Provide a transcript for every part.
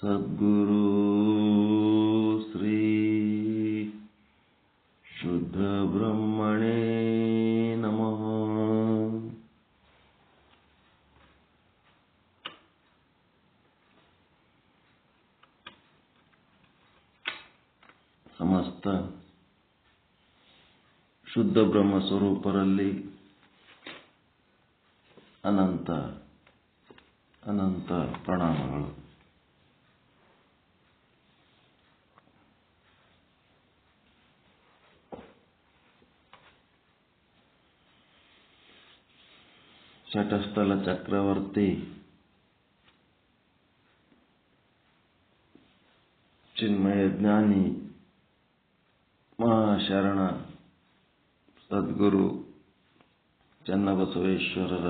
ಸದ್ಗುರು ಶ್ರೀ ಶುದ್ಧ ಬ್ರಹ್ಮಣೇ ನಮಃ. ಸಮಸ್ತ ಶುದ್ಧ ಬ್ರಹ್ಮ ಸ್ವರೂಪರಲ್ಲಿ ಅನಂತ ಅನಂತ ಪ್ರಣಾಮಗಳು. ಶಟಸ್ಥಲ ಚಕ್ರವರ್ತಿ ಚಿನ್ಮಯ ಜ್ಞಾನಿ ಮಹಾಶರಣ ಸದ್ಗುರು ಚನ್ನಬಸವೇಶ್ವರರ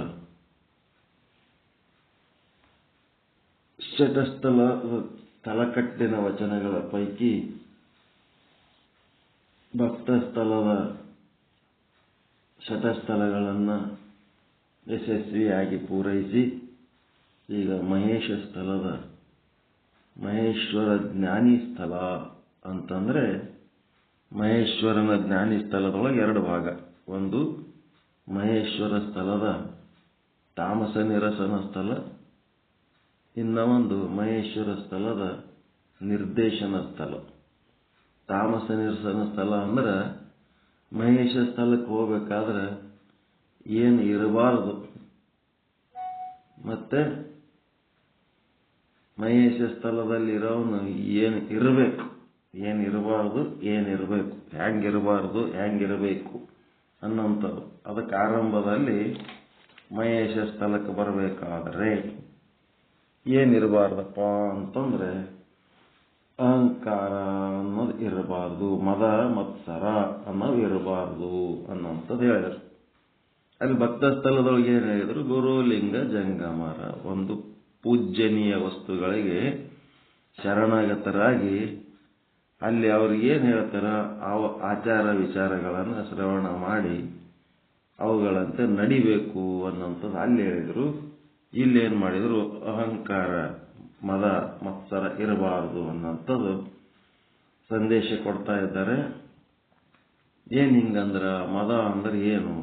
ಶಟಸ್ಥಲ ತಲಕಟ್ಟಿನ ವಚನಗಳ ಪೈಕಿ ಭಕ್ತಸ್ಥಲದ ಶಟಸ್ಥಲಗಳನ್ನು ಯಶಸ್ವಿಯಾಗಿ ಪೂರೈಸಿ ಈಗ ಮಹೇಶ ಸ್ಥಳದ ಮಹೇಶ್ವರ ಜ್ಞಾನಿ ಸ್ಥಳ ಅಂತಂದರೆ ಮಹೇಶ್ವರನ ಜ್ಞಾನಿ ಸ್ಥಳದೊಳಗೆ ಎರಡು ಭಾಗ. ಒಂದು ಮಹೇಶ್ವರ ಸ್ಥಳದ ತಾಮಸ ನಿರಸನ ಸ್ಥಳ, ಇನ್ನೊಂದು ಮಹೇಶ್ವರ ಸ್ಥಳದ ನಿರ್ದೇಶನ ಸ್ಥಳ. ತಾಮಸ ನಿರಸನ ಸ್ಥಳ ಅಂದ್ರೆ ಮಹೇಶ ಸ್ಥಳಕ್ಕೆ ಹೋಗ್ಬೇಕಾದ್ರೆ ಏನು ಇರಬಾರದು, ಮತ್ತೆ ಮಹೇಶ ಸ್ಥಳದಲ್ಲಿರೋನು ಏನು ಇರಬೇಕು, ಏನಿರಬಾರ್ದು, ಏನಿರಬೇಕು, ಹೆಂಗಿರಬಾರ್ದು, ಹೆಂಗಿರಬೇಕು ಅನ್ನೋಂಥದ್ದು. ಅದಕ್ಕೆ ಆರಂಭದಲ್ಲಿ ಮಹೇಶ ಸ್ಥಳಕ್ಕೆ ಬರಬೇಕಾದ್ರೆ ಏನಿರಬಾರ್ದಪ್ಪ ಅಂತಂದ್ರೆ ಅಹಂಕಾರ ಅನ್ನೋದು ಇರಬಾರ್ದು, ಮದ ಮತ್ಸರ ಅನ್ನೋದು ಇರಬಾರ್ದು ಅನ್ನೋಂಥದ್ದು ಹೇಳಿದರು. ಅಲ್ಲಿ ಭಕ್ತ ಸ್ಥಳದೊಳಗೆ ಏನು ಹೇಳಿದರು? ಗುರುಲಿಂಗ ಜಂಗಮರ, ಒಂದು ಪೂಜ್ಯನೀಯ ವಸ್ತುಗಳಿಗೆ ಶರಣಾಗತರಾಗಿ ಅಲ್ಲಿ ಅವ್ರಿಗೆ ಏನು ಹೇಳ್ತಾರ ಆಚಾರ ವಿಚಾರಗಳನ್ನು ಶ್ರವಣ ಮಾಡಿ ಅವುಗಳಂತೆ ನಡಿಬೇಕು ಅನ್ನೋಂಥದ್ದು ಅಲ್ಲಿ ಹೇಳಿದರು. ಇಲ್ಲೇನು ಮಾಡಿದರು? ಅಹಂಕಾರ, ಮದ ಮತ್ಸರ ಇರಬಾರ್ದು ಅನ್ನೋಂಥದ್ದು ಸಂದೇಶ ಕೊಡ್ತಾ ಇದ್ದಾರೆ. ಏನು ಹಿಂಗಂದ್ರ ಮದ ಅಂದ್ರೆ ಏನು?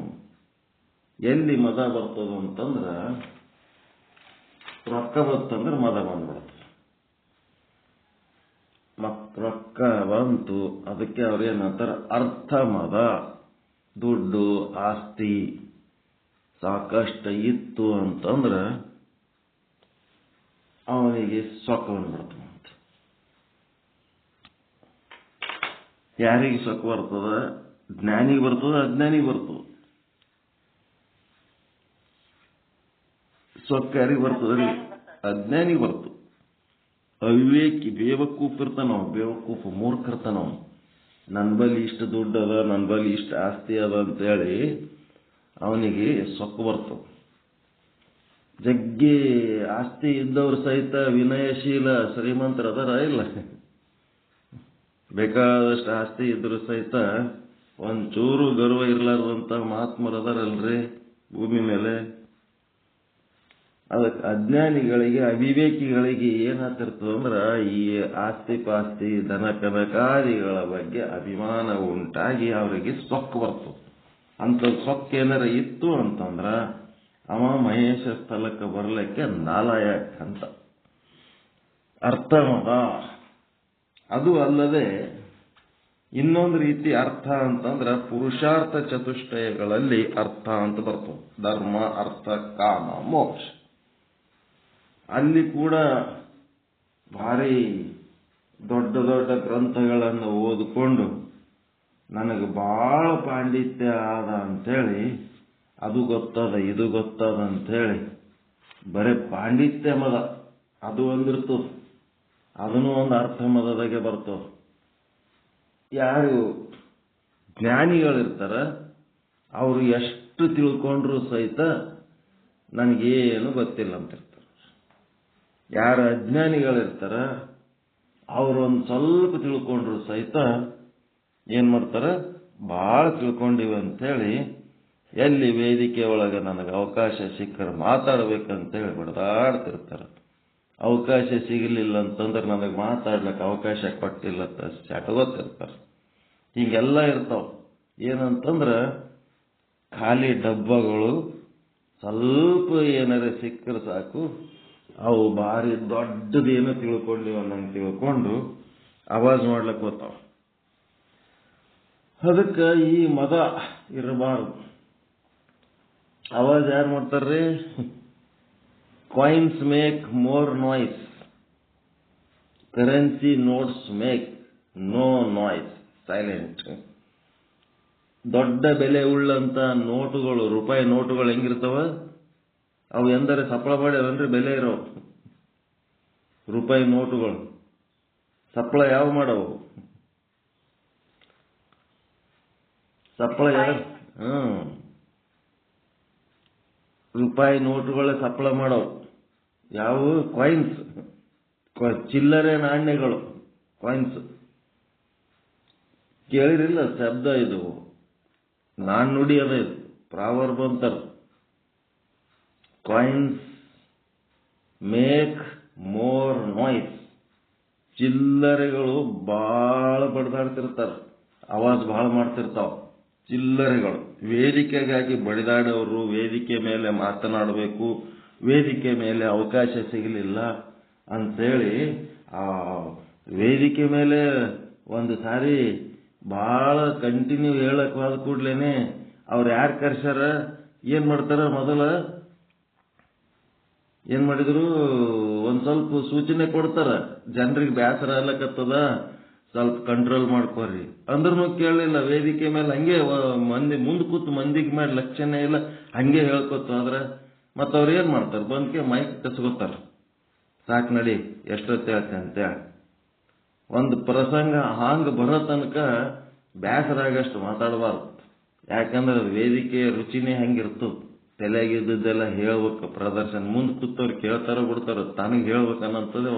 ಎಲ್ಲಿ ಮದ ಬರ್ತದ ಅಂತಂದ್ರೆ ರೊಕ್ಕ ಬರ್ತಂದ್ರೆ ಮದ ಬಂದ್ಬಿಡುತ್ತೆ. ರೊಕ್ಕ ಬಂತು, ಅದಕ್ಕೆ ಅವ್ರೇನಂತಾರೆ ಅರ್ಥ ಮದ. ದುಡ್ಡು ಆಸ್ತಿ ಸಾಕಷ್ಟು ಇತ್ತು ಅಂತಂದ್ರೆ ಅವನಿಗೆ ಸೊಕ್ಕ ಬಂದ್ಬಿಡ್ತಾನೆ. ಯಾರಿಗೆ ಸೊಕ್ಕ ಬರ್ತದ? ಜ್ಞಾನಿಗೆ ಬರ್ತದ, ಅಜ್ಞಾನಿಗೆ ಬರ್ತದ. ಸೊಕ್ಕ ಯಾರಿಗೆ ಬರ್ತದ್ರಿ? ಅಜ್ಞಾನಿಗೆ ಬರ್ತದೆ. ಅವಿವೇಕಿ ಬೇವಕೂಫ್ ಇರ್ತಾನ, ಬೇವಕೂಫ್ ಮೂರ್ಖ ಇರ್ತಾನ. ನನ್ನ ಬಳಿ ಇಷ್ಟು ದುಡ್ಡು ಅದ, ನನ್ನ ಬಳಿ ಇಷ್ಟು ಆಸ್ತಿ ಅದ ಅಂತೇಳಿ ಅವನಿಗೆ ಸೊಕ್ಕ ಬರ್ತದೆ. ಜಗ್ಗಿ ಆಸ್ತಿ ಇದ್ದವ್ರು ಸಹಿತ ವಿನಯಶೀಲ ಶ್ರೀಮಂತರದಾರ ಇಲ್ಲ? ಬೇಕಾದಷ್ಟು ಆಸ್ತಿ ಇದ್ರು ಸಹಿತ ಒಂಚೂರು ಗರ್ವ ಇರ್ಲಾರ್ದಂತ ಮಹಾತ್ಮರದಾರಲ್ರಿ ಭೂಮಿ ಮೇಲೆ. ಅದಕ್ಕೆ ಅಜ್ಞಾನಿಗಳಿಗೆ, ಅವಿವೇಕಿಗಳಿಗೆ ಏನಾಗ್ತಿರ್ತದೆ ಅಂದ್ರೆ ಈ ಆಸ್ತಿ ಪಾಸ್ತಿ ಧನ ಕನಕಾದಿಗಳ ಬಗ್ಗೆ ಅಭಿಮಾನ ಉಂಟಾಗಿ ಅವರಿಗೆ ಸೊಕ್ಕು ಬರ್ತದೆ. ಅಂತ ಸೊಕ್ಕು ಏನಾರ ಇತ್ತು ಅಂತಂದ್ರ ಅವ ಮಹೇಶ ಸ್ಥಳಕ್ಕೆ ಬರಲಿಕ್ಕೆ ನಾಲಾಯಕ ಅಂತ ಅರ್ಥಮದ. ಅದು ಅಲ್ಲದೆ ಇನ್ನೊಂದು ರೀತಿ ಅರ್ಥ ಅಂತಂದ್ರೆ ಪುರುಷಾರ್ಥ ಚತುಷ್ಟಯಗಳಲ್ಲಿ ಅರ್ಥ ಅಂತ ಬರ್ತದೆ. ಧರ್ಮ, ಅರ್ಥ, ಕಾಮ, ಮೋಕ್ಷ. ಅಲ್ಲಿ ಕೂಡ ಭಾರಿ ದೊಡ್ಡ ದೊಡ್ಡ ಗ್ರಂಥಗಳನ್ನು ಓದಿಕೊಂಡು ನನಗೆ ಬಹಳ ಪಾಂಡಿತ್ಯ ಆದ ಅಂತೇಳಿ, ಅದು ಗೊತ್ತದ ಇದು ಗೊತ್ತದ ಅಂಥೇಳಿ ಬರೀ ಪಾಂಡಿತ್ಯ ಮದ ಅದು ಒಂದಿರ್ತದ. ಅದನ್ನು ಒಂದು ಅರ್ಥ ಮದದಾಗೆ ಬರ್ತದೆ. ಯಾರು ಜ್ಞಾನಿಗಳಿರ್ತಾರ ಅವರು ಎಷ್ಟು ತಿಳ್ಕೊಂಡ್ರು ಸಹಿತ ನನಗೇನು ಗೊತ್ತಿಲ್ಲ ಅಂತಿರ್ತಾರೆ. ಯಾರು ಅಜ್ಞಾನಿಗಳಿರ್ತಾರ ಅವರು ಒಂದು ಸ್ವಲ್ಪ ತಿಳ್ಕೊಂಡ್ರು ಸಹಿತ ಏನ್ ಮಾಡ್ತಾರ? ಭಾಳ ತಿಳ್ಕೊಂಡಿವಿ ಅಂಥೇಳಿ ಎಲ್ಲಿ ವೇದಿಕೆ ಒಳಗೆ ನನಗೆ ಅವಕಾಶ ಸಿಕ್ಕರೆ ಮಾತಾಡ್ಬೇಕಂತೇಳಿ ಬಡದಾಡ್ತಿರ್ತಾರೆ. ಅವಕಾಶ ಸಿಗಲಿಲ್ಲ ಅಂತಂದ್ರೆ ನನಗೆ ಮಾತಾಡ್ಲಿಕ್ಕೆ ಅವಕಾಶ ಕೊಟ್ಟಿಲ್ಲ ಅಂತ ಸೆಟಗೋತಿರ್ತಾರೆ. ಹೀಗೆಲ್ಲ ಇರ್ತಾವ. ಏನಂತಂದ್ರೆ ಖಾಲಿ ಡಬ್ಬಗಳು ಸ್ವಲ್ಪ ಏನಾರ ಸಿಕ್ಕರೆ ಸಾಕು, ಅವು ಭಾರಿ ದೊಡ್ಡದೇನೋ ತಿಳ್ಕೊಂಡಿವ ನಂಗೆ ತಿಳ್ಕೊಂಡು ಆವಾಜ್ ಮಾಡ್ಲಿಕ್ಕೆ ಹೋಗ್ತಾವ. ಅದಕ್ಕೆ ಈ ಮದ ಇರಬಾರ್ದು. ಆವಾಜ್ ಯಾರು ಮಾಡ್ತಾರ್ರಿ? Coins make more noise, currency notes make no noise, silent. ದೊಡ್ಡ ಬೆಲೆ ಉಳ್ಳಂತ ನೋಟುಗಳು, ರೂಪಾಯಿ ನೋಟುಗಳು ಹೆಂಗಿರ್ತಾವ? ಅವು ಎಂದರೆ ಸಪ್ಪಳ ಮಾಡ್ಯಾವನ್ರಿ ಬೆಲೆ ಇರೋ ರೂಪಾಯಿ ನೋಟುಗಳು. ಸಪ್ಪಳ ಯಾವ ಮಾಡವು? ಸಪ್ಪಳ ಯಾವ? ರೂಪಾಯಿ ನೋಟುಗಳೇ ಸಪ್ಪಳ ಮಾಡವು. ಯಾವ? ಕಾಯಿನ್ಸ್, ಚಿಲ್ಲರೆ ನಾಣ್ಯಗಳು, ಕಾಯಿನ್ಸ್. ಕೇಳಿರಿಲ್ಲ ಶಬ್ದ? ಇದು ನಾಣ್ಣುಡಿ ಅದ, ಇದು ಪ್ರಾವರ್ಬ್ ಅಂತಾರ. Coins make more noise. ಚಿಲ್ಲರೆಗಳು ಬಹಳ ಬಡಿದಾಡ್ತಿರ್ತಾರ, ಆವಾಜ್ ಬಹಳ ಮಾಡ್ತಿರ್ತಾವ. ಚಿಲ್ಲರೆಗಳು ವೇದಿಕೆಗಾಗಿ ಬಡಿದಾಡೋರು ವೇದಿಕೆ ಮೇಲೆ ಮಾತನಾಡಬೇಕು, ವೇದಿಕೆ ಮೇಲೆ ಅವಕಾಶ ಸಿಗಲಿಲ್ಲ ಅಂತೇಳಿ ಆ ವೇದಿಕೆ ಮೇಲೆ ಒಂದು ಸಾರಿ ಬಹಳ ಕಂಟಿನ್ಯೂ ಹೇಳಕ್ ಹೋದ ಕೂಡ್ಲೇನೆ ಅವ್ರು ಯಾರು ಕರ್ಸ್ಯಾರ ಏನ್ ಮಾಡ್ತಾರ? ಮೊದಲ ಏನ್ ಮಾಡಿದ್ರು, ಒಂದ್ ಸ್ವಲ್ಪ ಸೂಚನೆ ಕೊಡ್ತಾರ, ಜನರಿಗೆ ಬೇಸರ ಆಗ್ಲಕತ್ತದ, ಸ್ವಲ್ಪ ಕಂಟ್ರೋಲ್ ಮಾಡ್ಕೋರಿ ಅಂದ್ರೂ ಕೇಳಲಿಲ್ಲ. ವೇದಿಕೆ ಮೇಲೆ ಹಂಗೆ ಮಂದಿ ಮುಂದೆ ಕೂತು ಮಂದಿಗೆ ಮೇಲೆ ಲಕ್ಷಣೆ ಇಲ್ಲ, ಹಂಗೆ ಹೇಳ್ಕೊತ ಆದ್ರೆ ಮತ್ತ ಅವ್ರು ಏನ್ ಮಾಡ್ತಾರ? ಬಂದ್ಕೆ ಮೈಕ್ ಕಸ್ಕೋತಾರ, ಸಾಕ್ ನಡಿ ಎಷ್ಟೊತ್ತು ಹೇಳ್ತೇನೆ ಅಂತೇಳಿ. ಒಂದು ಪ್ರಸಂಗ ಹಾಂಗ ಬರೋ ತನಕ ಬೇಸರ ಆಗಷ್ಟು ಮಾತಾಡಬಾರ್ದು. ಯಾಕಂದ್ರೆ ಅದು ವೇದಿಕೆಯ ರುಚಿನೇ ಹಂಗಿರ್ತದ. ತಲೆಯಾಗಿದ್ದೆಲ್ಲ ಹೇಳ್ಬೇಕು, ಪ್ರದರ್ಶನ ಮುಂದೆ ಕೂತವ್ರು ಕೇಳ್ತಾರೋ ಬಿಡ್ತಾರೋ, ತನಗೆ ಹೇಳ್ಬೇಕನ್ನಂತದೇ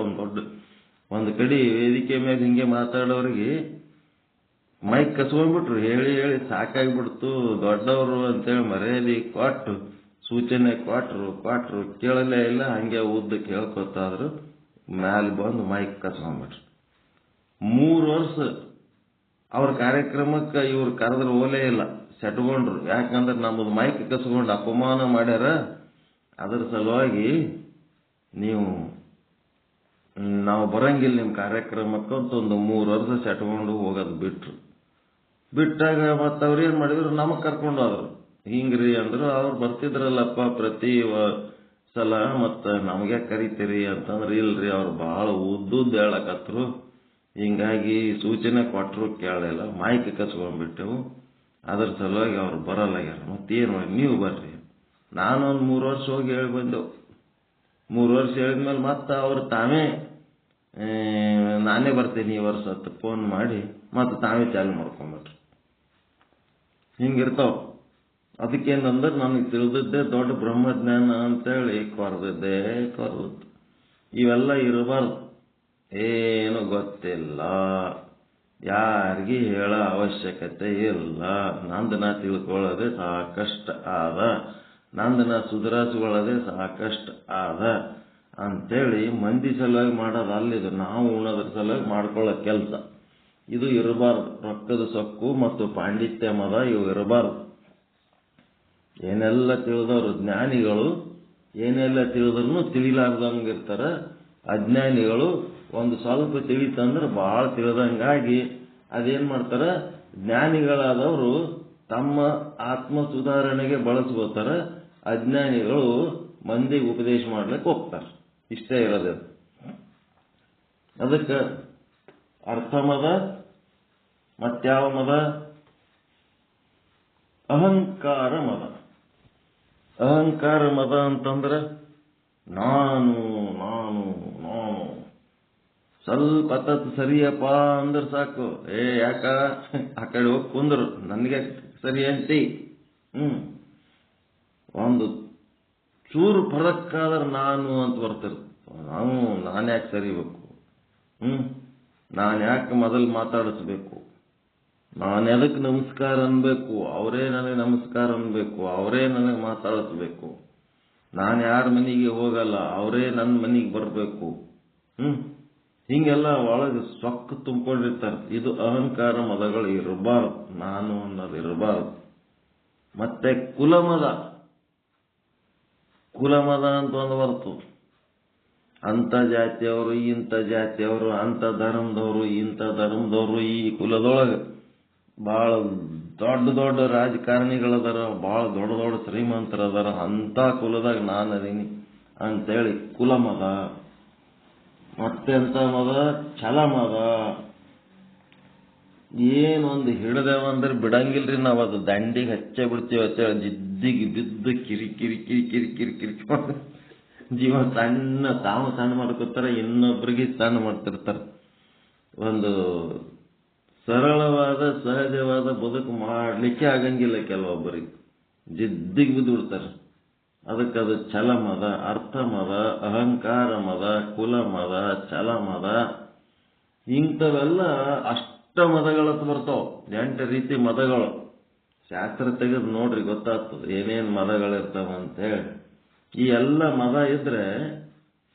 ಒಂದು ಕಡೆ ವೇದಿಕೆ ಮೇಲೆ ಹಿಂಗೆ ಮಾತಾಡೋರಿಗೆ ಮೈಕ್ ಕಸ್ಕೊಂಡ್ಬಿಟ್ರು. ಹೇಳಿ ಹೇಳಿ ಸಾಕಾಗ್ಬಿಡ್ತು. ದೊಡ್ಡವರು ಅಂತೇಳಿ ಮರ್ಯಾದೆ ಕೊಟ್ಟು ಸೂಚನೆ ಕೊಟ್ರು ಕೇಳಲೇ ಇಲ್ಲ, ಹಂಗೆ ಉದ್ದಕ್ಕೆ ಹೇಳ್ಕೊತಾದ್ರು. ಮ್ಯಾಲೆ ಬಂದು ಮೈಕ್ ಕಸ್ಕೊಂಡ್ಬಿಟ್ರು. 3 ವರ್ಷ ಅವ್ರ ಕಾರ್ಯಕ್ರಮಕ್ಕೆ ಇವ್ರು ಕರೆದ್ರೆ ಓಲೇ ಇಲ್ಲ, ಸೆಟ್ಕೊಂಡ್ರು. ಯಾಕಂದ್ರೆ ನಮ್ಮದು ಮೈಕ್ ಕಸ್ಕೊಂಡು ಅಪಮಾನ ಮಾಡ್ಯಾರ, ಅದ್ರ ಸಲುವಾಗಿ ನಾವು ಬರಂಗಿಲ್ಲ ನಿಮ್ಮ ಕಾರ್ಯಕ್ರಮಕ್ಕಂತ ಒಂದು 3 ವರ್ಷ ಸೆಟ್ಕೊಂಡು ಹೋಗೋದು ಬಿಟ್ಟಾಗ ಮತ್ತೆ ಅವ್ರು ಏನ್ ಮಾಡಿದ್ರು, ನಮಗ್ ಕರ್ಕೊಂಡು ಹೋದ್ರು. ಹಿಂಗ್ರಿ ಅಂದ್ರು. ಅವ್ರು ಬರ್ತಿದ್ರಲ್ಲಪ್ಪ ಪ್ರತಿ ಸಲ, ಮತ್ತ ನಮ್ಗೆ ಕರಿತೀರಿ ಅಂತಂದ್ರೆ ಇಲ್ರಿ, ಅವ್ರು ಬಹಳ ಉದ್ದುದ್ದು ಹೇಳಕತ್ರು. ಹಿಂಗಾಗಿ ಸೂಚನೆ ಕೊಟ್ಟರು ಕೇಳಲಿಲ್ಲ, ಮೈಕ್ ಕಸ್ಕೊಂಡ್ಬಿಟ್ಟೆವು. ಅದ್ರ ಸಲುವಾಗಿ ಅವ್ರು ಬರಲ್ಲಾಗ್ಯಾರ. ಮತ್ತೇನು ನೀವು ಬರ್ರಿ. ನಾನೊಂದು 3 ವರ್ಷ ಹೋಗಿ ಹೇಳಿ ಬಂದೆವು. 3 ವರ್ಷ ಹೇಳಿದ್ಮೇಲೆ ಮತ್ತೆ ಅವ್ರು ತಾವೇ ನಾನೇ ಬರ್ತೀನಿ ಈ ವರ್ಷ ಅಂತ ಫೋನ್ ಮಾಡಿ ಮತ್ತೆ ತಾವೇ ಚಾಲು ಮಾಡ್ಕೊಂಡ್ಬಿಟ್ರು. ಹಿಂಗಿರ್ತಾವ. ಅದಕ್ಕೇನಂದ್ರೆ ನನಗೆ ತಿಳಿದದ್ದೇ ದೊಡ್ಡ ಬ್ರಹ್ಮಜ್ಞಾನ ಅಂತೇಳಿ ಕೊರದದ್ದೇ. ಇವೆಲ್ಲ ಇರಬಾರ್ದು. ಏನು ಗೊತ್ತಿಲ್ಲ, ಯಾರಿಗೆ ಹೇಳೋ ಅವಶ್ಯಕತೆ ಇಲ್ಲ, ನಂದು ನಾ ತಿಳ್ಕೊಳ್ಳೋದೇ ಸಾಕಷ್ಟು ಆದ, ನಂದು ನಾ ಸುಧಾರಿಸ್ಕೊಳ್ಳೋದೇ ಸಾಕಷ್ಟು ಆದ ಅಂತೇಳಿ ಮಂದಿ ಸಲುವಾಗಿ ಮಾಡೋದು ಅಲ್ಲಿದು. ನಾವು ಉಣೋದ್ರ ಸಲುವಾಗಿ ಮಾಡ್ಕೊಳ್ಳೋ ಕೆಲಸ ಇದು ಇರಬಾರ್ದು. ರೊಕ್ಕದ ಸೊಕ್ಕು ಮತ್ತು ಪಾಂಡಿತ್ಯ ಮದ ಇವು ಇರಬಾರ್ದು. ಏನೆಲ್ಲ ತಿಳಿದವರು ಜ್ಞಾನಿಗಳು ಏನೆಲ್ಲ ತಿಳಿದ್ರು ತಿಳಿಲಾರ್ದಂಗಿರ್ತಾರ. ಅಜ್ಞಾನಿಗಳು ಒಂದು ಸ್ವಲ್ಪ ತಿಳಿತಂದ್ರೆ ಬಹಳ ತಿಳಿದಂಗಾಗಿ ಅದೇನ್ ಮಾಡ್ತಾರ, ಜ್ಞಾನಿಗಳಾದವರು ತಮ್ಮ ಆತ್ಮ ಸುಧಾರಣೆಗೆ ಬಳಸ್ಕೋತಾರ, ಅಜ್ಞಾನಿಗಳು ಮಂದಿಗೆ ಉಪದೇಶ ಮಾಡ್ಲಿಕ್ಕೆ ಹೋಗ್ತಾರೆ. ಇಷ್ಟೇ ಇರೋದು. ಅದಕ್ಕೆ ಅರ್ಥ ಮದ, ಮತ್ಯಾವ ಮದ? ಅಹಂಕಾರ ಮದ. ಅಹಂಕಾರ ಮದ ಅಂತಂದ್ರೆ ನಾನು ನಾನು ನಾನು ಸ್ವಲ್ಪ ಸರಿಯಪ್ಪ ಅಂದ್ರೆ ಸಾಕು. ಯಾಕ ಆ ಕಡೆ ಹೋಗಿ ಕುಂದ್ರು, ನನಗೆ ಸರಿ ಅಂತಿ. ಒಂದು ಚೂರು ಫರಕ್ಕಾದ್ರೆ ನಾನು ಅಂತ ಬರ್ತಿರ್ತ. ನಾನು ಯಾಕೆ ಸರಿಬೇಕು? ನಾನು ಯಾಕೆ ಮೊದಲು ಮಾತಾಡಿಸ್ಬೇಕು? ನಾನು ಎದಕ್ಕೆ ನಮಸ್ಕಾರ ಅನ್ಬೇಕು? ಅವರೇ ನನಗೆ ನಮಸ್ಕಾರ ಅನ್ಬೇಕು, ಅವರೇ ನನಗೆ ಮಾತಾಡಿಸ್ಬೇಕು. ನಾನು ಯಾರ ಮನೆಗೆ ಹೋಗಲ್ಲ, ಅವರೇ ನನ್ನ ಮನೆಗೆ ಬರಬೇಕು. ಹಿಂಗೆಲ್ಲ ಒಳಗೆ ಸೊಕ್ಕು ತುಂಬಿಕೊಂಡಿರ್ತಾರೆ. ಇದು ಅಹಂಕಾರ ಮದಗಳು ಇರಬಾರದು, ನಾನು ಅನ್ನೋದು ಇರಬಾರದು. ಮತ್ತೆ ಕುಲಮದ ಅಂತ ಒಂದು ಬರ್ತು. ಅಂಥ ಜಾತಿಯವರು, ಇಂಥ ಜಾತಿಯವರು, ಅಂಥ ಧರ್ಮದವರು, ಇಂಥ ಧರ್ಮದವರು. ಈ ಕುಲದೊಳಗೆ ಭಾಳ ದೊಡ್ಡ ದೊಡ್ಡ ರಾಜಕಾರಣಿಗಳದಾರ, ಭಾಳ ದೊಡ್ಡ ದೊಡ್ಡ ಶ್ರೀಮಂತರದಾರ. ಅಂಥ ಕುಲದಾಗ ನಾನು ಅದೀನಿ ಅಂತೇಳಿ ಕುಲಮದ. ಮತ್ತೆಂತ ಮದ? ಛಲ ಮದ. ಏನೊಂದು ಹಿಡ್ದೇವಂದ್ರೆ ಬಿಡಂಗಿಲ್ರಿ ನಾವು, ಅದು ದಂಡಿಗೆ ಹಚ್ಚೇ ಬಿಡ್ತೀವಿ ಅಂತೇಳಿ ಜಿದ್ದಿಗೆ ಬಿದ್ದು ಕಿರಿಕಿರಿ ಜೀವ ತಾವು ಸಣ್ಣ ಮಾಡ್ಕೊತಾರೆ, ಇನ್ನೊಬ್ರಿಗೆ ಸಣ್ಣ ಮಾಡ್ತಿರ್ತಾರೆ. ಒಂದು ಸರಳವಾದ ಸಹಜವಾದ ಬದುಕು ಮಾಡಲಿಕ್ಕೆ ಆಗಂಗಿಲ್ಲ ಕೆಲವೊಬ್ಬರಿಗೆ, ಜಿದ್ದಿಗೆ ಬಿದ್ದು ಬಿಡ್ತಾರೆ. ಅದಕ್ಕದು ಛಲ ಮದ, ಅರ್ಥ ಮದ, ಅಹಂಕಾರ ಮದ, ಕುಲ ಮದ, ಛಲ ಮದ, ಇಂಥವೆಲ್ಲ ಅಷ್ಟ ಮದಗಳತ್ತು ಬರ್ತಾವ. 8 ರೀತಿ ಮದಗಳು. ಶಾಸ್ತ್ರ ತೆಗೆದು ನೋಡ್ರಿ, ಗೊತ್ತಾಗ್ತದೆ ಏನೇನು ಮದಗಳಿರ್ತಾವ ಅಂತೇಳಿ. ಈ ಎಲ್ಲ ಮದ ಇದ್ರೆ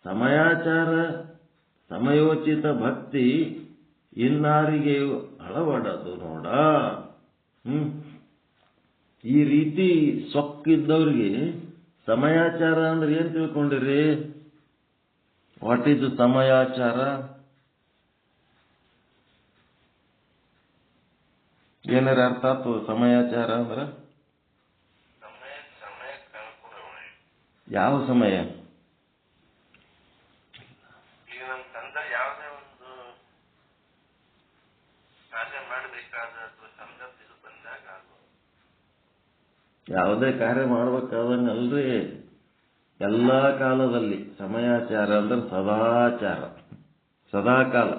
ಸಮಯಾಚಾರ, ಸಮಯೋಚಿತ ಭಕ್ತಿ ಇನ್ನಾರಿಗೆ ಅಳವಡದು ನೋಡ. ಈ ರೀತಿ ಸೊಕ್ಕಿದ್ದವ್ರಿಗೆ ಸಮಯಾಚಾರ ಅಂದ್ರೆ ಏನ್ ತಿಳ್ಕೊಂಡಿರಿ? What is ಸಮಯಾಚಾರ? ಏನಾರ ಅರ್ಥ ಆಯ್ತು? ಸಮಯಾಚಾರ ಅಂದ್ರ ಯಾವ ಸಮಯ? ಯಾವುದೇ ಕಾರ್ಯ ಮಾಡ್ಬೇಕಾದಂಗಲ್ರಿ, ಎಲ್ಲಾ ಕಾಲದಲ್ಲಿ. ಸಮಯಾಚಾರ ಅಂದ್ರೆ ಸದಾಚಾರ, ಸದಾಕಾಲ.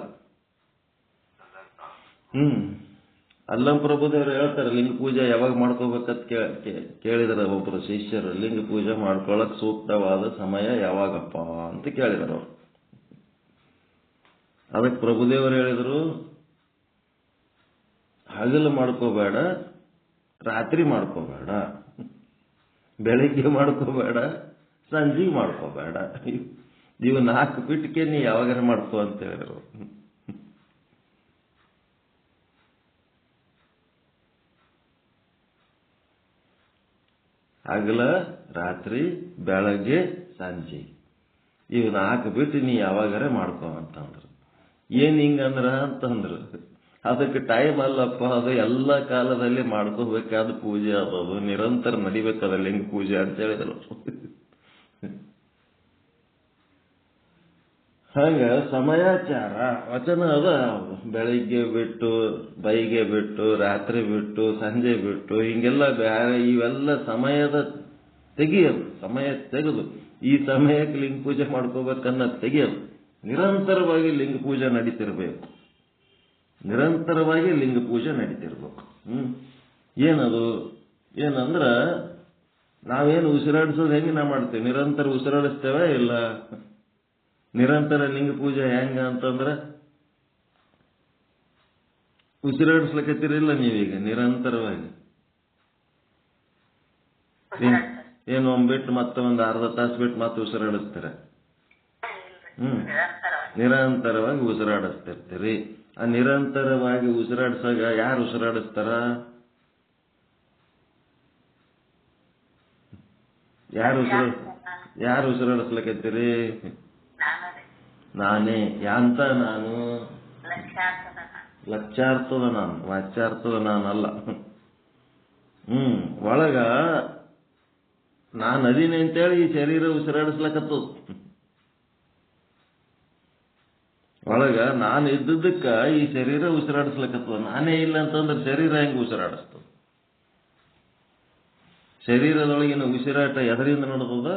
ಅಲ್ಲಂ ಪ್ರಭುದೇವರು ಹೇಳ್ತಾರೆ, ಲಿಂಗ ಪೂಜೆ ಯಾವಾಗ ಮಾಡ್ಕೋಬೇಕಂತ ಕೇಳಿದಾರೆ ಒಬ್ಬರು ಶಿಷ್ಯರು. ಲಿಂಗ ಪೂಜೆ ಮಾಡ್ಕೊಳಕ್ ಸೂಕ್ತವಾದ ಸಮಯ ಯಾವಾಗಪ್ಪ ಅಂತ ಕೇಳಿದಾರೆ ಅವರು. ಅದಕ್ಕೆ ಪ್ರಭುದೇವರು ಹೇಳಿದ್ರು, ಹಗಲು ಮಾಡ್ಕೋಬೇಡ, ರಾತ್ರಿ ಮಾಡ್ಕೋಬೇಡ, ಬೆಳಿಗ್ಗೆ ಮಾಡ್ಕೋಬೇಡ, ಸಂಜೆಗೆ ಮಾಡ್ಕೋಬೇಡ. ಇವು 4 ಬಿಟ್ಟಿಗೆ ನೀ ಯಾವಾಗಾರ ಮಾಡ್ಕೋ ಅಂತ ಹೇಳಿದ್ರು. ಹಗಲ, ರಾತ್ರಿ, ಬೆಳಗ್ಗೆ, ಸಂಜೆ, ಇವು 4 ಬಿಟ್ಟು ನೀ ಯಾವಾಗಾರ ಮಾಡ್ಕೋ ಅಂತಂದ್ರು. ಏನ್ ಹಿಂಗಂದ್ರ ಅಂತಂದ್ರು, ಅದಕ್ಕೆ ಟೈಮ್ ಅಲ್ಲಪ್ಪ, ಅದು ಎಲ್ಲ ಕಾಲದಲ್ಲಿ ಮಾಡ್ಕೋಬೇಕಾದ ಪೂಜೆ ಅದು, ನಿರಂತರ ನಡಿಬೇಕದ ಲಿಂಗ ಪೂಜೆ ಅಂತ ಹೇಳಿದ್ರು. ಹಂಗ ಸಮಯಾಚಾರ ವಚನ ಅದ. ಬೆಳಿಗ್ಗೆ ಬಿಟ್ಟು, ಬೈಗೆ ಬಿಟ್ಟು, ರಾತ್ರಿ ಬಿಟ್ಟು, ಸಂಜೆ ಬಿಟ್ಟು, ಹಿಂಗೆಲ್ಲ ಬ್ಯಾರೆ ಇವೆಲ್ಲ ಸಮಯದ ತೆಗಿಯೋದು. ಸಮಯ ತೆಗೆದು ಈ ಸಮಯಕ್ಕೆ ಲಿಂಗ ಪೂಜೆ ಮಾಡ್ಕೋಬೇಕನ್ನೋದು ತೆಗಿಯೋದು. ನಿರಂತರವಾಗಿ ಲಿಂಗ ಪೂಜೆ ನಡೀತಿರ್ಬೇಕು, ನಿರಂತರವಾಗಿ ಲಿಂಗ ಪೂಜೆ ನಡೀತಿರ್ಬೇಕು. ಏನದು? ಏನಂದ್ರ ನಾವೇನು ಉಸಿರಾಡಿಸೋದು ಹೆಂಗೆ ನಾವು ಮಾಡ್ತೇವೆ? ನಿರಂತರ ಉಸಿರಾಡಿಸ್ತೇವೆ ಇಲ್ಲ? ನಿರಂತರ ಲಿಂಗ ಪೂಜೆ ಹೆಂಗ ಅಂತಂದ್ರ, ಉಸಿರಾಡಿಸ್ಲಿಕ್ಕತ್ತಿರಿಲ್ಲ ನೀವೀಗ ನಿರಂತರವಾಗಿ. ಏನು ಒಮ್ಬಿಟ್ಟು ಮತ್ತೆ ಒಂದು ಅರ್ಧ ತಾಸು ಬಿಟ್ಟು ಮತ್ತೆ ಉಸಿರಾಡಿಸ್ತೀರ? ನಿರಂತರವಾಗಿ ಉಸಿರಾಡಿಸ್ತಿರ್ತೀರಿ. ಆ ನಿರಂತರವಾಗಿ ಉಸಿರಾಡಿಸಾಗ ಯಾರು ಉಸಿರಾಡಿಸ್ತಾರ? ಯಾರು ಉಸಿರಾಡಿಸ್ಲಿಕ್ಕತ್ತೀರಿ? ನಾನೇ. ಯಾಂತ ನಾನು? ಲಕ್ಷಾರ್ಥದ ನಾನು, ವಾಚ್ಯಾರ್ಥದ ನಾನಲ್ಲ. ಒಳಗ ನಾನು ಅದೀನಿ ಅಂತೇಳಿ ಈ ಶರೀರ ಉಸಿರಾಡಿಸ್ಲಕತ್ತದ. ಒಳಗ ನಾನು ಇದ್ದದಕ್ಕ ಈ ಶರೀರ ಉಸಿರಾಡಿಸ್ಲಕತ್ತದ. ನಾನೇ ಇಲ್ಲ ಅಂತಂದ್ರೆ ಶರೀರ ಹೆಂಗೆ ಉಸಿರಾಡಿಸ್ತದ? ಶರೀರದೊಳಗಿನ ಉಸಿರಾಟ ಎದರಿಂದ ನಡೆದದ?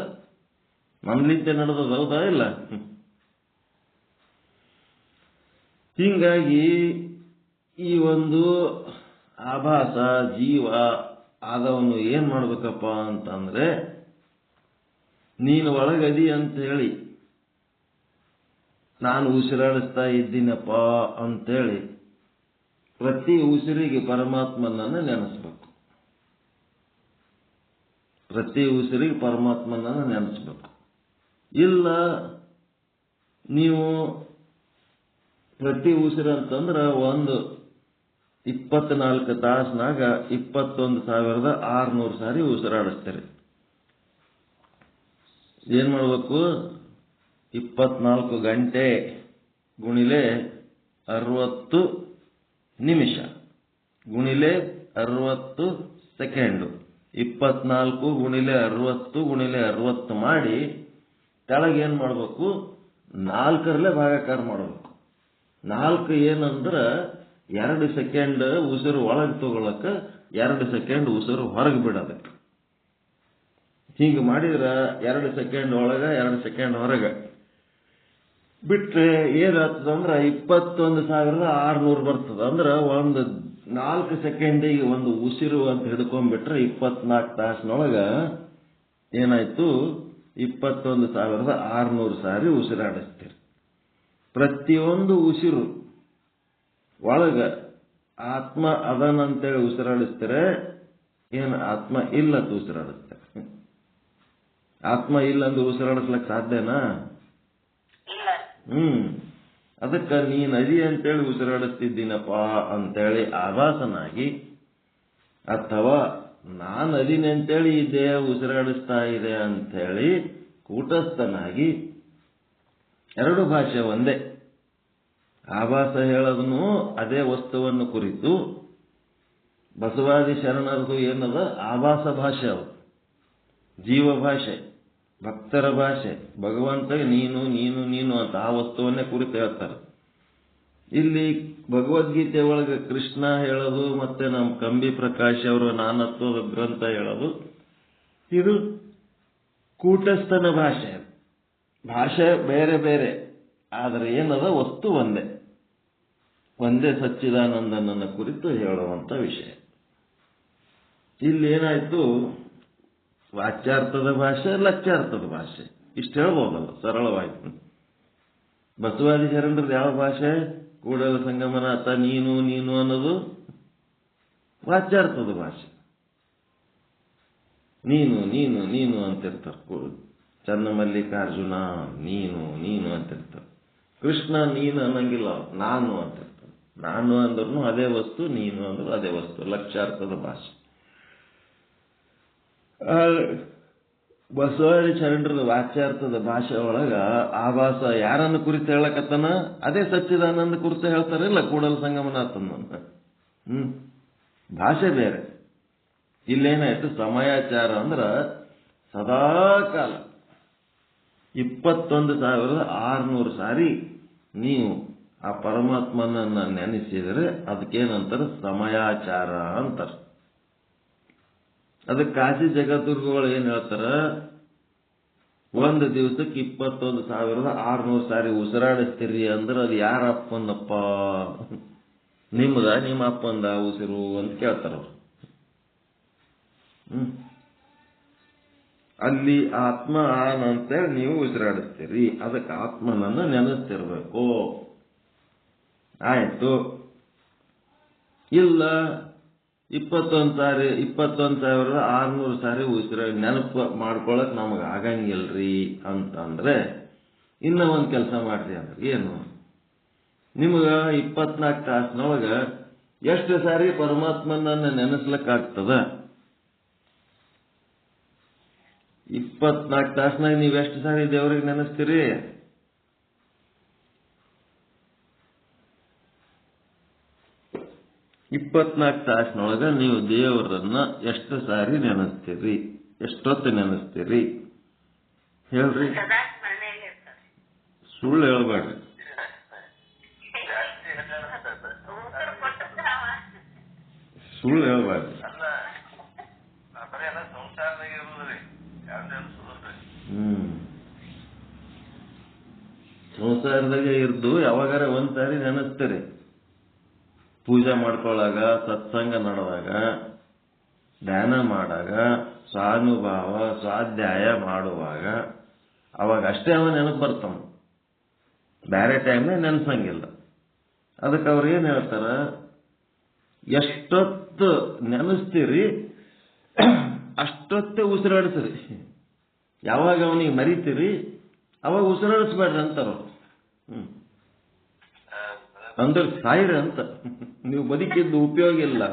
ನನ್ನಿಂದ ನಡೆದದ, ಹೌದಾ ಇಲ್ಲ? ಹೀಗಾಗಿ ಈ ಒಂದು ಆಭಾಸ ಜೀವ ಆದವನು ಏನ್ ಮಾಡ್ಬೇಕಪ್ಪ ಅಂತಂದ್ರೆ, ನೀನು ಒಳಗದಿ ಅಂತ ಹೇಳಿ ನಾನು ಉಸಿರಾಡಿಸ್ತಾ ಇದ್ದೀನಪ್ಪ ಅಂತೇಳಿ ಪ್ರತಿ ಉಸಿರಿಗೆ ಪರಮಾತ್ಮನನ್ನು ನೆನೆಸ್ಬೇಕು. ಪ್ರತಿ ಉಸಿರಿಗೆ ಪರಮಾತ್ಮನನ್ನು ನೆನೆಸ್ಬೇಕು. ಇಲ್ಲ ನೀವು ಪ್ರತಿ ಉಸಿರು ಅಂತಂದ್ರೆ ಒಂದು 24 ತಾಸಿನಾಗ 21,600 ಸಾರಿ ಉಸಿರಾಡಿಸ್ತೀರಿ. ಏನ್ ಮಾಡ್ಬೇಕು? 24 ಗಂಟೆ ಗುಣಿಲೆ 60 ನಿಮಿಷ ಗುಣಿಲೆ 60 ಸೆಕೆಂಡು 24 ಗುಣಿಲೆ 60 ಗುಣಿಲೆ 60 ಮಾಡಿ ಕೆಳಗೆ ಏನ್ ಮಾಡ್ಬೇಕು? 4ರಲ್ಲೇ ಭಾಗಾಕಾರ ಮಾಡ್ಬೇಕು. 4 ಏನಂದ್ರೆ 2 ಸೆಕೆಂಡ್ ಉಸಿರು ಒಳಗೆ ತಗೊಳಕ 2 ಸೆಕೆಂಡ್ ಉಸಿರು ಹೊರಗೆ ಬಿಡೋದಕ್ಕೆ. ಹಿಂಗೆ ಮಾಡಿದ್ರೆ 2 ಸೆಕೆಂಡ್ ಒಳಗೆ 2 ಸೆಕೆಂಡ್ ಹೊರಗೆ ಬಿಟ್ರೆ ಏನಾಗ್ತದಂದ್ರೆ 21,600 ಬರ್ತದೆ. ಅಂದ್ರೆ ಒಂದು 4 ಸೆಕೆಂಡಿಗೆ ಒಂದು ಉಸಿರು ಅಂತ ಹಿಡ್ಕೊಂಡ್ಬಿಟ್ರೆ 24 ತಾಸಿನೊಳಗೆ ಏನಾಯ್ತು? 21,600 ಸಾರಿ ಉಸಿರಾಡಿಸ್ತೀರಿ. ಪ್ರತಿಯೊಂದು ಉಸಿರು ಒಳಗ ಆತ್ಮ ಅದನಂತೇಳಿ ಉಸಿರಾಡಿಸ್ತಾರೆ, ಏನು ಆತ್ಮ ಇಲ್ಲ ಅಂತ ಉಸಿರಾಡಿಸ್ತಾರೆ? ಆತ್ಮ ಇಲ್ಲ ಅಂದ್ರೆ ಉಸಿರಾಡಿಸ್ಲಕ್ ಸಾಧ್ಯನಾ? ಅದಕ್ಕೆ ನೀ ನದಿ ಅಂತೇಳಿ ಉಸಿರಾಡಿಸ್ತಿದ್ದೀನಪ್ಪ ಅಂತೇಳಿ ಆಭಾಸನಾಗಿ, ಅಥವಾ ನಾನು ನದಿನಿ ಅಂತೇಳಿ ಈ ದೇಹ ಉಸಿರಾಡಿಸ್ತಾ ಇದೆ ಅಂತೇಳಿ ಕೂಟಸ್ಥನಾಗಿ, ಎರಡು ಭಾಷೆ ಒಂದೇ. ಆಭಾಸ ಹೇಳೋದನ್ನು ಅದೇ ವಸ್ತುವನ್ನು ಕುರಿತು, ಬಸವಾದಿ ಶರಣರದು ಏನದ ಆಭಾಸ ಭಾಷೆ, ಅದು ಜೀವ ಭಾಷೆ, ಭಕ್ತರ ಭಾಷೆ. ಭಗವಂತ ನೀನು ನೀನು ನೀನು ಅಂತ ಆ ವಸ್ತುವನ್ನೇ ಕುರಿತು ಹೇಳ್ತಾರೆ. ಇಲ್ಲಿ ಭಗವದ್ಗೀತೆ ಒಳಗೆ ಕೃಷ್ಣ ಹೇಳೋದು ಮತ್ತೆ ನಮ್ಮ ಕಂಬಿ ಪ್ರಕಾಶ್ ಅವರು ನಾನತ್ವದ ಗ್ರಂಥ ಹೇಳೋದು, ಇದು ಕೂಟಸ್ಥನ ಭಾಷೆ. ಭಾಷೆ ಬೇರೆ ಬೇರೆ, ಆದರೆ ಏನದ ವಸ್ತು ಒಂದೇ. ಒಂದೇ ಸಚ್ಚಿದಾನಂದನನ್ನ ಕುರಿತು ಹೇಳುವಂತ ವಿಷಯ. ಇಲ್ಲಿ ಏನಾಯ್ತು? ವಾಚ್ಯಾರ್ಥದ ಭಾಷೆ, ಲಕ್ಷ್ಯಾರ್ಥದ ಭಾಷೆ, ಇಷ್ಟು ಹೇಳ್ಬೋದಲ್ಲ ಸರಳವಾಯ್ತು. ಬಸವಾದಿ ಶರಣರದ್ದು ಯಾವ ಭಾಷೆ? ಕೂಡಲ ಸಂಗಮನಾಥ ನೀನು ನೀನು ಅನ್ನೋದು ವಾಚ್ಯಾರ್ಥದ ಭಾಷೆ. ನೀನು ನೀನು ನೀನು ಅಂತಿರ್ತಾರೆ. ಚನ್ನಮಲ್ಲಿಕಾರ್ಜುನ ನೀನು ನೀನು ಅಂತಿರ್ತಾರೆ. ಕೃಷ್ಣ ನೀನು ಅನ್ನಂಗಿಲ್ಲ, ನಾನು ಅಂತಿರ್ತಾರೆ. ನಾನು ಅಂದ್ರೂ ಅದೇ ವಸ್ತು, ನೀನು ಅಂದ್ರೂ ಅದೇ ವಸ್ತು, ಲಕ್ಷ್ಯಾರ್ಥದ ಭಾಷೆ. ಬಸವಾದಿ ಶರಣರದ ವಾಚ್ಯಾರ್ಥದ ಭಾಷೆ ಒಳಗ ಆಭಾಸ ಯಾರನ್ನು ಕುರಿತು ಹೇಳಕತ್ತನ? ಅದೇ ಸಚ್ಚಿದಾನಂದ ಕುರಿತು ಹೇಳ್ತಾರಿಲ್ಲ, ಕೂಡಲ ಸಂಗಮನಾಥನ. ಭಾಷೆ ಬೇರೆ. ಇಲ್ಲೇನಾಯ್ತು? ಸಮಯಾಚಾರ ಅಂದ್ರ ಸದಾಕಾಲ 21,600 ಸಾರಿ ನೀವು ಆ ಪರಮಾತ್ಮನನ್ನ ನೆನೆಸಿದರೆ ಅದಕ್ಕೇನಂತಾರೆ? ಸಮಯಾಚಾರ ಅಂತಾರೆ. ಅದಕ್ಕೆ ಕಾಶಿ ಜಗದ್ಗುರುಗಳು ಏನ್ ಹೇಳ್ತಾರ? ಒಂದು ದಿವಸಕ್ಕೆ 21,600 ಸಾರಿ ಉಸಿರಾಡಿಸ್ತೀರಿ ಅಂದ್ರೆ ಅದು ಯಾರ ಅಪ್ಪಂದಪ್ಪ? ನಿಮ್ದ, ನಿಮ್ಮ ಅಪ್ಪಂದ ಉಸಿರು ಅಂತ ಕೇಳ್ತಾರ ಅವ್ರು. ಅಲ್ಲಿ ಆತ್ಮ ಅಂತೇಳಿ ನೀವು ಉಸಿರಾಡಿಸ್ತೀರಿ, ಅದಕ್ಕೆ ಆತ್ಮನನ್ನ ನೆನೆಸ್ತಿರ್ಬೇಕು. ಆಯ್ತು. ಇಲ್ಲ 21,600 ಸಾರಿ ನೆನಪು ಮಾಡ್ಕೊಳಕ್ ನಮಗೆ ಆಗಂಗಿಲ್ರಿ ಅಂತಂದ್ರೆ ಇನ್ನ ಒಂದು ಕೆಲಸ ಮಾಡ್ರಿ ಅಂದ್ರೆ ಏನು? ನಿಮಗ 24 ತಾಸಿನೊಳಗ ಎಷ್ಟು ಸಾರಿ ಪರಮಾತ್ಮನನ್ನ ನೆನೆಸ್ಲಕ್ಕಾಗ್ತದ? 24 ತಾಸಿನಾಗ ನೀವು ಎಷ್ಟು ಸಾರಿ ದೇವರಿಗೆ ನೆನೆಸ್ತೀರಿ? ತಾಸಿನೊಳಗ ನೀವು ದೇವರನ್ನ ಎಷ್ಟು ಸಾರಿ ನೆನೆಸ್ತೀರಿ? ಎಷ್ಟೊತ್ತು ನೆನೆಸ್ತೀರಿ ಹೇಳ್ರಿ? ಸುಳ್ಳು ಹೇಳ್ಬೇಡ್ರಿ. ಸುಳ್ಳು ಹೇಳ್ಬೇಡ್ರಿ. ಸಂಸಾರದಾಗೆ ಇರ್ದು ಯಾವಾಗಾರ ಒಂದ್ ಸಾರಿ ನೆನೆಸ್ತೀರಿ. ಪೂಜೆ ಮಾಡ್ಕೊಳ್ಳಾಗ, ಸತ್ಸಂಗ ನಡೆದಾಗ, ಧ್ಯಾನ ಮಾಡಾಗ, ಸ್ವಾನುಭಾವ ಸ್ವಾಧ್ಯಾಯ ಮಾಡುವಾಗ ಅವಾಗ ಅಷ್ಟೇ ಅವ ನೆನಪು ಬರ್ತಾವ. ಬೇರೆ ಟೈಮ್ನಾಗ ನೆನ್ಸಂಗಿಲ್ಲ. ಅದಕ್ಕೆ ಅವ್ರು ಏನ್ ಹೇಳ್ತಾರ? ಎಷ್ಟೊತ್ತು ನೆನೆಸ್ತೀರಿ ಅಷ್ಟೊತ್ತೇ ಉಸಿರಾಡಿಸ್ರಿ. ಯಾವಾಗ ಅವನಿಗೆ ಮರಿತೀರಿ ಅವಾಗ ಉಸಿರಾಡಿಸ್ಬೇಡ್ರಿ ಅಂತಾರ. ಅಂದ್ರೆ ಸಾಯಿರಿ ಅಂತ. ನೀವು ಬದುಕಿದ್ದು ಉಪಯೋಗ ಇಲ್ಲ,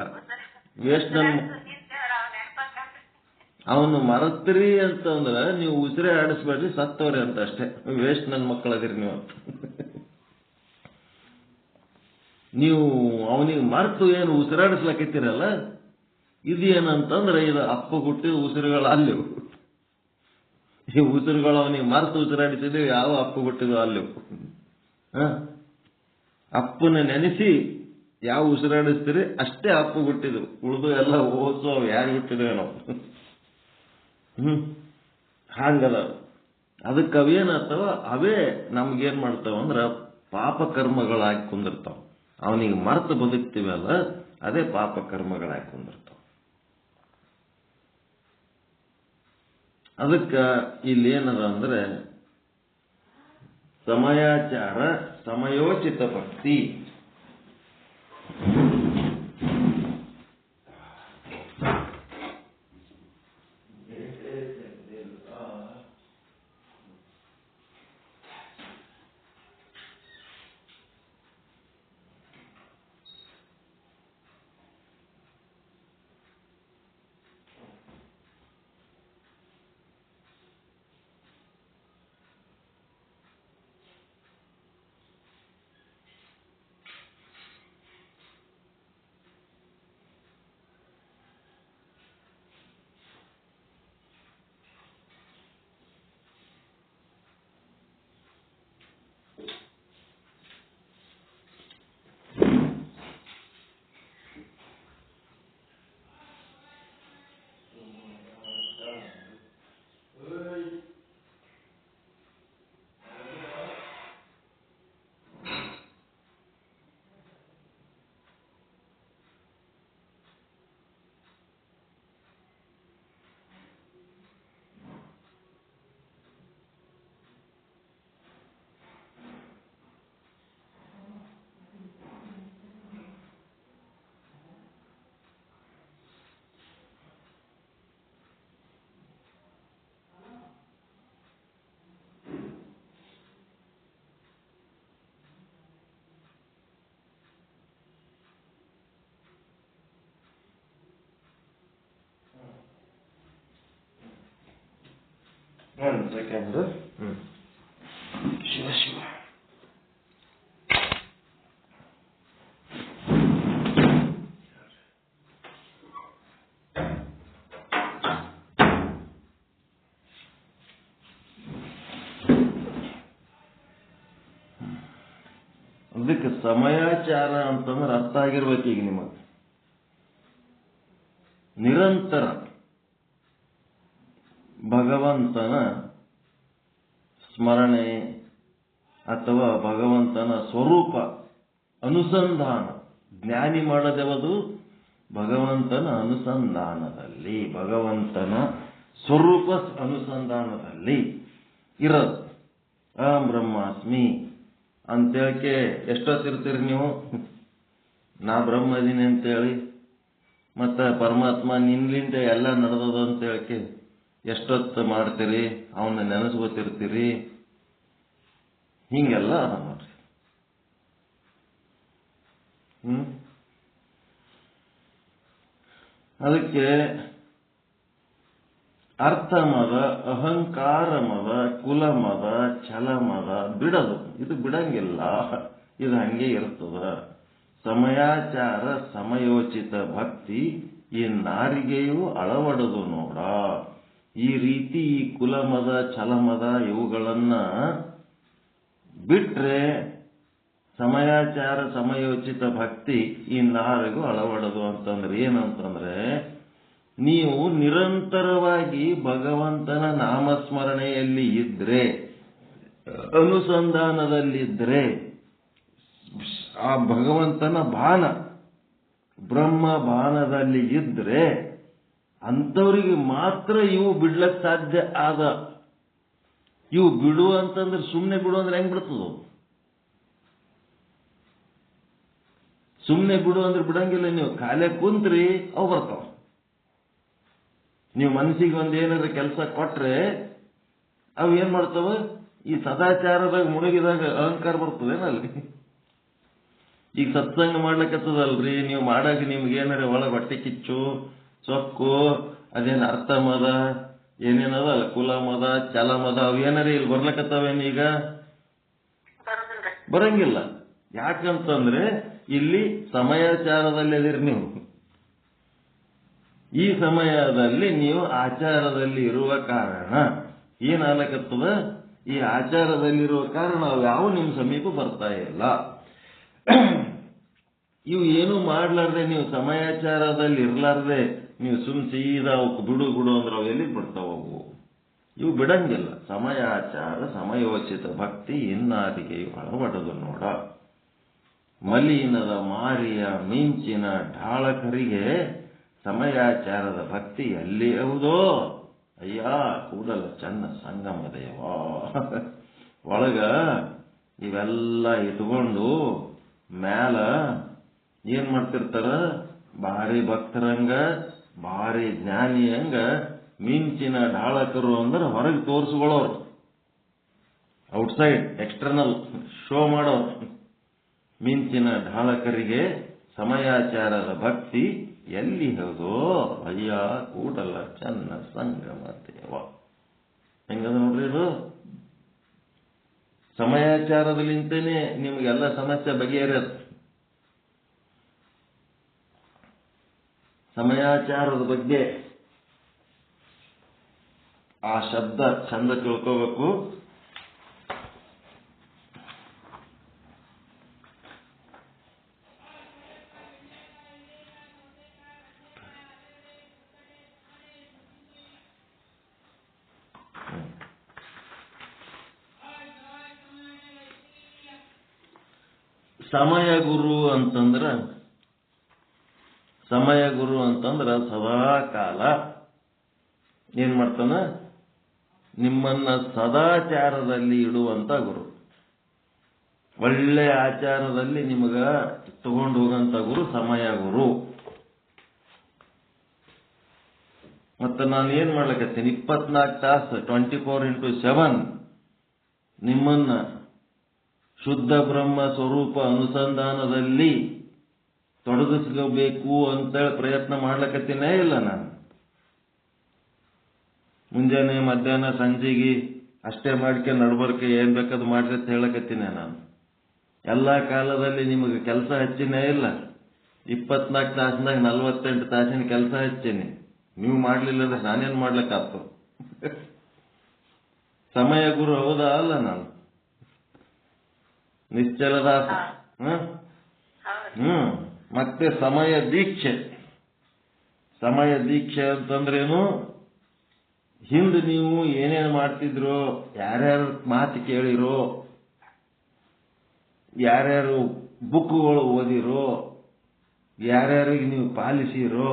ವೇಸ್ಟ್. ಅವನು ಮರತ್ರಿ ಅಂತಂದ್ರೆ ನೀವು ಉಸಿರೇ ಆಡಿಸ್ಬೇಡ್ರಿ, ಸತ್ತವ್ರಿ ಅಂತ ಅಷ್ಟೇ. ವೇಸ್ಟ್ ನನ್ನ ಮಕ್ಕಳದಿರಿ ನೀವು ಅಂತ. ನೀವು ಅವನಿಗೆ ಮರೆತು ಏನು ಉಸಿರಾಡಿಸ್ಲಕತ್ತೀರಲ್ಲ, ಇದು ಏನಂತಂದ್ರೆ ಇದು ಅಪ್ಪ ಹುಟ್ಟಿದ ಉಸಿರುಗಳ ಅಲ್ಲಿವು. ಈ ಉಸಿರುಗಳು ಅವನಿಗೆ ಮರೆತು ಉಸಿರಾಡಿಸಿದ್ವಿ, ಯಾವ ಅಪ್ಪ ಹುಟ್ಟಿದ ಅಲ್ಲಿವು. ಅಪ್ಪನ ನೆನೆಸಿ ಯಾವ ಉಸಿರಾಡಿಸ್ತೀರಿ ಅಷ್ಟೇ ಅಪ್ಪ ಹುಟ್ಟಿದ್ವು, ಉಳಿದು ಎಲ್ಲ ಓಸೋ ಯಾರು ಹುಟ್ಟಿದ್ವಿ ನಾವು. ಹಾಗದ. ಅದಕ್ಕೆ ಅವೇನಾಗ್ತಾವ, ಅವೇ ನಮ್ಗೇನ್ ಮಾಡ್ತಾವ ಅಂದ್ರ ಪಾಪ ಕರ್ಮಗಳಾಗಿ ಕುಂದಿರ್ತಾವ. ಅವನಿಗೆ ಮರೆತು ಬದುಕ್ತಿವಲ್ಲ, ಅದೇ ಪಾಪ ಕರ್ಮಗಳಾಗಿ ಕುಂದಿರ್ತಾವ. ಅದಕ್ಕ ಇಲ್ಲಿ ಏನದ ಅಂದ್ರೆ ಸಮಯಾಚಾರ, ಸಮಯೋಚಿತ ಭಕ್ತಿ. ಒಂದು ಸೆಕೆಂಡ್. ಶಿವ ಶಿವ. ಅದಕ್ಕೆ ಸಮಯಾಚಾರ ಅಂತಂದ್ರೆ ಅರ್ಥ ಆಗಿರ್ಬೇಕು ಈಗ ನಿಮಗೆ. ನಿರಂತರ ಭಗವಂತನ ಸ್ಮರಣೆ ಅಥವಾ ಭಗವಂತನ ಸ್ವರೂಪ ಅನುಸಂಧಾನ. ಜ್ಞಾನಿ ಮಾಡೋದೆವದು ಭಗವಂತನ ಅನುಸಂಧಾನದಲ್ಲಿ, ಭಗವಂತನ ಸ್ವರೂಪ ಅನುಸಂಧಾನದಲ್ಲಿ ಇರೋದು. ಅಹಂ ಬ್ರಹ್ಮಾಸ್ಮಿ ಅಂತೇಳಕ್ಕೆ ಎಷ್ಟೊತ್ತಿರ್ತೀರಿ ನೀವು? ನಾ ಬ್ರಹ್ಮ ಇದೀನಿ ಅಂತೇಳಿ, ಮತ್ತು ಪರಮಾತ್ಮ ನಿನ್ಲಿಂದ ಎಲ್ಲ ನಡೆದದು ಅಂತ ಹೇಳಕ್ಕೆ ಎಷ್ಟೊತ್ತು ಮಾಡ್ತೀರಿ? ಅವನ್ನ ನೆನೆಸ್ಕೋತಿರ್ತೀರಿ. ಹಿಂಗೆಲ್ಲ ಅದ ಮಾಡ್ರಿ. ಅದಕ್ಕೆ ಅರ್ಥಮದ, ಅಹಂಕಾರಮದ, ಕುಲಮದ, ಛಲಮದ ಬಿಡದು. ಇದು ಬಿಡಂಗಿಲ್ಲ, ಇದು ಹಂಗೆ ಇರ್ತದ. ಸಮಯಾಚಾರ, ಸಮಯೋಚಿತ ಭಕ್ತಿ ಈ ನಾರಿಗೆಯೂ ಅಳವಡದು ನೋಡ. ಈ ರೀತಿ ಈ ಕುಲಮದ, ಛಲಮದ ಇವುಗಳನ್ನ ಬಿಟ್ರೆ ಸಮಯಾಚಾರ, ಸಮಯೋಚಿತ ಭಕ್ತಿ ಈ ನಾರಿಗೂ ಅಳವಡದು. ಅಂತಂದ್ರೆ ಏನಂತಂದ್ರೆ, ನೀವು ನಿರಂತರವಾಗಿ ಭಗವಂತನ ನಾಮಸ್ಮರಣೆಯಲ್ಲಿ ಇದ್ರೆ, ಅನುಸಂಧಾನದಲ್ಲಿದ್ರೆ, ಆ ಭಗವಂತನ ಬಾಣ ಬ್ರಹ್ಮ ಬಾಣದಲ್ಲಿ ಇದ್ರೆ ಅಂಥವ್ರಿಗೆ ಮಾತ್ರ ಇವು ಬಿಡ್ಲಕ್ ಸಾಧ್ಯ ಆದ. ಇವು ಬಿಡು ಅಂತಂದ್ರೆ ಸುಮ್ಮನೆ ಬಿಡು ಅಂದ್ರೆ ಹೆಂಗ್ ಬಿಡ್ತದ? ಸುಮ್ಮನೆ ಬಿಡು ಅಂದ್ರೆ ಬಿಡಂಗಿಲ್ಲ. ನೀವು ಖಾಲಿ ಕುಂತ್ರಿ ಅವು ಬರ್ತಾವ. ನೀವು ಮನಸ್ಸಿಗೆ ಒಂದೇನಾದ್ರೂ ಕೆಲಸ ಕೊಟ್ರೆ ಅವು ಏನ್ ಮಾಡ್ತಾವ? ಈ ಸದಾಚಾರದಾಗ ಮುಳುಗಿದಾಗ ಅಹಂಕಾರ ಬರ್ತದೇನಲ್ಲಿ. ಈಗ ಸತ್ಸಂಗ ಮಾಡ್ಲಿಕ್ಕತ್ತದಲ್ರಿ, ನೀವು ಮಾಡಾಕ ನಿಮ್ಗೆ ಏನಾರ ಒಳಗೆ ಹೊಟ್ಟೆ ಕಿಚ್ಚು, ಸೊಕ್ಕು, ಅದೇನು ಅರ್ಥ ಮದ, ಏನೇನದಲ್ಲ ಕುಲ ಮದ, ಛಲ ಮದ, ಅವು ಏನಾರ ಇಲ್ಲಿ ಬರ್ಲಕತ್ತವೇನೀಗ? ಬರಂಗಿಲ್ಲ. ಯಾಕಂತಂದ್ರೆ ಇಲ್ಲಿ ಸಮಯಾಚಾರದಲ್ಲಿ ಅದಿರಿ ನೀವು. ಈ ಸಮಯದಲ್ಲಿ ನೀವು ಆಚಾರದಲ್ಲಿ ಇರುವ ಕಾರಣ ಏನಾಗಲಕತ್ತದ? ಈ ಆಚಾರದಲ್ಲಿರುವ ಕಾರಣ ಅವು ಯಾವ ನಿಮ್ಮ ಸಮೀಪ ಬರ್ತಾ ಇಲ್ಲ. ಇವು ಏನು ಮಾಡ್ಲಾರ್ದೆ ನೀವು ಸಮಯಾಚಾರದಲ್ಲಿ ಇರ್ಲಾರ್ದೆ ನೀವು ಸೀದಾ ಅವಕ್ಕೆ ಬಿಡು ಅಂದ್ರೆ ಅವು ಎಲ್ಲಿ ಬಿಡ್ತಾವ? ಅವು ಇವು ಬಿಡಂಗಿಲ್ಲ. ಸಮಯಾಚಾರ ಸಮಯೋಚಿತ ಭಕ್ತಿ ಇನ್ನಾದಿಗೆ ಒಳಪಡದು ನೋಡ. ಮಲಿನದ ಮಾರಿಯ ಮಿಂಚಿನ ಢಾಳಕರಿಗೆ ಸಮಯಾಚಾರದ ಭಕ್ತಿ ಎಲ್ಲಿ ಯಾವುದೋ? ಅಯ್ಯ ಕೂಡಲ ಚನ್ನ ಸಂಗಮ ದೇವ. ಒಳಗ ಇವೆಲ್ಲ ಇಟ್ಕೊಂಡು ಮ್ಯಾಲ ಏನ್ ಮಾಡ್ತಿರ್ತಾರ? ಭಾರಿ ಭಕ್ತರಂಗ, ಭಾರಿ ಜ್ಞಾನಿಯಂಗ ಮಿಂಚಿನ ಢಾಳಕರು ಅಂದ್ರೆ ಹೊರಗೆ ತೋರಿಸ್ಕೊಳ್ಳೋರು, ಔಟ್ಸೈಡ್ ಎಕ್ಸ್ಟರ್ನಲ್ ಶೋ ಮಾಡೋರು. ಮಿಂಚಿನ ಢಾಳಕರಿಗೆ ಸಮಯಾಚಾರದ ಭಕ್ತಿ ಎಲ್ಲಿ ಹೌದೋ? ಅಯ್ಯ ಕೂಡಲ ಚನ್ನ ಸಂಗಮ ದೇವ. ಹೆಂಗದ ನೋಡ್ರಿ ಇದು. ಸಮಯಾಚಾರದಲ್ಲಿಂತನೇ ನಿಮ್ಗೆಲ್ಲ ಸಮಸ್ಯೆ ಬಗೆಹರಿಯದು. ಸಮಯಾಚಾರದ ಬಗ್ಗೆ ಆ ಶಬ್ದ ಚಂದ ತಿಳ್ಕೋಬೇಕು. ಸಮಯ ಗುರು ಅಂತಂದ್ರ ಸದಾ ಕಾಲ ಏನ್ ಮಾಡ್ತಾನ? ನಿಮ್ಮನ್ನ ಸದಾಚಾರದಲ್ಲಿ ಇಡುವಂತ ಗುರು, ಒಳ್ಳೆ ಆಚಾರದಲ್ಲಿ ನಿಮಗ ತಗೊಂಡು ಹೋಗಂತ ಗುರು ಸಮಯ ಗುರು. ಮತ್ತೆ ನಾನು ಏನ್ ಮಾಡ್ಲಿಕ್ಕತ್ತೀನಿ? 24 ತಾಸು 24x7 ನಿಮ್ಮನ್ನ ಶುದ್ಧ ಬ್ರಹ್ಮ ಸ್ವರೂಪ ಅನುಸಂಧಾನದಲ್ಲಿ ತೊಡಗಿಸ್ಕೋಬೇಕು ಅಂತೇಳಿ ಪ್ರಯತ್ನ ಮಾಡ್ಲಕತ್ತೀನೇ ಇಲ್ಲ ನಾನು. ಮುಂಜಾನೆ ಮಧ್ಯಾಹ್ನ ಸಂಜೆಗೆ ಅಷ್ಟೇ ಮಾಡ್ಕೆ ನಡ್ಬರ್ಕೆ ಏನ್ ಬೇಕಾದ್ ಮಾಡ್ರಿ ಅಂತ ಹೇಳಕತ್ತೀನಿ ನಾನು. ಎಲ್ಲಾ ಕಾಲದಲ್ಲಿ ನಿಮಗೆ ಕೆಲಸ ಹಚ್ಚಿನೇ ಇಲ್ಲ. 24 ತಾಸಿನಾಗ 48 ತಾಸಿನ ಕೆಲಸ ಹಚ್ಚೀನಿ. ನೀವು ಮಾಡ್ಲಿಲ್ಲ ಅಂದ್ರೆ ನಾನೇನ್ ಮಾಡ್ಲಿಕ್ಕಾಗ್ತು? ಸಮಯ ಗುರು ಹೌದಾ ಅಲ್ಲ ನಾನು? ನಿಶ್ಚಲದಾಸ. ಮತ್ತೆ ಸಮಯ ದೀಕ್ಷೆ. ಸಮಯ ದೀಕ್ಷೆ ಅಂತಂದ್ರೇನು? ಹಿಂದೆ ನೀವು ಏನೇನು ಮಾಡ್ತಿದ್ರೋ, ಯಾರ್ಯಾರು ಮಾತು ಕೇಳಿರೋ, ಯಾರ್ಯಾರು ಬುಕ್ಗಳು ಓದಿರೋ, ಯಾರ್ಯಾರಿಗೆ ನೀವು ಪಾಲಿಸಿರೋ,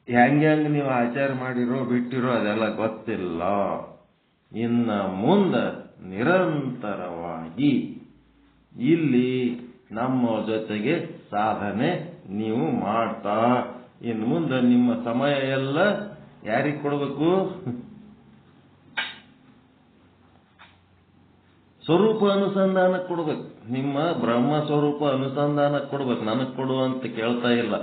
ಹೆಂಗ್ ನೀವು ಆಚಾರ ಮಾಡಿರೋ ಬಿಟ್ಟಿರೋ ಅದೆಲ್ಲ ಗೊತ್ತಿಲ್ಲ. ಇನ್ನ ಮುಂದೆ ನಿರಂತರವಾಗಿ ಇಲ್ಲಿ ನಮ್ಮ ಜೊತೆಗೆ ಸಾಧನೆ ನೀವು ಮಾಡ್ತಾ ಇನ್ನು ಮುಂದೆ ನಿಮ್ಮ ಸಮಯ ಎಲ್ಲ ಯಾರಿಗೆ ಕೊಡಬೇಕು? ಸ್ವರೂಪ ಅನುಸಂಧಾನಕ್ಕೆ ಕೊಡ್ಬೇಕು. ನಿಮ್ಮ ಬ್ರಹ್ಮ ಸ್ವರೂಪ ಅನುಸಂಧಾನಕ್ಕೆ ಕೊಡ್ಬೇಕು. ನನಗೆ ಕೊಡುವಂತ ಕೇಳ್ತಾ ಇಲ್ಲ.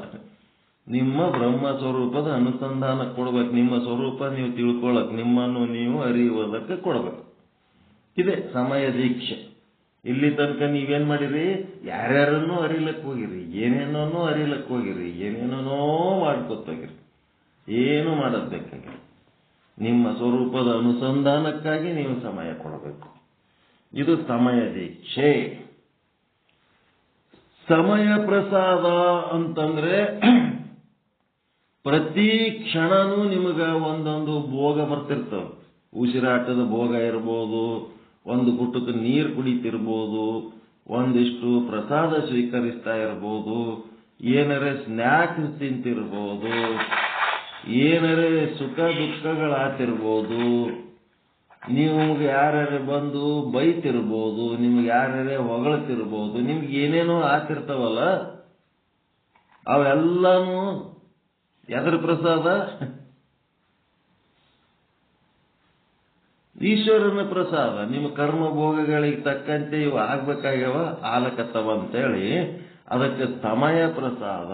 ನಿಮ್ಮ ಬ್ರಹ್ಮ ಸ್ವರೂಪದ ಅನುಸಂಧಾನಕ್ಕೆ ಕೊಡ್ಬೇಕು. ನಿಮ್ಮ ಸ್ವರೂಪ ನೀವು ತಿಳ್ಕೊಳಕ್, ನಿಮ್ಮನ್ನು ನೀವು ಅರಿಯುವುದಕ್ಕೆ ಕೊಡ್ಬೇಕು. ಇದೆ ಸಮಯ ದೀಕ್ಷೆ. ಇಲ್ಲಿ ತನಕ ನೀವೇನ್ ಮಾಡಿರಿ? ಯಾರ್ಯಾರನ್ನೂ ಅರಿಲಕ್ ಹೋಗಿರಿ, ಏನೇನೋ ಅರಿಲಕ್ ಹೋಗಿರಿ, ಏನೇನೋ ಮಾಡ್ಕೊತೋಗಿರಿ. ಏನು ಮಾಡೋದ್ ಬೇಕಾಗಿಲ್ಲ. ನಿಮ್ಮ ಸ್ವರೂಪದ ಅನುಸಂಧಾನಕ್ಕಾಗಿ ನೀವು ಸಮಯ ಕೊಡಬೇಕು. ಇದು ಸಮಯ ದೀಕ್ಷೆ. ಸಮಯ ಪ್ರಸಾದ ಅಂತಂದ್ರೆ ಪ್ರತಿ ಕ್ಷಣನೂ ನಿಮಗ ಒಂದೊಂದು ಭೋಗ ಬರ್ತಿರ್ತವೆ. ಉಸಿರಾಟದ ಭೋಗ ಇರ್ಬೋದು, ಒಂದು ಗುಟ್ಟಕ್ಕೆ ನೀರು ಕುಡಿತಿರ್ಬೋದು, ಒಂದಿಷ್ಟು ಪ್ರಸಾದ ಸ್ವೀಕರಿಸ್ತಾ ಇರ್ಬೋದು, ಏನರೇ ಸ್ನ್ಯಾಕ್ಸ್ ತಿಂತಿರ್ಬೋದು, ಏನರೇ ಸುಖ ದುಃಖಗಳಾತಿರ್ಬೋದು, ನಿಮ್ಗೆ ಯಾರ್ಯಾರೇ ಬಂದು ಬೈತಿರ್ಬೋದು, ನಿಮ್ಗೆ ಯಾರ್ಯಾರೇ ಹೊಗಳ್ತಿರ್ಬೋದು, ನಿಮ್ಗೆ ಏನೇನೋ ಆತಿರ್ತಾವಲ್ಲ, ಅವೆಲ್ಲಾನು ಎದ್ರ ಪ್ರಸಾದ? ಈಶ್ವರನ ಪ್ರಸಾದ. ನಿಮ್ಮ ಕರ್ಮ ಭೋಗಗಳಿಗೆ ತಕ್ಕಂತೆ ಇವು ಆಗ್ಬೇಕಾಗ್ಯವ, ಆಲಕತ್ತವ ಅಂತೇಳಿ ಅದಕ್ಕೆ ಸಮಯ ಪ್ರಸಾದ.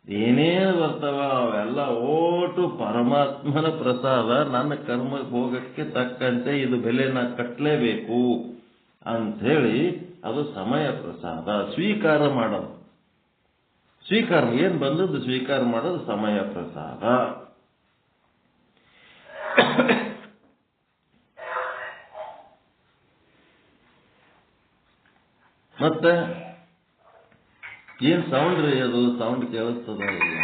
ಏನೇನು ಬರ್ತಾವ ಅವೆಲ್ಲ ಓಟು ಪರಮಾತ್ಮನ ಪ್ರಸಾದ. ನನ್ನ ಕರ್ಮ ಭೋಗಕ್ಕೆ ತಕ್ಕಂತೆ ಇದು ಬೆಲೆ ನಾ ಕಟ್ಟಲೇಬೇಕು ಅಂಥೇಳಿ ಅದು ಸಮಯ ಪ್ರಸಾದ. ಸ್ವೀಕಾರ ಮಾಡೋದು, ಸ್ವೀಕಾರ ಏನ್ ಬಂದದ್ದು ಸ್ವೀಕಾರ ಮಾಡೋದು ಸಮಯ ಪ್ರಸಾದ. ಮತ್ತೆ ಏನ್ ಸೌಂಡ್ ರೀ ಅದು? ಸೌಂಡ್ ಕೇಳಿಸ್ತದ ಇಲ್ಲ?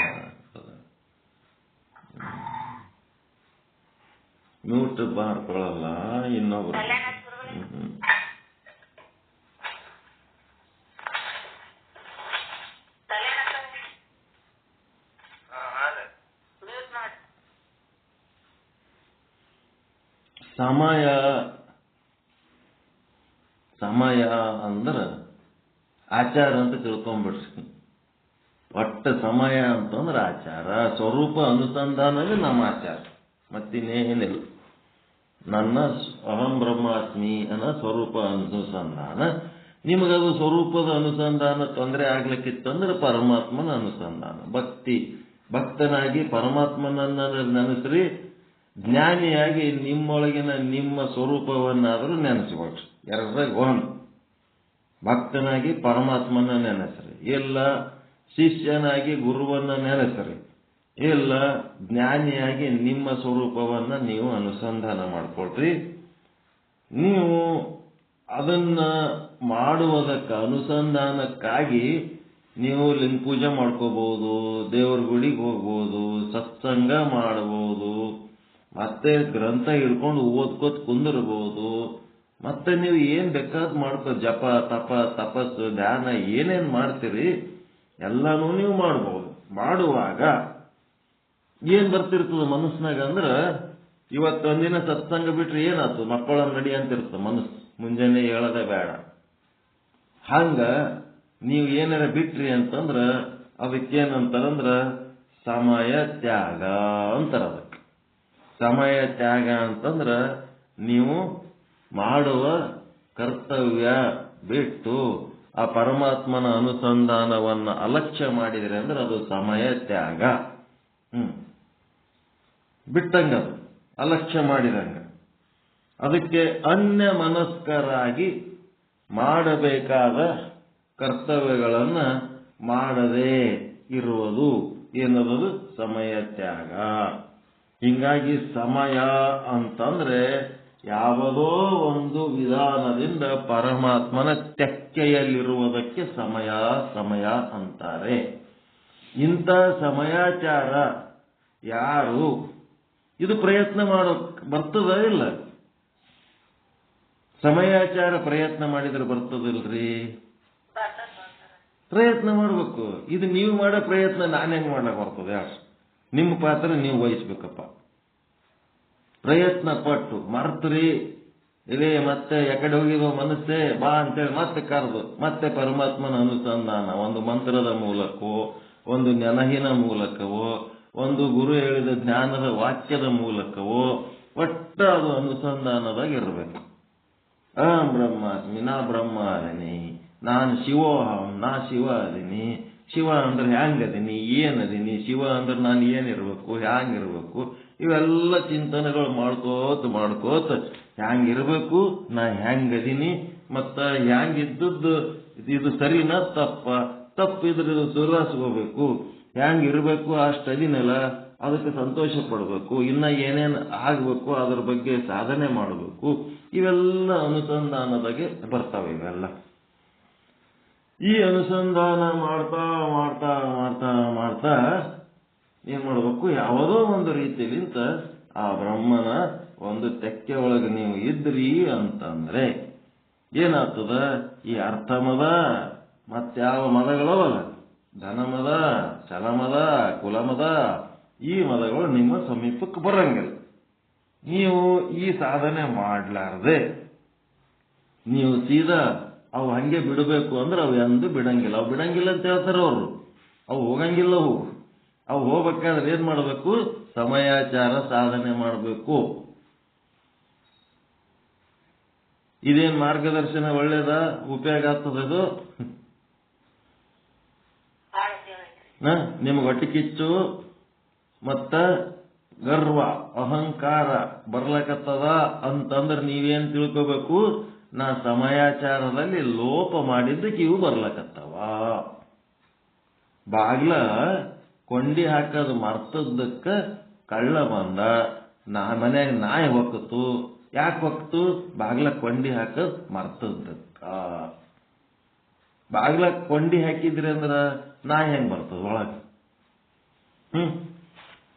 ಮ್ಯೂಟ್ ಮಾಡ್ಕೊಳ್ಳಲ್ಲ ಇನ್ನೊಬ್ರು. ಸಮಯ ಸಮಯ ಅಂದ್ರೆ ಆಚಾರ ಅಂತ ತಿಳ್ಕೊಂಡ್ಬಿಡ್ರಿ. ಒಟ್ಟ ಸಮಯ ಅಂತಂದ್ರೆ ಆಚಾರ. ಸ್ವರೂಪ ಅನುಸಂಧಾನವೇ ನಮ್ಮ ಆಚಾರ, ಮತ್ತಿನ್ನೇನಿಲ್ಲ. ನನ್ನ ಅಹಂ ಬ್ರಹ್ಮಾಸ್ಮಿ ಅನ್ನೋ ಸ್ವರೂಪ ಅನುಸಂಧಾನ. ನಿಮಗದು ಸ್ವರೂಪದ ಅನುಸಂಧಾನ ತೊಂದರೆ ಆಗ್ಲಿಕ್ಕಿತ್ತಂದ್ರೆ ಪರಮಾತ್ಮನ ಅನುಸಂಧಾನ. ಭಕ್ತನಾಗಿ ಪರಮಾತ್ಮನನ್ನ ನೆನೆಸ್ರಿ, ಜ್ಞಾನಿಯಾಗಿ ನಿಮ್ಮೊಳಗಿನ ನಿಮ್ಮ ಸ್ವರೂಪವನ್ನಾದರೂ ನೆನೆಸ್ಕೊಳ್ರಿ. ಎರಡರಾಗ ಒಂದು. ಭಕ್ತನಾಗಿ ಪರಮಾತ್ಮನ ನೆನೆಸ್ರಿ, ಇಲ್ಲ ಶಿಷ್ಯನಾಗಿ ಗುರುವನ್ನ ನೆನೆಸ್ರಿ, ಇಲ್ಲ ಜ್ಞಾನಿಯಾಗಿ ನಿಮ್ಮ ಸ್ವರೂಪವನ್ನ ನೀವು ಅನುಸಂಧಾನ ಮಾಡ್ಕೊಳ್ರಿ. ನೀವು ಅದನ್ನ ಮಾಡುವುದಕ್ಕೆ ಅನುಸಂಧಾನಕ್ಕಾಗಿ ನೀವು ಲಿಂಗ ಪೂಜೆ ಮಾಡ್ಕೋಬಹುದು, ದೇವ್ರ ಗುಡಿಗೆ ಹೋಗ್ಬೋದು, ಸತ್ಸಂಗ ಮಾಡಬಹುದು, ಮತ್ತೆ ಗ್ರಂಥ ಹಿಡ್ಕೊಂಡು ಓದ್ಕೋತ ಕುಂದಿರ್ಬೋದು, ಮತ್ತೆ ನೀವು ಏನ್ ಬೇಕಾದ್ ಮಾಡ್ಕೋ, ಜಪ ತಪ ತಪಸ್ಸು ಧ್ಯಾನ ಏನೇನ್ ಮಾಡ್ತೀರಿ ಎಲ್ಲಾನು ನೀವು ಮಾಡ್ಬೋದು. ಮಾಡುವಾಗ ಏನ್ ಬರ್ತಿರ್ತದ ಮನಸ್ಸಿನಾಗ ಅಂದ್ರೆ, ಇವತ್ತೊಂದಿನ ಸತ್ಸಂಗ ಬಿಟ್ರೆ ಏನಾಯ್ತು, ಮಕ್ಕಳ ನಡಿ ಅಂತಿರ್ತದ ಮನಸ್ಸು, ಮುಂಜಾನೆ ಹೇಳದೆ ಬೇಡ. ಹಂಗ ನೀವು ಏನಾರ ಬಿಟ್ರಿ ಅಂತಂದ್ರ ಅದಕ್ಕೇನಂತಾರಂದ್ರ ಸಮಯ ತ್ಯಾಗ ಅಂತಾರ. ಅದಕ್ಕೆ ಸಮಯ ತ್ಯಾಗ ಅಂತಂದ್ರ ನೀವು ಮಾಡುವ ಕರ್ತವ್ಯ ಬಿಟ್ಟು ಆ ಪರಮಾತ್ಮನ ಅನುಸಂಧಾನವನ್ನ ಅಲಕ್ಷ್ಯ ಮಾಡಿದ್ರೆ ಅಂದ್ರೆ ಅದು ಸಮಯ ತ್ಯಾಗ. ಬಿಟ್ಟಂಗ, ಅದು ಅಲಕ್ಷ್ಯ ಮಾಡಿದಂಗ. ಅದಕ್ಕೆ ಅನ್ಯ ಮನಸ್ಕರಾಗಿ ಮಾಡಬೇಕಾದ ಕರ್ತವ್ಯಗಳನ್ನ ಮಾಡದೇ ಇರುವುದು ಏನದು ಸಮಯ ತ್ಯಾಗ. ಹಿಂಗಾಗಿ ಸಮಯ ಅಂತಂದ್ರೆ ಯಾವುದೋ ಒಂದು ವಿಧಾನದಿಂದ ಪರಮಾತ್ಮನ ತೆಕ್ಕೆಯಲ್ಲಿರುವುದಕ್ಕೆ ಸಮಯ ಸಮಯ ಅಂತಾರೆ. ಇಂಥ ಸಮಯಾಚಾರ ಯಾರು ಇದು ಪ್ರಯತ್ನ ಬರ್ತದ ಇಲ್ಲ? ಸಮಯಾಚಾರ ಪ್ರಯತ್ನ ಮಾಡಿದ್ರೆ ಬರ್ತದಿಲ್ರಿ? ಪ್ರಯತ್ನ ಮಾಡ್ಬೇಕು. ಇದು ನೀವು ಮಾಡೋ ಪ್ರಯತ್ನ ನಾನು ಹೆಂಗ್ ಮಾಡಕ್ ಬರ್ತದೆ? ನಿಮ್ಮ ಪಾತ್ರ ನೀವು ವಹಿಸ್ಬೇಕಪ್ಪ. ಪ್ರಯತ್ನ ಪಟ್ಟು ಮರ್ತರಿ ಇದೇ ಮತ್ತೆ ಎಕಡೆ ಹೋಗಿರೋ ಮನಸ್ಸೇ ಬಾ ಅಂತೇಳಿ ಮತ್ತೆ ಕರೆದು ಮತ್ತೆ ಪರಮಾತ್ಮನ ಅನುಸಂಧಾನ ಒಂದು ಮಂತ್ರದ ಮೂಲಕವೋ, ಒಂದು ನೆನಹಿನ ಮೂಲಕವೋ, ಒಂದು ಗುರು ಹೇಳಿದ ಜ್ಞಾನದ ವಾಕ್ಯದ ಮೂಲಕವೋ ಒಟ್ಟ ಅದು ಅನುಸಂಧಾನದಾಗ ಇರಬೇಕು. ಅಹಂ ಬ್ರಹ್ಮಾಸ್ಮಿ, ನಾ ಬ್ರಹ್ಮ ಅದೀನಿ, ನಾನು ಶಿವೋಹಂ, ನಾ ಶಿವ ಅದೀನಿ. ಶಿವ ಅಂದ್ರೆ ಹ್ಯಾಂಗದೀನಿ, ಏನದೀನಿ, ಶಿವ ಅಂದ್ರೆ ನಾನು ಏನಿರ್ಬೇಕು, ಹ್ಯಾಂಗಿರ್ಬೇಕು, ಇವೆಲ್ಲ ಚಿಂತನೆಗಳು ಮಾಡ್ಕೋತ ಹ್ಯಾಂಗಿರ್ಬೇಕು, ನಾ ಹ್ಯಾಂಗದೀನಿ, ಮತ್ತ ಹ್ಯಾಂಗಿದ್ದದ್ದು ಇದು ಸರಿನಾ ತಪ್ಪಿದ್ರೆ ಸುಧಾರಿಸ್ಕೋಬೇಕು, ಹ್ಯಾಂಗಿರ್ಬೇಕು ಅಷ್ಟದಿನಲ್ಲ ಅದಕ್ಕೆ ಸಂತೋಷ ಪಡಬೇಕು, ಇನ್ನ ಏನೇನು ಆಗ್ಬೇಕು ಅದ್ರ ಬಗ್ಗೆ ಸಾಧನೆ ಮಾಡಬೇಕು. ಇವೆಲ್ಲ ಅನುಸಂಧಾನದಾಗೆ ಬರ್ತಾವೆ. ಇವೆಲ್ಲ ಈ ಅನುಸಂಧಾನ ಮಾಡ್ತಾ ಮಾಡ್ತಾ ಮಾಡ್ತಾ ಮಾಡ್ತಾ ಏನ್ ಮಾಡ್ಬೇಕು, ಯಾವುದೋ ಒಂದು ರೀತಿಯಲ್ಲಿಂತ ಆ ಬ್ರಹ್ಮನ ಒಂದು ತೆಕ್ಕೆ ಒಳಗೆ ನೀವು ಇದ್ರಿ ಅಂತಂದ್ರೆ ಏನಾಗ್ತದ, ಈ ಅರ್ಥಮದ ಮತ್ಯಾವ ಮದಗಳವಲ್ಲ, ಧನಮದ, ಚಲಮದ, ಕುಲಮದ, ಈ ಮದಗಳು ನಿಮ್ಮ ಸಮೀಪಕ್ಕೆ ಬರಂಗಿಲ್ಲ. ನೀವು ಈ ಸಾಧನೆ ಮಾಡ್ಲಾರ್ದೆ ನೀವು ಸೀದಾ ಅವು ಹಂಗೆ ಬಿಡಬೇಕು ಅಂದ್ರೆ ಅವು ಎಂದು ಬಿಡಂಗಿಲ್ಲ. ಅವು ಬಿಡಂಗಿಲ್ಲ ಅಂತ ಹೇಳ್ತಾರೆ ಅವರು. ಅವು ಹೋಗಂಗಿಲ್ಲ. ಅವು ಹೋಗ್ಬೇಕಾದ್ರೆ ಏನ್ ಮಾಡಬೇಕು, ಸಮಯಾಚಾರ ಸಾಧನೆ ಮಾಡಬೇಕು. ಇದೇನ್ ಮಾರ್ಗದರ್ಶನ ಒಳ್ಳೇದ ಉಪಯೋಗ ಆಗ್ತದದು? ನಿಮ್ಗೆ ಹೊಟ್ಟೆ ಕಿಚ್ಚು ಮತ್ತ ಗರ್ವ ಅಹಂಕಾರ ಬರ್ಲಕತ್ತದ ಅಂತಂದ್ರೆ ನೀವೇನ್ ತಿಳ್ಕೋಬೇಕು, ನಾ ಸಮಯಾಚಾರದಲ್ಲಿ ಲೋಪ ಮಾಡಿದ್ದಕ್ಕೆ ಇವು ಬರ್ಲಕತ್ತವ. ಬಾಗ್ಲ ಕೊಂಡಿ ಹಾಕೋದು ಮರ್ತದಕ್ಕ ಕಳ್ಳ ಬಂದ, ಮನ್ಯಾಗ ನಾಯಿ ಹೊಕ್ಕತು. ಯಾಕೆ ಹೊಕ್ತು? ಬಾಗ್ಲ ಕೊಂಡಿ ಹಾಕೋದು ಮರ್ತದಕ್ಕ. ಬಾಗ್ಲ ಕೊಂಡಿ ಹಾಕಿದ್ರಿ ಅಂದ್ರ ನಾಯಿ ಹೆಂಗ್ ಬರ್ತದ ಒಳಗ?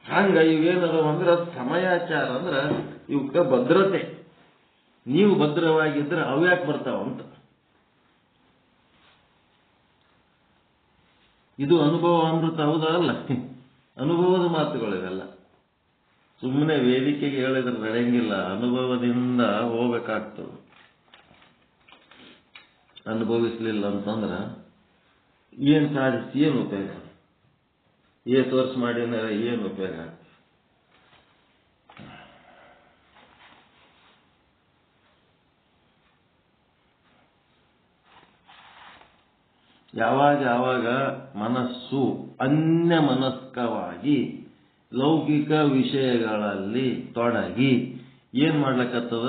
ಹಂಗ ಇವೇನದ ಅಂದ್ರ ಸಮಯಾಚಾರ ಅಂದ್ರ ಇವಕ್ಕ ಭದ್ರತೆ. ನೀವು ಭದ್ರವಾಗಿದ್ರೆ ಅವ್ಯಾಕೆ ಬರ್ತಾವಂತ. ಇದು ಅನುಭವ ಅಮೃತ ಹೌದಲ್ಲ? ಅನುಭವದ ಮಾತುಗಳಿವೆಲ್ಲ. ಸುಮ್ಮನೆ ವೇದಿಕೆಗೆ ಹೇಳಿದ್ರೆ ನಡೆಯಂಗಿಲ್ಲ, ಅನುಭವದಿಂದ ಹೋಗ್ಬೇಕಾಗ್ತದೆ. ಅನುಭವಿಸ್ಲಿಲ್ಲ ಅಂತಂದ್ರ ಏನ್ ಸಾಧಿಸಿ ಏನು ಉಪಯೋಗ? ಏಸು ವರ್ಷ ಮಾಡಿನ ಏನು ಉಪಯೋಗ? ಯಾವಾಗ ಮನಸ್ಸು ಅನ್ಯ ಮನಸ್ಕವಾಗಿ ಲೌಕಿಕ ವಿಷಯಗಳಲ್ಲಿ ತೊಡಗಿ ಏನ್ ಮಾಡ್ಲಕ್ಕತ್ತದ?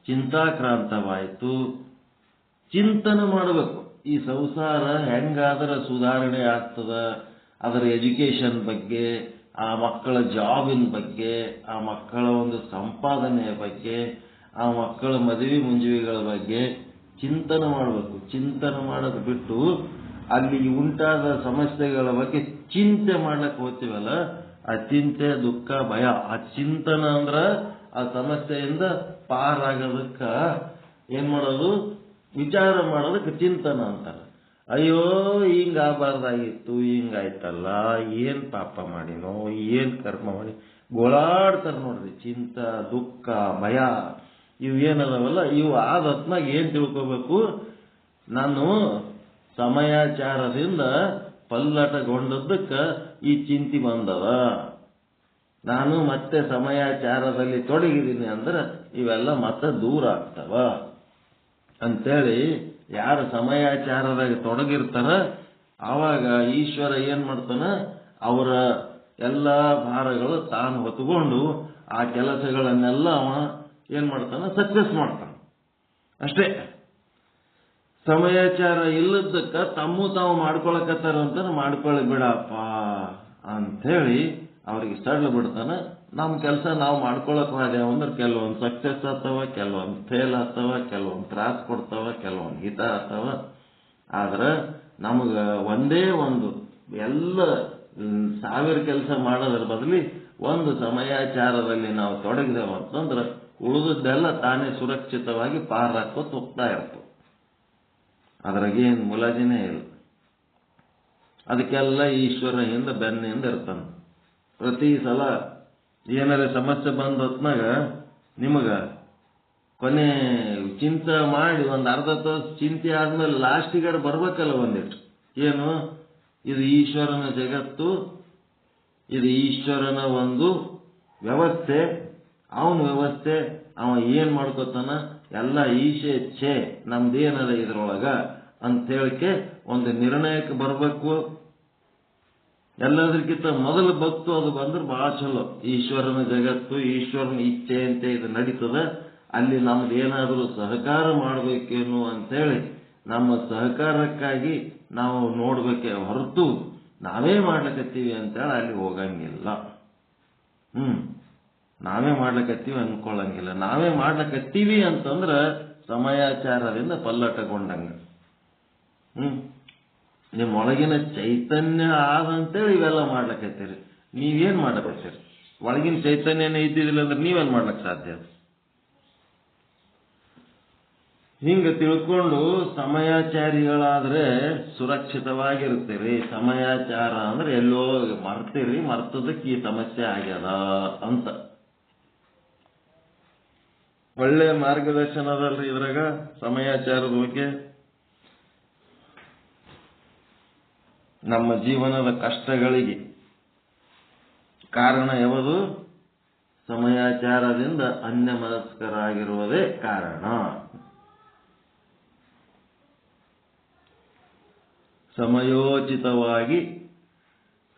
ಚಿಂತಾಕ್ರಾಂತವಾಯ್ತು. ಚಿಂತನೆ ಮಾಡಬೇಕು, ಈ ಸಂಸಾರ ಹೆಂಗಾದ್ರೆ ಸುಧಾರಣೆ ಆಗ್ತದ, ಅದರ ಎಜುಕೇಶನ್ ಬಗ್ಗೆ, ಆ ಮಕ್ಕಳ ಜಾಬಿನ ಬಗ್ಗೆ, ಆ ಮಕ್ಕಳ ಒಂದು ಸಂಪಾದನೆಯ ಬಗ್ಗೆ, ಆ ಮಕ್ಕಳ ಮದುವೆ ಮುಂಜುವಿಗಳ ಬಗ್ಗೆ ಚಿಂತನೆ ಮಾಡಬೇಕು. ಚಿಂತನೆ ಮಾಡೋದು ಬಿಟ್ಟು ಅಲ್ಲಿ ಉಂಟಾದ ಸಮಸ್ಯೆಗಳ ಬಗ್ಗೆ ಚಿಂತೆ ಮಾಡ್ಲಕ್ಕೆ ಹೋಗ್ತೀವಲ್ಲ, ಆ ಚಿಂತೆ ದುಃಖ ಭಯ. ಆ ಚಿಂತನ ಅಂದ್ರ ಆ ಸಮಸ್ಯೆಯಿಂದ ಪಾರಾಗೋದಕ್ಕ ಏನ್ ಮಾಡೋದು? ವಿಚಾರ ಮಾಡೋದಕ್ಕೆ ಚಿಂತನ ಅಂತಾರೆ. ಅಯ್ಯೋ ಹಿಂಗಾಗಬಾರ್ದಾಗಿತ್ತು, ಹಿಂಗಾಯ್ತಲ್ಲ, ಏನ್ ಪಾಪ ಮಾಡಿನೋ, ಏನ್ ಕರ್ಮ ಮಾಡಿ ಗೋಳಾಡ್ತಾರ ನೋಡ್ರಿ. ಚಿಂತ ದುಃಖ ಭಯ ಇವು ಏನದವಲ್ಲ, ಇವು ಆದ ಹೊತ್ನಾಗ ಏನ್ ತಿಳ್ಕೋಬೇಕು? ನಾನು ಸಮಯಾಚಾರದಿಂದ ಪಲ್ಲಟಗೊಂಡದ್ದಕ್ಕ ಈ ಚಿಂತೆ ಬಂದದ, ನಾನು ಮತ್ತೆ ಸಮಯಾಚಾರದಲ್ಲಿ ತೊಡಗಿದ್ದೀನಿ ಅಂದ್ರೆ ಇವೆಲ್ಲ ಮತ್ತೆ ದೂರ ಆಗ್ತವ ಅಂತೇಳಿ ಯಾರು ಸಮಯಾಚಾರದಾಗ ತೊಡಗಿರ್ತಾರ ಆವಾಗ ಈಶ್ವರ ಏನ್ ಮಾಡ್ತಾನ? ಅವರ ಎಲ್ಲ ಭಾರಗಳು ತಾನು ಹೊತ್ಕೊಂಡು ಆ ಕೆಲಸಗಳನ್ನೆಲ್ಲ ಅವ ಏನ್ ಮಾಡ್ತಾನ? ಸಕ್ಸಸ್ ಮಾಡ್ತಾನ ಅಷ್ಟೇ. ಸಮಯಾಚಾರ ಇಲ್ಲದಕ್ಕ ತಾವು ಮಾಡ್ಕೊಳಕತ್ತಾರ ಅಂತ ಮಾಡ್ಕೊಳ್ಳಿ ಬಿಡಪ್ಪ ಅಂಥೇಳಿ ಅವ್ರಿಗೆ ಸಡ್ಲ ಬಿಡ್ತಾನ. ನಮ್ಮ ಕೆಲಸ ನಾವು ಮಾಡ್ಕೊಳಕ್ ಹೋದೇವ ಅಂದ್ರೆ ಕೆಲವೊಂದು ಸಕ್ಸಸ್ ಆಗ್ತಾವ, ಕೆಲವೊಂದು ಫೇಲ್ ಆಗ್ತಾವ, ಕೆಲವೊಂದು ತ್ರಾಸ ಕೊಡ್ತಾವ, ಕೆಲವೊಂದು ಹಿತ ಆಗ್ತಾವ. ಆದ್ರೆ ನಮಗ ಒಂದೇ ಒಂದು ಎಲ್ಲ 1000 ಕೆಲಸ ಮಾಡೋದ್ರ ಬದಲಿ ಒಂದು ಸಮಯಾಚಾರದಲ್ಲಿ ನಾವು ತೊಡಗಿದೆವು ಅಂತಂದ್ರೆ ಉಳಿದದ್ದೆಲ್ಲ ತಾನೇ ಸುರಕ್ಷಿತವಾಗಿ ಪಾರಾಕೋತ್ ಹೋಗ್ತಾ ಇರ್ತವೆ. ಅದ್ರಾಗೇನು ಮುಲಾಜಿನೇ ಇಲ್ಲ. ಅದಕ್ಕೆಲ್ಲ ಈಶ್ವರ ಹಿಂದೆ ಬೆನ್ನಿಂದ ಇರ್ತಾನೆ. ಪ್ರತಿ ಸಲ ಏನಾರ ಸಮಸ್ಯೆ ಬಂದ ಹೊತ್ನಾಗ ನಿಮಗ ಕೊನೆ ಚಿಂತೆ ಮಾಡಿ ಒಂದು ಅರ್ಧ ತಾಸು ಚಿಂತೆ ಆದ್ಮೇಲೆ ಲಾಸ್ಟಿಗಾರ ಬರ್ಬೇಕಲ್ಲ ಒಂದಿಟ್ಟು, ಏನು ಇದು ಈಶ್ವರನ ಜಗತ್ತು, ಇದು ಈಶ್ವರನ ಒಂದು ವ್ಯವಸ್ಥೆ, ಅವನ ವ್ಯವಸ್ಥೆ, ಅವ ಏನ್ ಮಾಡ್ಕೋತಾನ ಎಲ್ಲ ಈಶೆ ಛೇ ನಮ್ದೇನದ ಇದ್ರೊಳಗ ಅಂತ ಹೇಳಿಕೆ ಒಂದು ನಿರ್ಣಯಕ್ಕೆ ಬರ್ಬೇಕು. ಎಲ್ಲದಕ್ಕಿಂತ ಮೊದಲು ಭಕ್ತು ಅದು ಬಂದ್ರೆ ಬಹಳ ಚಲೋ. ಈಶ್ವರನ ಜಗತ್ತು, ಈಶ್ವರನ ಇಚ್ಛೆ ಅಂತ ಇದು ನಡೀತದ, ಅಲ್ಲಿ ನಮ್ದು ಏನಾದರೂ ಸಹಕಾರ ಮಾಡಬೇಕೇನು ಅಂತೇಳಿ ನಮ್ಮ ಸಹಕಾರಕ್ಕಾಗಿ ನಾವು ನೋಡ್ಬೇಕೆ ಹೊರತು ನಾವೇ ಮಾಡ್ಲಕತ್ತೀವಿ ಅಂತೇಳಿ ಅಲ್ಲಿ ಹೋಗಂಗಿಲ್ಲ. ನಾವೇ ಮಾಡ್ಲಕತ್ತೀವಿ ಅನ್ಕೊಳ್ಳಂಗಿಲ್ಲ. ನಾವೇ ಮಾಡ್ಲಕತ್ತೀವಿ ಅಂತಂದ್ರ ಸಮಯಾಚಾರದಿಂದ ಪಲ್ಲಟಗೊಂಡಂಗ. ನಿಮ್ಮೊಳಗಿನ ಚೈತನ್ಯ ಆದಂತೇಳಿ ಇವೆಲ್ಲ ಮಾಡ್ಲಕತ್ತೀರಿ. ನೀವೇನ್ ಮಾಡ್ಲಕತ್ತೀರಿ? ಒಳಗಿನ ಚೈತನ್ಯನೇ ಇದ್ದಿದ್ದಿಲ್ಲ ಅಂದ್ರೆ ನೀವೇನ್ ಮಾಡ್ಲಕ್ ಸಾಧ್ಯ? ಹಿಂಗ ತಿಳ್ಕೊಂಡು ಸಮಯಾಚಾರಿಗಳಾದ್ರೆ ಸುರಕ್ಷಿತವಾಗಿರ್ತೀರಿ. ಸಮಯಾಚಾರ ಅಂದ್ರೆ ಎಲ್ಲೋ ಮರ್ತೀರಿ, ಮರ್ತದಕ್ಕೆ ಈ ಸಮಸ್ಯೆ ಆಗ್ಯದ ಅಂತ. ಒಳ್ಳೆ ಮಾರ್ಗದರ್ಶನ ಅದಲ್ರಿ ಇದ್ರಾಗ ಸಮಯಾಚಾರದ ಬಗ್ಗೆ. ನಮ್ಮ ಜೀವನದ ಕಷ್ಟಗಳಿಗೆ ಕಾರಣ ಯಾವುದು? ಸಮಯಾಚಾರದಿಂದ ಅನ್ಯ ಮನಸ್ಕರಾಗಿರುವುದೇ ಕಾರಣ. ಸಮಯೋಚಿತವಾಗಿ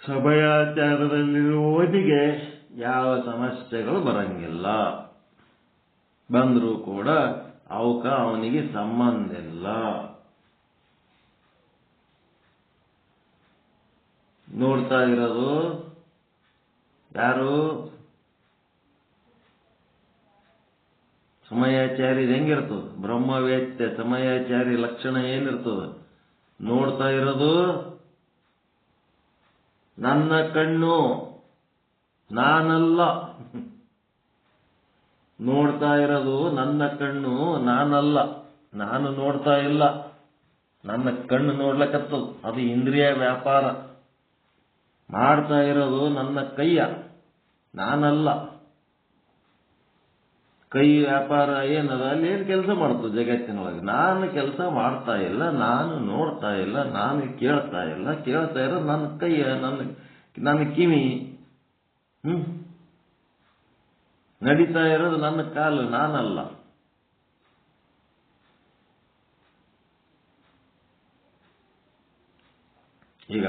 ಸಮಯಾಚಾರದಲ್ಲಿರುವವನಿಗೆ ಯಾವ ಸಮಸ್ಯೆಗಳು ಬರಂಗಿಲ್ಲ. ಬಂದರೂ ಕೂಡ ಅವನಿಗೆ ಸಂಬಂಧ ಇಲ್ಲ. ನೋಡ್ತಾ ಇರೋದು ಯಾರು? ಸಮಯಾಚಾರಿ ಹೆಂಗಿರ್ತದ? ಬ್ರಹ್ಮವೇತ್ಯ ಸಮಯಾಚಾರಿ ಲಕ್ಷಣ ಏನಿರ್ತದ? ನೋಡ್ತಾ ಇರೋದು ನನ್ನ ಕಣ್ಣು, ನಾನಲ್ಲ. ನೋಡ್ತಾ ಇರೋದು ನನ್ನ ಕಣ್ಣು, ನಾನಲ್ಲ. ನಾನು ನೋಡ್ತಾ ಇಲ್ಲ, ನನ್ನ ಕಣ್ಣು ನೋಡ್ಲಕ್ಕತ್ತದ. ಅದು ಇಂದ್ರಿಯ ವ್ಯಾಪಾರ. ಮಾಡ್ತಾ ಇರೋದು ನನ್ನ ಕೈಯ, ನಾನಲ್ಲ. ಕೈ ವ್ಯಾಪಾರ ಏನದ? ಅಲ್ಲಿ ಏನು ಕೆಲಸ ಮಾಡ್ತದೆ ಜಗತ್ತಿನೊಳಗೆ? ನಾನು ಕೆಲಸ ಮಾಡ್ತಾ ಇಲ್ಲ, ನಾನು ನೋಡ್ತಾ ಇಲ್ಲ, ನಾನು ಕೇಳ್ತಾ ಇಲ್ಲ. ಕೇಳ್ತಾ ಇರೋದು ನನ್ನ ಕೈಯ, ನನ್ನ ಕಿವಿ. ನಡೀತಾ ಇರೋದು ನನ್ನ ಕಾಲು, ನಾನಲ್ಲ. ಈಗ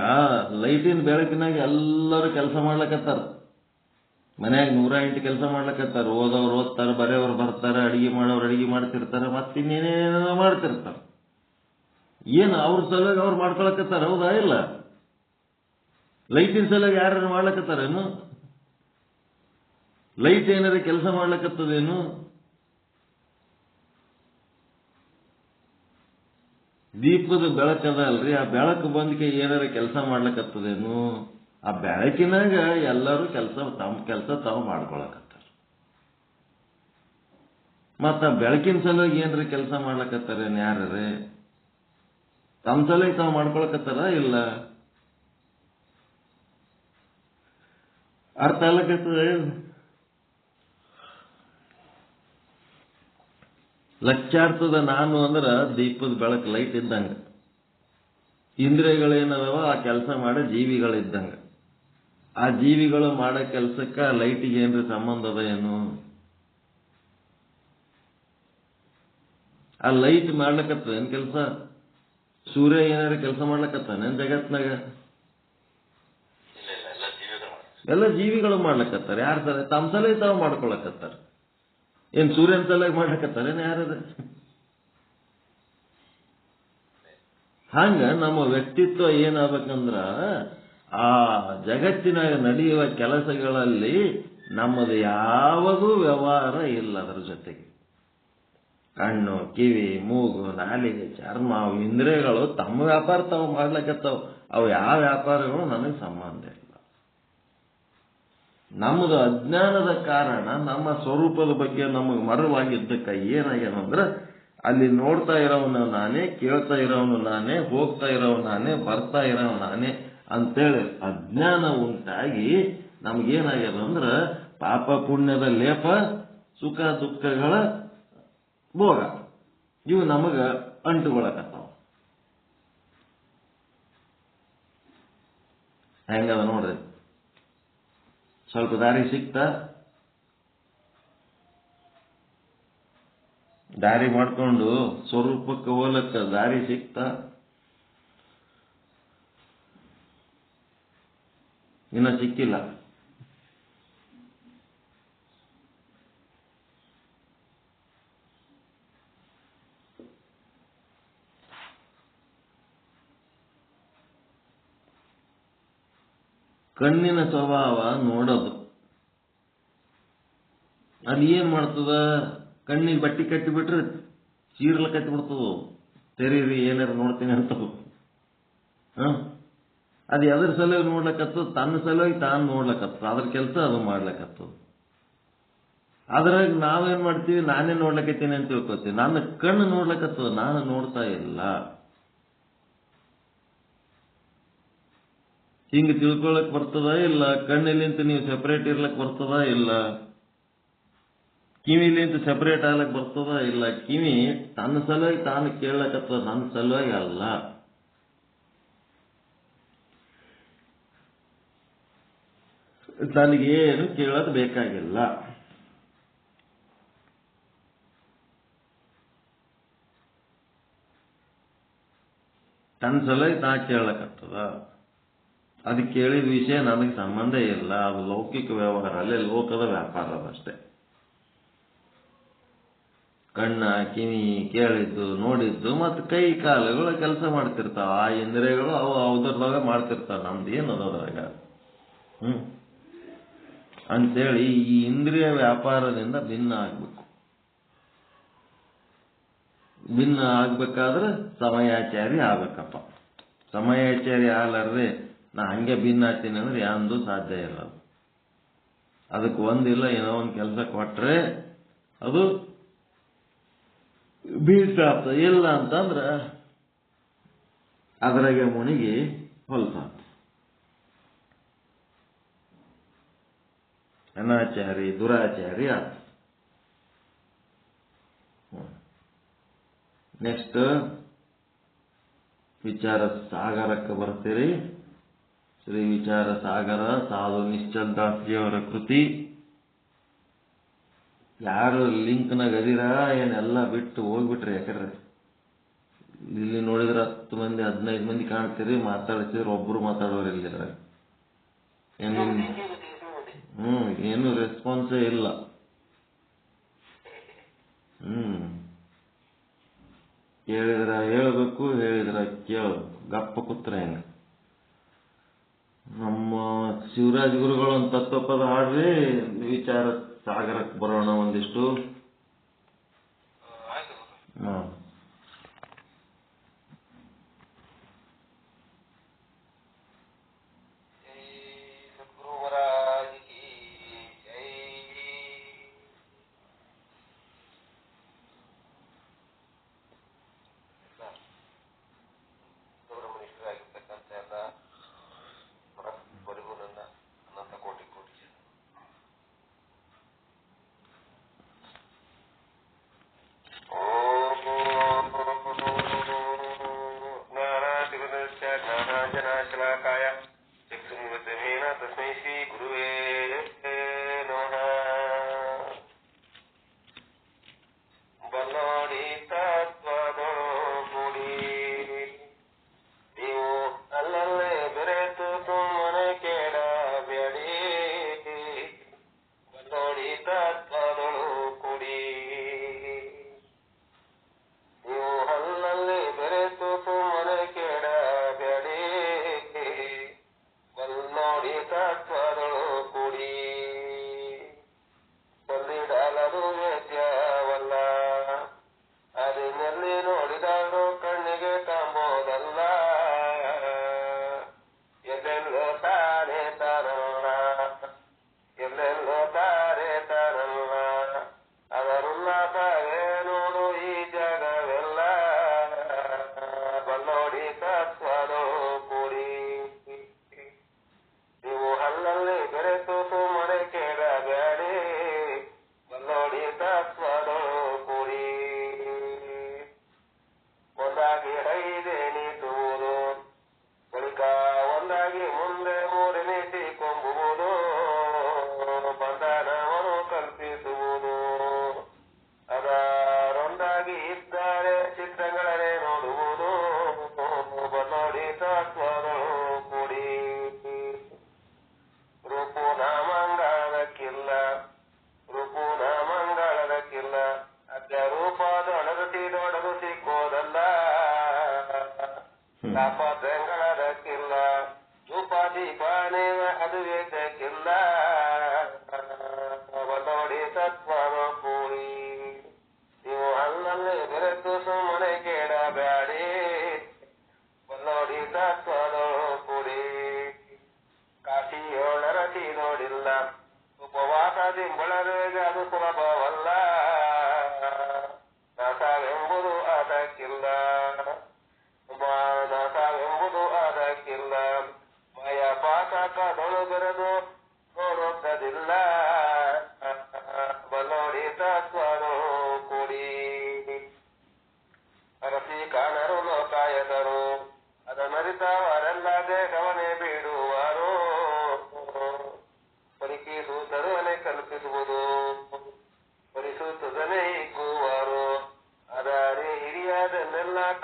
ಲೈಟಿನ ಬೆಳಕಿನಾಗ ಎಲ್ಲರೂ ಕೆಲಸ ಮಾಡ್ಲಕತ್ತಾರ. ಮನ್ಯಾಗ 108 ಕೆಲಸ ಮಾಡ್ಲಕತ್ತಾರ. ಓದೋರು ಓದ್ತಾರೆ, ಬರೆಯೋರು ಬರ್ತಾರೆ, ಅಡಿಗೆ ಮಾಡೋರು ಅಡಿಗೆ ಮಾಡ್ತಿರ್ತಾರೆ, ಮತ್ತಿನ್ನೇನೇನೋ ಮಾಡ್ತಿರ್ತಾರೆ. ಏನು ಅವ್ರ ಸಲುವಾಗಿ ಅವ್ರು ಮಾಡ್ಕೊಳಕತ್ತಾರ? ಹೌದಾ? ಇಲ್ಲ. ಲೈಟಿನ ಸಲುವಾಗಿ ಯಾರು ಮಾಡ್ಲಕತ್ತಾರೇನು? ಲೈಟ್ ಏನಾರ ಕೆಲಸ ಮಾಡ್ಲಕತ್ತದೇನು? ದೀಪದ ಬೆಳಕದ ಅಲ್ರಿ, ಆ ಬೆಳಕು ಬಂದಕ್ಕೆ ಏನಾರ ಕೆಲಸ ಮಾಡ್ಲಕತ್ತದೇನು? ಆ ಬೆಳಕಿನಾಗ ಎಲ್ಲರೂ ತಮ್ಮ ಕೆಲಸ ತಾವು ಮಾಡ್ಕೊಳಕತ್ತಾರ. ಮತ್ತ ಬೆಳಕಿನ ಸಲುವಾಗಿ ಏನ್ರಿ ಕೆಲಸ ಮಾಡ್ಲಕತ್ತಾರೇನು? ಯಾರೇ ತಮ್ಮ ಸಲುವಾಗಿ ತಾವು ಮಾಡ್ಕೊಳಕತ್ತಾರ? ಇಲ್ಲ. ಅರ್ಥ ಆಗ್ಲಕತ್ತದ? ಲಕ್ಷ್ಯಾರ್ಥದ ನಾನು ಅಂದ್ರ ದೀಪದ ಬೆಳಕು, ಲೈಟ್ ಇದ್ದಂಗ. ಇಂದ್ರಿಯಗಳೇನದವ ಆ ಕೆಲಸ ಮಾಡೋ ಜೀವಿಗಳಿದ್ದಂಗ. ಆ ಜೀವಿಗಳು ಮಾಡೋ ಕೆಲಸಕ್ಕ ಲೈಟಿಗೆ ಏನ್ರಿ ಸಂಬಂಧ ಅದ ಏನು? ಆ ಲೈಟ್ ಮಾಡ್ಲಕತ್ತದ ಏನ್ ಕೆಲಸ? ಸೂರ್ಯ ಏನಾರ ಕೆಲಸ ಮಾಡ್ಲಕತ್ತಾನೇನ್ ಜಗತ್ನಾಗ? ಎಲ್ಲ ಜೀವಿಗಳು ಮಾಡ್ಲಕತ್ತಾರ. ಯಾರ ಸಲ? ತಮ್ಮ ಸಲ ತಾವು ಮಾಡ್ಕೊಳಕತ್ತಾರ. ಏನ್ ಸೂರ್ಯನ ಸಲುವಾಗಿ ಮಾಡ್ಲಕತ್ತಾರೇನು ಯಾರದ? ಹಂಗ ನಮ್ಮ ವ್ಯಕ್ತಿತ್ವ ಏನಾಗಬೇಕಂದ್ರ ಆ ಜಗತ್ತಿನಾಗ ನಡೆಯುವ ಕೆಲಸಗಳಲ್ಲಿ ನಮ್ಮದು ಯಾವುದೂ ವ್ಯವಹಾರ ಇಲ್ಲ. ಅದರ ಜೊತೆಗೆ ಕಣ್ಣು, ಕಿವಿ, ಮೂಗು, ನಾಲಿಗೆ, ಚರ್ಮ, ಅವು ಇಂದ್ರಿಯಗಳು ತಮ್ಮ ವ್ಯಾಪಾರ ತಾವು ಮಾಡ್ಲಕತ್ತಾವ. ಅವು ಯಾವ ವ್ಯಾಪಾರಗಳು ನನಗೆ ಸಂಬಂಧ ಇಲ್ಲ. ನಮ್ಮದು ಅಜ್ಞಾನದ ಕಾರಣ ನಮ್ಮ ಸ್ವರೂಪದ ಬಗ್ಗೆ ನಮಗೆ ಮರವಾಗಿದ್ದಕ್ಕ ಏನಾಗ್ಯಾನಂದ್ರೆ ಅಲ್ಲಿ ನೋಡ್ತಾ ಇರೋವನು ನಾನೇ, ಕೇಳ್ತಾ ಇರೋವನು ನಾನೇ, ಹೋಗ್ತಾ ಇರೋವನು ನಾನೇ, ಬರ್ತಾ ಇರೋವನು ನಾನೇ ಅಂತೇಳಿ ಅಜ್ಞಾನ ಉಂಟಾಗಿ ನಮಗೇನಾಗ್ಯದಂದ್ರೆ ಪಾಪ ಪುಣ್ಯದ ಲೇಪ, ಸುಖ ದುಃಖಗಳ ಭೋಗ ಇವು ನಮಗ ಅಂಟುಗೊಳಕತ್ತಾವ. ಹೆಂಗದ ನೋಡ್ರಿ. ಸ್ವಲ್ಪ ದಾರಿ ಸಿಕ್ತಾ? ದಾರಿ ಮಾಡ್ಕೊಂಡು ಸ್ವರೂಪಕ್ಕೆ ಹೋಲಕ್ಕ ದಾರಿ ಸಿಕ್ತಾ? ಇನ್ನ ಸಿಕ್ಕಿಲ್ಲ. ಕಣ್ಣಿನ ಸ್ವಭಾವ ನೋಡೋದು. ಅದು ಏನ್ ಮಾಡ್ತದ? ಕಣ್ಣಿಗೆ ಬಟ್ಟಿ ಕಟ್ಟಿಬಿಟ್ರೆ ಚೀರ್ಲ ಕಟ್ಟಿಬಿಡ್ತದ. ತೆರೀರಿ ಏನಾರು ನೋಡ್ತೀನಿ ಅಂತ. ಅದು ಎದ್ರ ಸಲುವಾಗಿ ನೋಡ್ಲಕತ್ತದ? ತನ್ನ ಸಲುವಾಗಿ ತಾನು ನೋಡ್ಲಕತ್ತದ. ಅದ್ರ ಕೆಲಸ ಅದು ಮಾಡ್ಲಕತ್ತದ. ಅದ್ರಾಗ ನಾವೇನ್ ಮಾಡ್ತೀವಿ? ನಾನೇ ನೋಡ್ಲಕತ್ತೀನಿ ಅಂತ ತಿಳ್ಕೊತೀವಿ. ನನ್ನ ಕಣ್ಣು ನೋಡ್ಲಕತ್ತದ, ನಾನು ನೋಡ್ತಾ ಇಲ್ಲ. ಹಿಂಗ ತಿಳ್ಕೊಳಕ್ ಬರ್ತದ ಇಲ್ಲ? ಕಣ್ಣಿಲಿಂತ ನೀವು ಸೆಪರೇಟ್ ಇರ್ಲಕ್ ಬರ್ತದ ಇಲ್ಲ? ಕಿವಿಲಿಂತ ಸೆಪರೇಟ್ ಆಗ್ಲಕ್ ಬರ್ತದ ಇಲ್ಲ? ಕಿವಿ ತನ್ನ ಸಲುವಾಗಿ ತಾನು ಕೇಳಕತ್ತದ, ನನ್ನ ಸಲುವಾಗಿ ಅಲ್ಲ. ನನಗೇನು ಕೇಳೋದು ಬೇಕಾಗಿಲ್ಲ. ಅನ್ಸಲ ನಾ ಕೇಳಕತ್ತದ. ಅದು ಕೇಳಿದ ವಿಷಯ ನನಗೆ ಸಂಬಂಧ ಇಲ್ಲ, ಅದು ಲೌಕಿಕ ವ್ಯವಹಾರ ಅಲ್ಲೇ, ಲೋಕದ ವ್ಯಾಪಾರ ಅದಷ್ಟೇ. ಕಣ್ಣ, ಕಿವಿ, ಕೇಳಿದ್ದು, ನೋಡಿದ್ದು, ಮತ್ತು ಕೈ ಕಾಲುಗಳು ಕೆಲಸ ಮಾಡ್ತಿರ್ತಾವ. ಆ ಇಂದ್ರಿಯಗಳು ಅವು ಅವ್ರದಾಗ ಮಾಡ್ತಿರ್ತಾವ. ನಮ್ದು ಏನದೋದ್ರಾಗ ಅಂತೇಳಿ ಈ ಇಂದ್ರಿಯ ವ್ಯಾಪಾರದಿಂದ ಭಿನ್ನ ಆಗ್ಬೇಕು. ಭಿನ್ನ ಆಗ್ಬೇಕಾದ್ರೆ ಸಮಯಾಚಾರಿ ಆಗ್ಬೇಕಪ್ಪ. ಸಮಯಾಚಾರಿ ಆಗ್ಲಾರ್ದೆ ನಾ ಹಂಗೆ ಭಿನ್ನ ಆಗ್ತೀನಿ ಅಂದ್ರೆ ಯಾಂದು ಸಾಧ್ಯ ಇಲ್ಲ. ಅದಕ್ಕೆ ಒಂದಿಲ್ಲ ಏನೋ ಒಂದು ಕೆಲಸ ಕೊಟ್ರೆ ಅದು ಬೀಳ್ತ ಆಗ್ತದೆ. ಇಲ್ಲ ಅಂತಂದ್ರೆ ಅದ್ರಾಗೆ ಮುನಿಗಿ ಹೊಲ್ಸಾತ. ಅನಾಚಾರಿ, ದುರಾಚಾರಿ ಆತ. ನೆಕ್ಸ್ಟ್ ವಿಚಾರ ಸಾಗರಕ್ಕೆ ಬರ್ತೀರಿ. ಶ್ರೀ ವಿಚಾರ ಸಾಗರ ಸಾಧು ನಿಶ್ಚಲ್ ದಾಸ್ಜಿಯವರ ಕೃತಿ. ಯಾರು ಲಿಂಕ್ನಾಗ ಅದಿರ ಏನೆಲ್ಲ ಬಿಟ್ಟು ಹೋಗ್ಬಿಟ್ರಿ. ಯಾಕಂದ್ರೆ ಇಲ್ಲಿ ನೋಡಿದ್ರೆ 10 ಮಂದಿ 15 ಮಂದಿ ಕಾಣ್ತೀರಿ, ಮಾತಾಡ್ತಿದ್ರೆ ಒಬ್ರು ಮಾತಾಡೋರು ಇಲ್ಲಿರ. ಏನು ರೆಸ್ಪಾನ್ಸೇ ಇಲ್ಲ. ಕೇಳಿದ್ರ ಹೇಳ್ಬೇಕು, ಹೇಳಿದ್ರ ಕೇಳಬೇಕು. ಗಪ್ಪ ಕೂತ್ರ ಹೆಂಗ. ನಮ್ಮ ಶಿವರಾಜ್ ಗುರುಗಳು ಒಂದು ತತ್ವಪದ ಹಾಡ್ರಿ, ವಿಚಾರ ಸಾಗರಕ್ಕೆ ಬರೋಣ ಒಂದಿಷ್ಟು.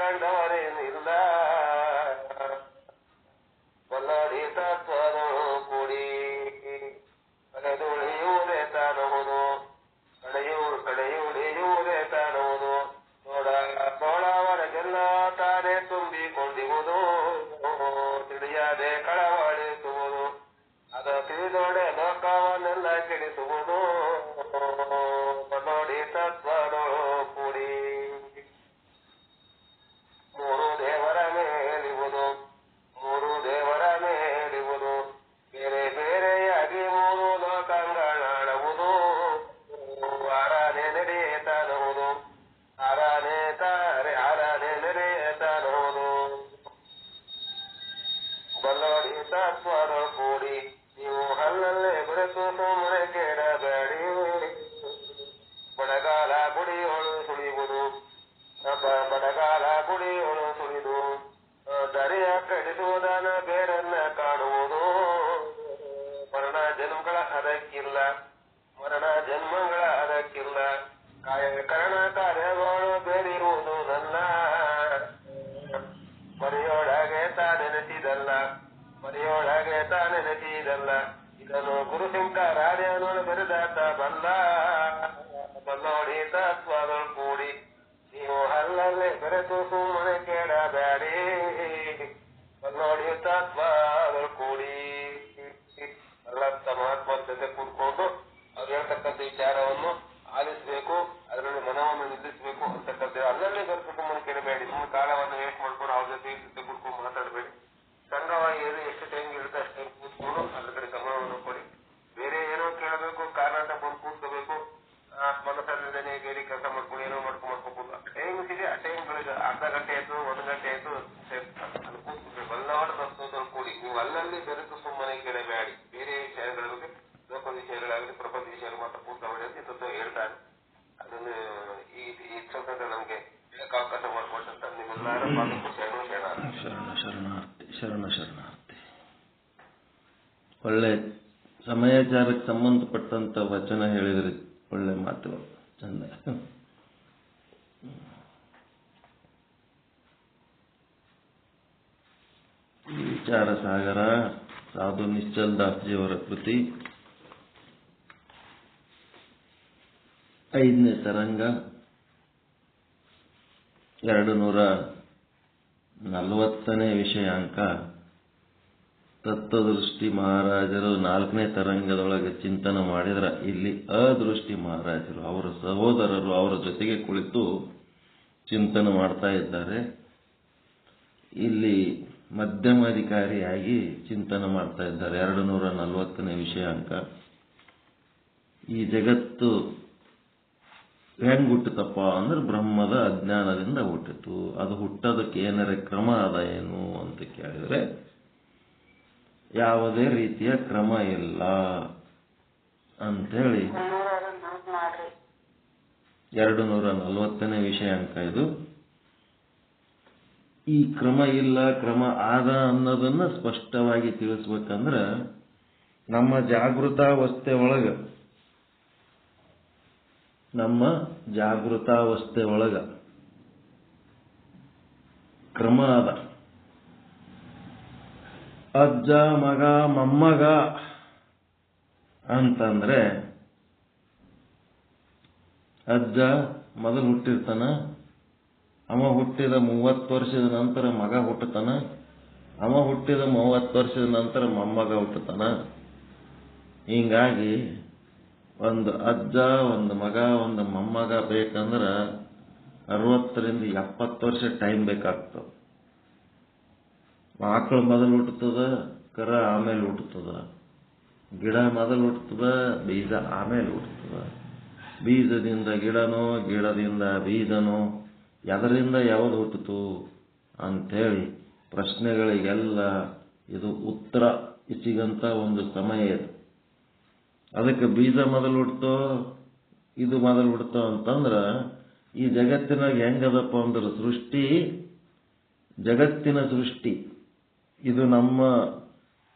ಕಂಡವರೇನಿಲ್ಲ ಬಡಗಾಲ ಗುಡಿಯೊಳು ಸುಳಿಯುವುದು ಬಡಗಾಲ ಗುಡಿಯೊಳು ಸುಳಿದು ದರೆಯ ಕಡಿಸುವುದನ ಬೇರನ್ನ ಕಾಣುವುದು ಮರಣ ಜನ್ಮಗಳ ಅದಕ್ಕಿಲ್ಲ ಮರಣ ಜನ್ಮಗಳ ಅದಕ್ಕಿಲ್ಲ ಕಾಯಕರಣ ಕಾರ್ಯಗಳು ಬೇರಿರುವುದು ನನ್ನ ಮರೆಯೊಳಗೆ ತಾನೆನೆಸಿದಲ್ಲ ಮರೆಯೊಳಗೆ ತಾನೆನೆಸಿದಲ್ಲ ಇದನ್ನು ಗುರುಶಂಕರಾರ್ಯನು ಬೆರೆದಾತ ಬಲ್ಲೋಡಿ ತತ್ವಗಳು ಕೂಡಿ ನೀವು ಹಲ್ಲಲ್ಲೇ ಬೆರೆತು ಸುಮ್ಮನೆ ಕೇಳಬೇಡಿ ಬಲ್ಲೋಡಿ ತತ್ವಗಳು ಕೂಡಿ ಅಲ್ಲಂತ ಮಹಾತ್ಮರ ಜೊತೆ ಕೂತ್ಕೊಂಡು ಅವ್ರು ಹೇಳ್ತಕ್ಕಂಥ ವಿಚಾರವನ್ನು ಆಲಿಸಬೇಕು, ಅದರಲ್ಲಿ ಮನವನ್ನು ನಿಲ್ಲಿಸಬೇಕು ಅಂತಕ್ಕಂಥ ಅಲ್ಲಲ್ಲೇ ಬೆರೆತು ಸುಮ್ಮನೆ ಕೇಳಬೇಡಿ. ನಿಮ್ಮ ಕಾಲವನ್ನು ವೇಸ್ಟ್ ಮಾಡ್ಕೊಂಡು ಅವ್ರ ಜೊತೆ ಕೂತ್ಕೊಂಡು ಮಾತಾಡಬೇಡಿ. ಸಂಘವಾಗಿ ಎಷ್ಟು ಟೈಮ್ ಇರುತ್ತೆ ಅಷ್ಟು ಕೂತ್ಕೊಂಡು ಅದ್ರ ಕಡೆ ಗಮನವನ್ನು ಕೊಡಿ. ಬೇರೆ ಏನೋ ಕೇಳಬೇಕು, ಕಾರಣ ಬಂದು ಕೂತ್ಕೋಬೇಕು, ಮನಸ್ಸಲ್ಲೇ ಬೇರೆ ಕೆಲಸ ಮಾಡ್ಕೊಂಡು ಏನೋ ಮಾಡ್ಕೋಬಹುದು. ಟೈಮ್ ಇದೆ, ಆ ಟೈಮ್ಗಳಿಗೆ ಅರ್ಧ ಗಂಟೆ ಆಯ್ತು 1 ಗಂಟೆ ಆಯ್ತು ಅಲ್ಲಿ ಕೂತ್ಕೋಬೇಕು. ಎಲ್ಲವನ್ನ ತತ್ವದಲ್ಲಿ ಕೂಡಿ ನೀವು ಅಲ್ಲಲ್ಲಿ ಬೆರೆತು ಸುಮ್ಮನೆ ಕೇಳಬೇಡಿ. ಬೇರೆ ವಿಷಯಗಳ ಬಗ್ಗೆ ಲೋಕ ವಿಷಯಗಳಾಗಲಿ ಪ್ರಪಂಚ ವಿಷಯಗಳು ಮಾತ್ರ ಕೂತ್ಕೊಳ್ಳಿ ಅಂತ ತತ್ವ ಹೇಳ್ತಾರೆ. ಅದನ್ನು ಈ ಸ್ವತಂತ್ರ ನಮ್ಗೆ ಹೇಳಕ್ಕೆ ಅವಕಾಶ ಮಾಡಿಕೊಟ್ಟಂತ ನಿಮ್ಮೆಲ್ಲರ ಪಾದಕ್ಕೂ ಶರಣಾರ್ಥಿ. ಒಳ್ಳೆ ಸಮಯಾಚಾರಕ್ಕೆ ಸಂಬಂಧಪಟ್ಟಂತ ವಚನ ಹೇಳಿದ್ರಿ, ಒಳ್ಳೆ ಮಾತುಗಳು, ಚಂದ. ವಿಚಾರ ಸಾಗರ ಸಾಧು ನಿಶ್ಚಲ್ ದಾಸ್ಜಿಯವರ ಕೃತಿ. 5ನೇ ತರಂಗ, 240ನೇ ವಿಷಯಾಂಕ. ತತ್ವದೃಷ್ಟಿ ಮಹಾರಾಜರು 4ನೇ ತರಂಗದೊಳಗೆ ಚಿಂತನೆ ಮಾಡಿದ್ರ ಇಲ್ಲಿ ಅದೃಷ್ಟಿ ಮಹಾರಾಜರು ಅವರ ಸಹೋದರರು ಅವರ ಜೊತೆಗೆ ಕುಳಿತು ಚಿಂತನೆ ಮಾಡ್ತಾ ಇದ್ದಾರೆ. ಇಲ್ಲಿ ಮಧ್ಯಮಾಧಿಕಾರಿಯಾಗಿ ಚಿಂತನೆ ಮಾಡ್ತಾ ಇದ್ದಾರೆ. 240ನೇ ವಿಷಯಾಂಕ. ಈ ಜಗತ್ತು ಹೆಂಗ್ ಹುಟ್ಟುತ್ತಪ್ಪ ಅಂದ್ರೆ ಬ್ರಹ್ಮದ ಅಜ್ಞಾನದಿಂದ ಹುಟ್ಟಿತು. ಅದು ಹುಟ್ಟೋದಕ್ಕೆ ಏನಾರ ಕ್ರಮ ಅದ ಏನು ಅಂತ ಕೇಳಿದ್ರೆ ಯಾವುದೇ ರೀತಿಯ ಕ್ರಮ ಇಲ್ಲ ಅಂತೇಳಿ 240ನೇ ವಿಷಯಾಂಕ ಇದು. ಈ ಕ್ರಮ ಇಲ್ಲ, ಕ್ರಮ ಆದ ಅನ್ನೋದನ್ನ ಸ್ಪಷ್ಟವಾಗಿ ತಿಳಿಸ್ಬೇಕಂದ್ರೆ ನಮ್ಮ ಜಾಗೃತಾವಸ್ಥೆ ಒಳಗ ಕ್ರಮ ಅದ. ಅಜ್ಜ ಮಗ ಮೊಮ್ಮಗ ಅಂತಂದ್ರೆ ಅಜ್ಜ ಮೊದಲು ಹುಟ್ಟಿರ್ತಾನ, ಅವ ಹುಟ್ಟಿದ 30 ವರ್ಷದ ನಂತರ ಮಗ ಹುಟ್ಟುತ್ತಾನ, ಅವ ಹುಟ್ಟಿದ 30 ವರ್ಷದ ನಂತರ ಮೊಮ್ಮಗ ಹುಟ್ಟುತ್ತಾನ. ಹಿಂಗಾಗಿ ಒಂದು ಅಜ್ಜ, ಒಂದು ಮಗ, ಒಂದು ಮೊಮ್ಮಗ ಬೇಕಂದ್ರೆ 60 ರಿಂದ 70 ವರ್ಷ ಟೈಮ್ ಬೇಕಾಗ್ತದೆ. ಆಕಳು ಮೊದಲು ಹುಟ್ಟುತ್ತದ, ಕರ ಆಮೇಲೆ ಹುಟ್ಟುತ್ತದ, ಗಿಡ ಮೊದಲು ಹುಟ್ಟುತ್ತದ, ಬೀಜ ಆಮೇಲೆ ಹುಟ್ಟುತ್ತದ, ಬೀಜದಿಂದ ಗಿಡನೋ, ಗಿಡದಿಂದ ಬೀಜನೋ, ಎದರಿಂದ ಯಾವುದು ಹುಟ್ಟಿತು ಅಂಥೇಳಿ ಪ್ರಶ್ನೆಗಳಿಗೆಲ್ಲ ಇದು ಉತ್ತರ ಸಿಗಂತ ಒಂದು ಸಮಯ ಇದು. ಅದಕ್ಕೆ ಬೀಜ ಮೊದಲು ಹುಟ್ಟೋ, ಇದು ಮೊದಲು ಹುಟ್ಟೋ ಅಂತಂದ್ರೆ ಈ ಜಗತ್ತಿನಾಗ ಹೆಂಗದಪ್ಪ ಅಂದ್ರೆ ಜಗತ್ತಿನ ಸೃಷ್ಟಿ ಇದು ನಮ್ಮ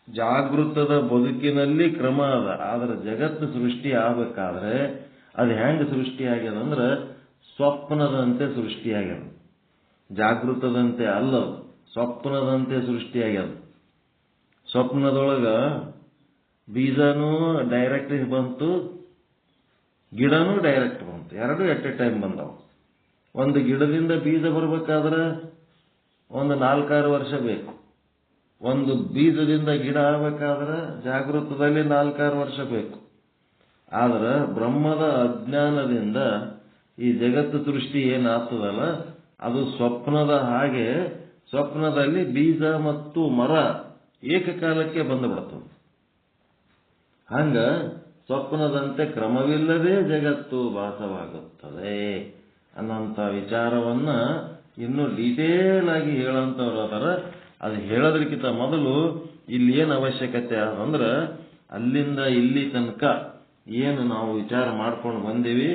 ಜಾಗೃತದ ಬದುಕಿನಲ್ಲಿ ಕ್ರಮ ಅದ. ಆದ್ರೆ ಜಗತ್ತು ಸೃಷ್ಟಿ ಆಗಬೇಕಾದ್ರೆ ಅದು ಹೆಂಗೆ ಸೃಷ್ಟಿ ಆಗ್ಯದಂದ್ರೆ ಸ್ವಪ್ನದಂತೆ ಸೃಷ್ಟಿಯಾಗ್ಯದ. ಜಾಗೃತದಂತೆ ಅಲ್ಲ, ಸ್ವಪ್ನದಂತೆ ಸೃಷ್ಟಿಯಾಗ್ಯದ. ಸ್ವಪ್ನದೊಳಗ ಬೀಜನೂ ಡೈರೆಕ್ಟ್ ಬಂತು, ಗಿಡನೂ ಡೈರೆಕ್ಟ್ ಬಂತು, ಎರಡು ಎಟ್ ಎ ಟೈಮ್ ಬಂದವು. ಒಂದು ಗಿಡದಿಂದ ಬೀಜ ಬರ್ಬೇಕಾದ್ರೆ ಒಂದು 4-6 ವರ್ಷ ಬೇಕು. ಒಂದು ಬೀಜದಿಂದ ಗಿಡ ಆಗಬೇಕಾದ್ರೆ ಜಾಗೃತದಲ್ಲಿ 4-6 ವರ್ಷ ಬೇಕು. ಆದ್ರೆ ಬ್ರಹ್ಮದ ಅಜ್ಞಾನದಿಂದ ಈ ಜಗತ್ತು ಸೃಷ್ಟಿ ಏನಾಗ್ತದಲ್ಲ ಅದು ಸ್ವಪ್ನದ ಹಾಗೆ, ಸ್ವಪ್ನದಲ್ಲಿ ಬೀಜ ಮತ್ತು ಮರ ಏಕಕಾಲಕ್ಕೆ ಬಂದುಬಿಡ್ತದೆ. ಹಂಗ ಸ್ವಪ್ನದಂತೆ ಕ್ರಮವಿಲ್ಲದೆ ಜಗತ್ತು ಭಾಸವಾಗುತ್ತದೆ ಅನ್ನೋಂಥ ವಿಚಾರವನ್ನ ಇನ್ನೂ ಡೀಟೇಲ್ ಆಗಿ ಹೇಳೋಂಥವ್ರು ಅದರ. ಅದು ಹೇಳೋದಕ್ಕಿಂತ ಮೊದಲು ಇಲ್ಲಿ ಏನು ಅವಶ್ಯಕತೆ ಅಂದ್ರೆ ಅಲ್ಲಿಂದ ಇಲ್ಲಿ ತನಕ ಏನು ನಾವು ವಿಚಾರ ಮಾಡ್ಕೊಂಡು ಬಂದೀವಿ